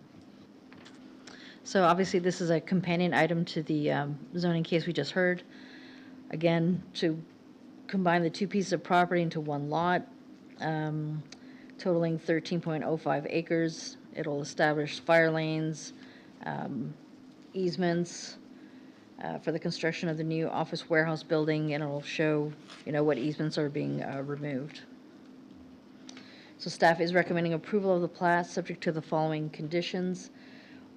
So obviously, this is a companion item to the zoning case we just heard. Again, to combine the 2 pieces of property into 1 lot, totaling 13.05 acres. It'll establish fire lanes, easements for the construction of the new office warehouse building, and it'll show, what easements are being removed. So staff is recommending approval of the plat, subject to the following conditions.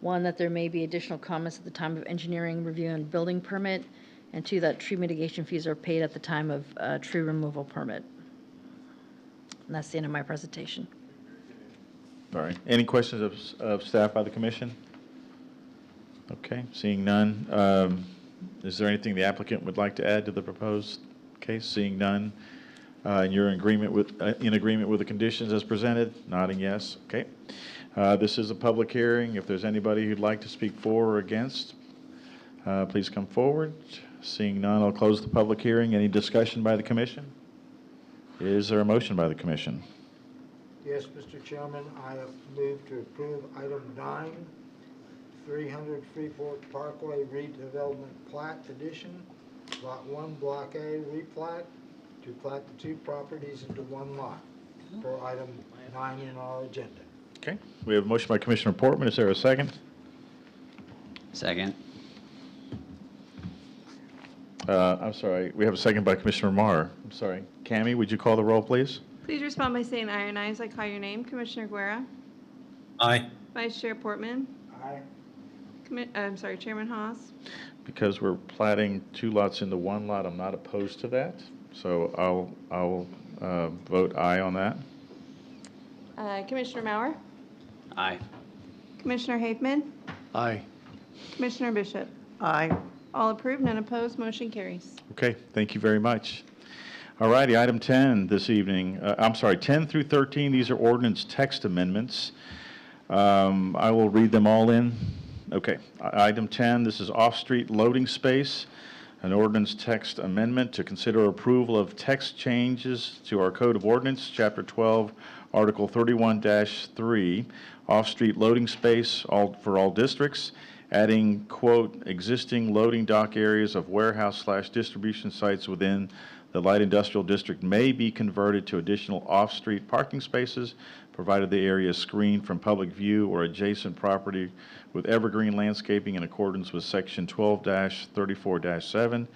1, that there may be additional comments at the time of engineering review and building permit, and 2, that tree mitigation fees are paid at the time of tree removal permit. And that's the end of my presentation. All right. Any questions of staff by the commission? Okay, seeing none. Is there anything the applicant would like to add to the proposed case? Seeing none. And you're in agreement with the conditions as presented? Nodding yes. Okay. This is a public hearing. If there's anybody who'd like to speak for or against, please come forward. Seeing none, I'll close the public hearing. Any discussion by the commission? Is there a motion by the commission? Yes, Mr. Chairman, I move to approve item 9, 300 Freeport Parkway redevelopment plat edition, Lot 1 Block A replat, to plat the 2 properties into 1 lot, for item 9 in our agenda. Okay, we have a motion by Commissioner Portman. Is there a second? Second. I'm sorry, we have a second by Commissioner Marr. I'm sorry. Cammie, would you call the roll, please? Please respond by saying aye or nay as I call your name. Commissioner Guerra, Aye. Vice Chair Portman, Aye. Chairman Haas, Because we're platting 2 lots into 1 lot, I'm not opposed to that. So I'll vote aye on that. Commissioner Mauer, Aye. Commissioner Hafman, Aye. Commissioner Bishop. Aye. All approved, none opposed, motion carries. Okay, thank you very much. All righty, item 10 this evening, 10 through 13, these are ordinance text amendments. I will read them all in. Okay, item 10, this is off-street loading space, an ordinance text amendment to consider approval of text changes to our Code of Ordinance, Chapter 12, Article 31-3, off-street loading space for all districts, adding, quote, existing loading dock areas of warehouse/distribution sites within the light industrial district may be converted to additional off-street parking spaces, provided the area is screened from public view or adjacent property with evergreen landscaping in accordance with Section 12-34-7,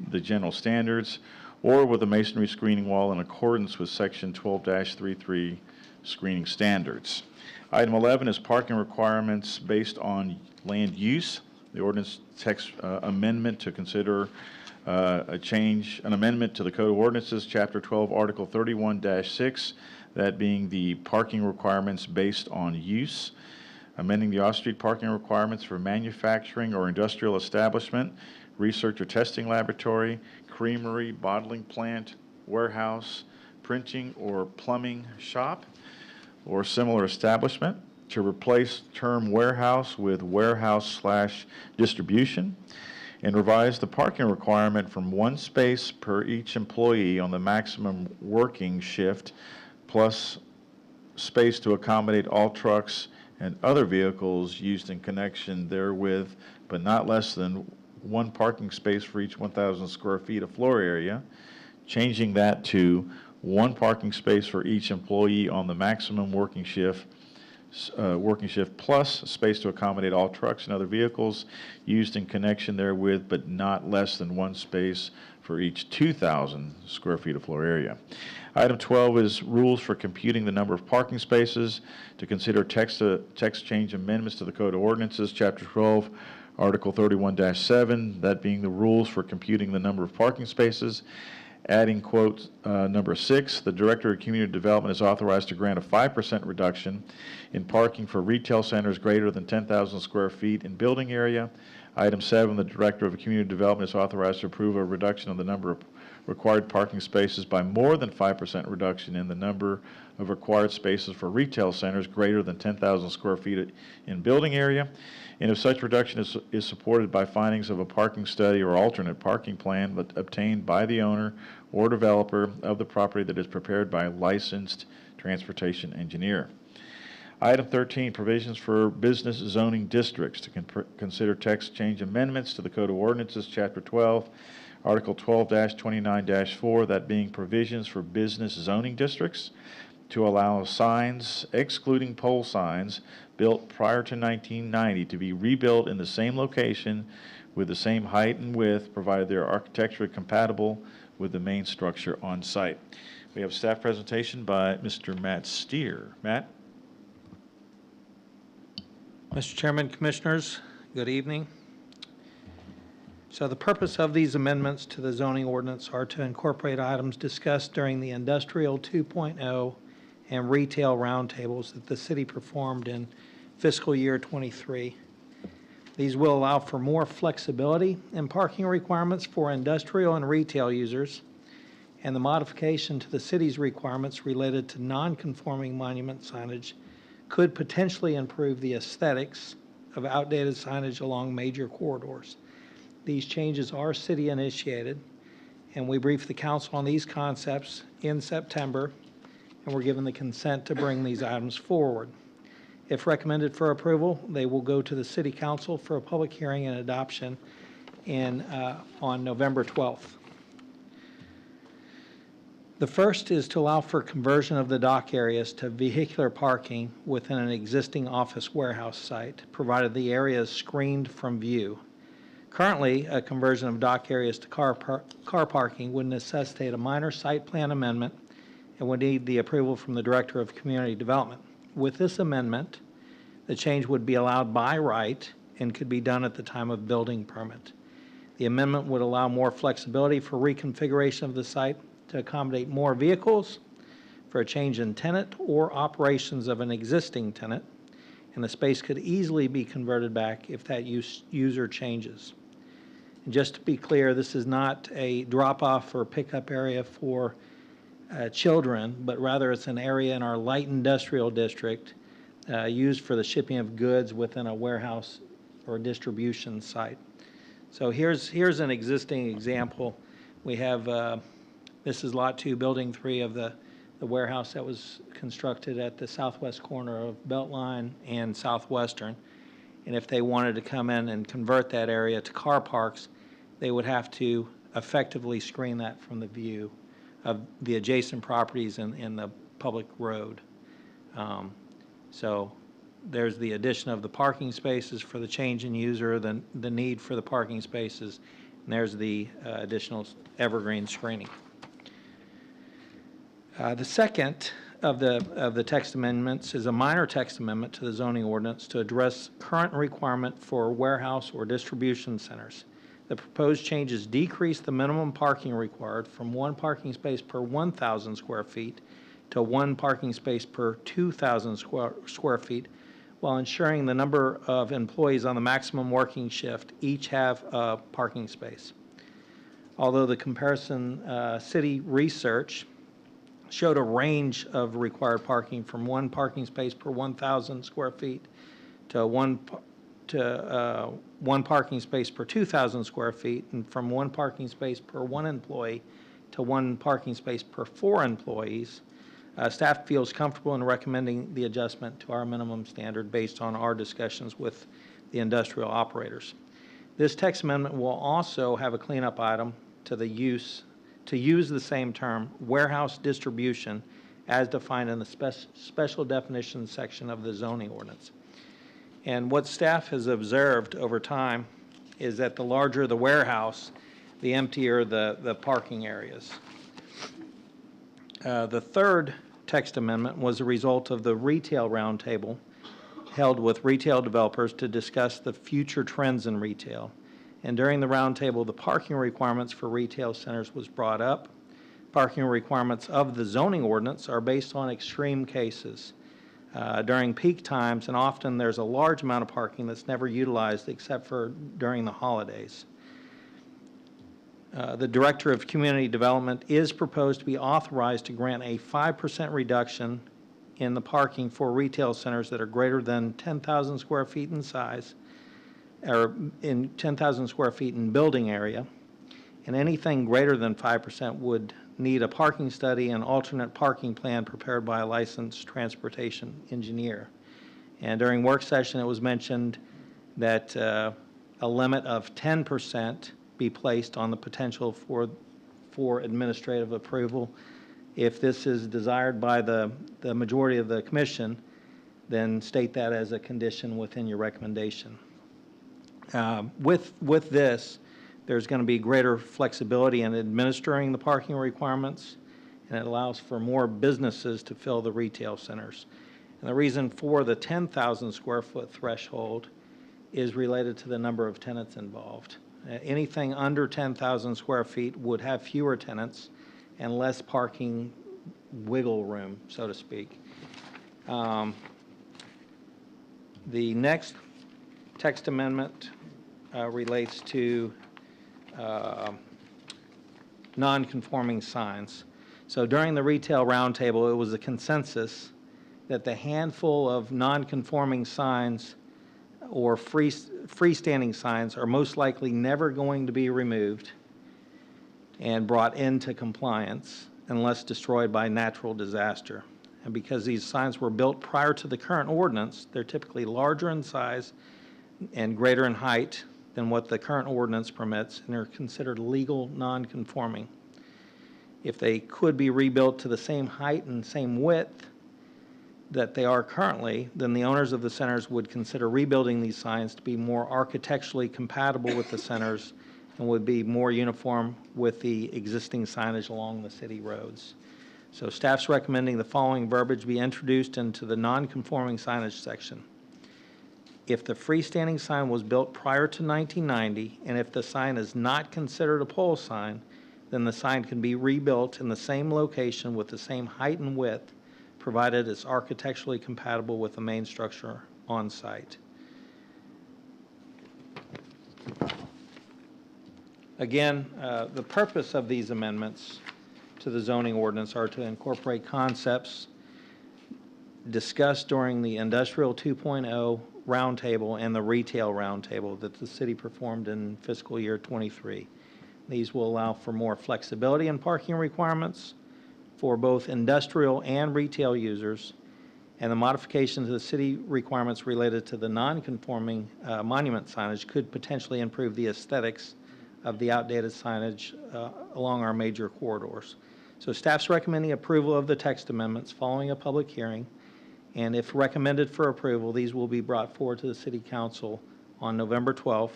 the general standards, or with a masonry screening wall in accordance with Section 12-33 screening standards. Item 11 is parking requirements based on land use. The ordinance text amendment to consider an amendment to the Code of Ordinances, Chapter 12, Article 31-6, that being the parking requirements based on use. Amending the off-street parking requirements for manufacturing or industrial establishment, research or testing laboratory, creamery, bottling plant, warehouse, printing or plumbing shop, or similar establishment. to replace term warehouse with warehouse/distribution, and revise the parking requirement from 1 space per each employee on the maximum working shift, plus space to accommodate all trucks and other vehicles used in connection therewith, but not less than 1 parking space for each 1,000 square feet of floor area, changing that to 1 parking space for each employee on the maximum working shift plus space to accommodate all trucks and other vehicles used in connection therewith, but not less than 1 space for each 2,000 square feet of floor area. Item 12 is rules for computing the number of parking spaces. To consider text change amendments to the Code of Ordinances, Chapter 12, Article 31-7, that being the rules for computing the number of parking spaces. Adding quote number 6, the Director of Community Development is authorized to grant a 5% reduction in parking for retail centers greater than 10,000 square feet in building area. Item 7, the Director of Community Development is authorized to approve a reduction of the number of required parking spaces by more than 5% reduction in the number of required spaces for retail centers greater than 10,000 square feet in building area. And if such reduction is supported by findings of a parking study or alternate parking plan but obtained by the owner or developer of the property that is prepared by a licensed transportation engineer. Item 13, provisions for business zoning districts. To consider text change amendments to the Code of Ordinances, Chapter 12, Article 12-29-4, that being provisions for business zoning districts, to allow signs, excluding pole signs, built prior to 1990 to be rebuilt in the same location with the same height and width, provided they are architecturally compatible with the main structure on site. We have a staff presentation by Mr. Matt Steer. Matt? Mr. Chairman, Commissioners, good evening. So the purpose of these amendments to the zoning ordinance are to incorporate items discussed during the Industrial 2.0 and retail roundtables that the city performed in fiscal year 23. These will allow for more flexibility in parking requirements for industrial and retail users, and the modification to the city's requirements related to non-conforming monument signage could potentially improve the aesthetics of outdated signage along major corridors. These changes are city initiated, and we briefed the council on these concepts in September, and were given the consent to bring these items forward. If recommended for approval, they will go to the City Council for a public hearing and adoption on November 12th. The first is to allow for conversion of the dock areas to vehicular parking within an existing office warehouse site, provided the area is screened from view. Currently, a conversion of dock areas to car parking would necessitate a minor site plan amendment and would need the approval from the Director of Community Development. With this amendment, the change would be allowed by right and could be done at the time of building permit. The amendment would allow more flexibility for reconfiguration of the site to accommodate more vehicles, for a change in tenant or operations of an existing tenant, and the space could easily be converted back if that user changes. And just to be clear, this is not a drop-off or pickup area for children, but rather it's an area in our light industrial district used for the shipping of goods within a warehouse or distribution site. So here's an existing example. We have, this is Lot 2, Building 3 of the warehouse that was constructed at the southwest corner of Beltline and Southwestern. And if they wanted to come in and convert that area to car parks, they would have to effectively screen that from the view of the adjacent properties in the public road. So there's the addition of the parking spaces for the change in user, the need for the parking spaces, and there's the additional evergreen screening. The second of the text amendments is a minor text amendment to the zoning ordinance to address current requirement for warehouse or distribution centers. The proposed changes decrease the minimum parking required from 1 parking space per 1,000 square feet to 1 parking space per 2,000 square feet, while ensuring the number of employees on the maximum working shift each have a parking space. Although the comparison city research showed a range of required parking from 1 parking space per 1,000 square feet to 1 parking space per 2,000 square feet, and from 1 parking space per 1 employee to 1 parking space per 4 employees. Staff feels comfortable in recommending the adjustment to our minimum standard based on our discussions with the industrial operators. This text amendment will also have a cleanup item to use the same term, warehouse distribution, as defined in the special definitions section of the zoning ordinance. And what staff has observed over time is that the larger the warehouse, the emptier the parking areas. The third text amendment was a result of the retail roundtable held with retail developers to discuss the future trends in retail. And during the roundtable, the parking requirements for retail centers was brought up. Parking requirements of the zoning ordinance are based on extreme cases. During peak times, and often there's a large amount of parking that's never utilized except for during the holidays. The Director of Community Development is proposed to be authorized to grant a 5% reduction in the parking for retail centers that are greater than 10,000 square feet in size, or in 10,000 square feet in building area, and anything greater than 5% would need a parking study and alternate parking plan prepared by a licensed transportation engineer. And during work session, it was mentioned that a limit of 10% be placed on the potential for administrative approval. If this is desired by the majority of the commission, then state that as a condition within your recommendation. With this, there's going to be greater flexibility in administering the parking requirements, and it allows for more businesses to fill the retail centers. And the reason for the 10,000 square foot threshold is related to the number of tenants involved. Anything under 10,000 square feet would have fewer tenants and less parking wiggle room, so to speak. The next text amendment relates to non-conforming signs. So during the retail roundtable, it was a consensus that the handful of non-conforming signs or freestanding signs are most likely never going to be removed and brought into compliance unless destroyed by natural disaster. And because these signs were built prior to the current ordinance, they're typically larger in size and greater in height than what the current ordinance permits, and are considered legal non-conforming. If they could be rebuilt to the same height and same width that they are currently, then the owners of the centers would consider rebuilding these signs to be more architecturally compatible with the centers and would be more uniform with the existing signage along the city roads. So staff's recommending the following verbiage be introduced into the non-conforming signage section. If the freestanding sign was built prior to 1990, and if the sign is not considered a pole sign, then the sign can be rebuilt in the same location with the same height and width, provided it's architecturally compatible with the main structure on site. Again, the purpose of these amendments to the zoning ordinance are to incorporate concepts discussed during the Industrial 2.0 roundtable and the retail roundtable that the city performed in fiscal year 23. These will allow for more flexibility in parking requirements for both industrial and retail users, and the modification to the city requirements related to the non-conforming monument signage could potentially improve the aesthetics of the outdated signage along our major corridors. So staff's recommending approval of the text amendments following a public hearing, and if recommended for approval, these will be brought forward to the City Council on November 12th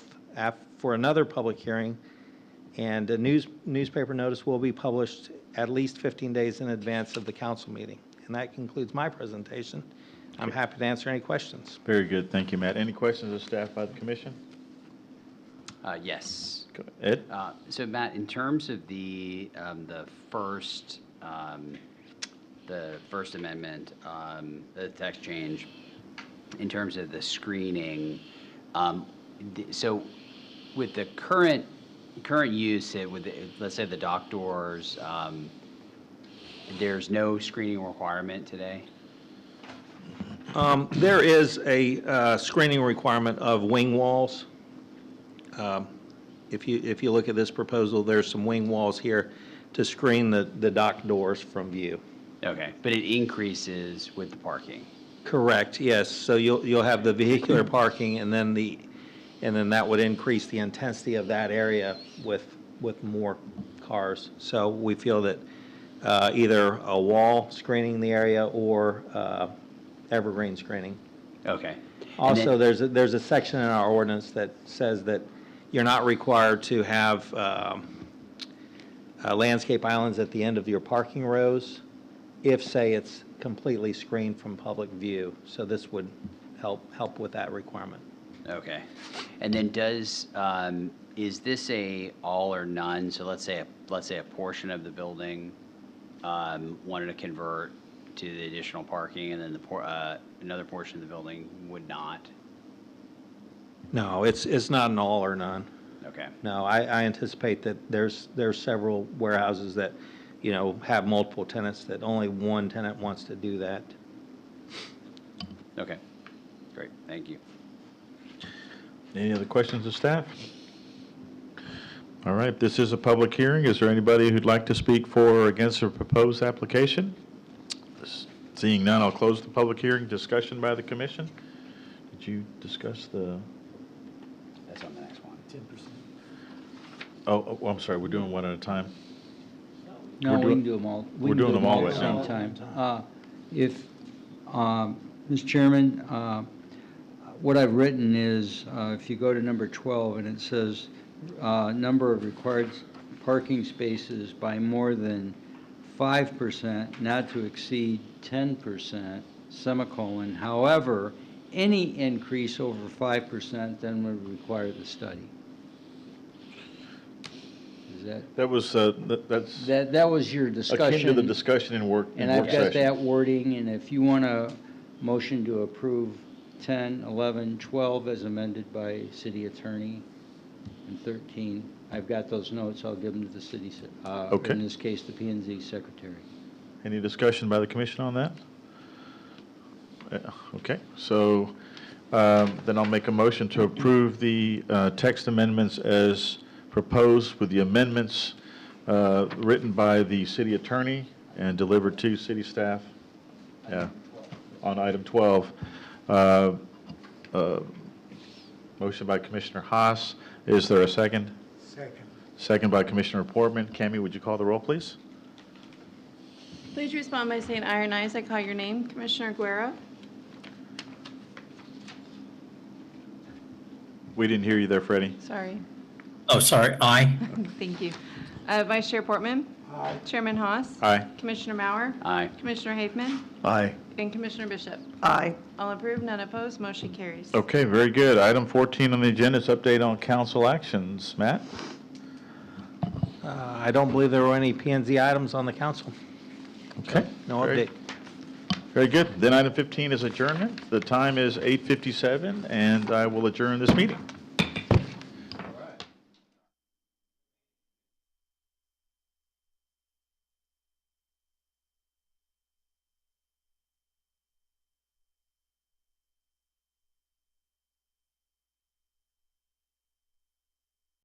for another public hearing, and a newspaper notice will be published at least 15 days in advance of the council meeting. And that concludes my presentation. I'm happy to answer any questions. Very good. Thank you, Matt. Any questions of staff by the commission? Yes. Go ahead. Ed? So Matt, in terms of the first amendment, the text change, in terms of the screening, so with the current use, with let's say the dock doors, there's no screening requirement today? There is a screening requirement of wing walls. If you look at this proposal, there's some wing walls here to screen the dock doors from view. Okay, but it increases with the parking? Correct, yes. So you'll have the vehicular parking, and then that would increase the intensity of that area with more cars. So we feel that either a wall screening the area or evergreen screening. Okay. Also, there's a section in our ordinance that says that you're not required to have landscape islands at the end of your parking rows if, say, it's completely screened from public view. So this would help with that requirement. Okay. And then is this a all or none? So let's say a portion of the building wanted to convert to the additional parking, and then another portion of the building would not? No, it's not an all or none. Okay. No, I anticipate that there's several warehouses that, have multiple tenants, that only one tenant wants to do that. Okay, great, thank you. Any other questions of staff? All right, this is a public hearing. Is there anybody who'd like to speak for or against the proposed application? Seeing none, I'll close the public hearing. Discussion by the commission. Did you discuss the? That's on the next one. 10%. Oh, I'm sorry, we're doing one at a time. No, we can do them all. We're doing them all at right the now. same time. Mr. Chairman, what I've written is, if you go to number 12, and it says, number of required parking spaces by more than 5%, not to exceed 10%, semicolon. However, any increase over 5% then would require the study. Is that? That was, that's That was your discussion. akin to the discussion in work And session. I've got that wording, and if you want a motion to approve 10, 11, 12 as amended by city attorney, and 13, I've got those notes, I'll give them to the city, Okay. in this case, the P&Z secretary. Any discussion by the commission on that? Okay, so then I'll make a motion to approve the text amendments as proposed with the amendments written by the city attorney and delivered to city staff. Yeah, on item 12. Motion by Commissioner Haas. Is there a second? Second. Second by Commissioner Portman. Cammie, would you call the roll, please? Please respond by saying aye or nay as I call your name. Commissioner Guerra? We didn't hear you there, Freddie. Sorry. Oh, sorry, aye. Thank you. Vice Chair Portman? Aye. Chairman Haas? Aye. Commissioner Mauer? Aye. Commissioner Haveman? Aye. And Commissioner Bishop? Aye. All approved, none opposed, motion carries. Okay, very good. Item 14 on the agenda is update on council actions. Matt? I don't believe there were any P&Z items on the council. Okay. No Very- update. Very good. Then item 15 is adjournment. The time is 8:57, and I will adjourn this meeting.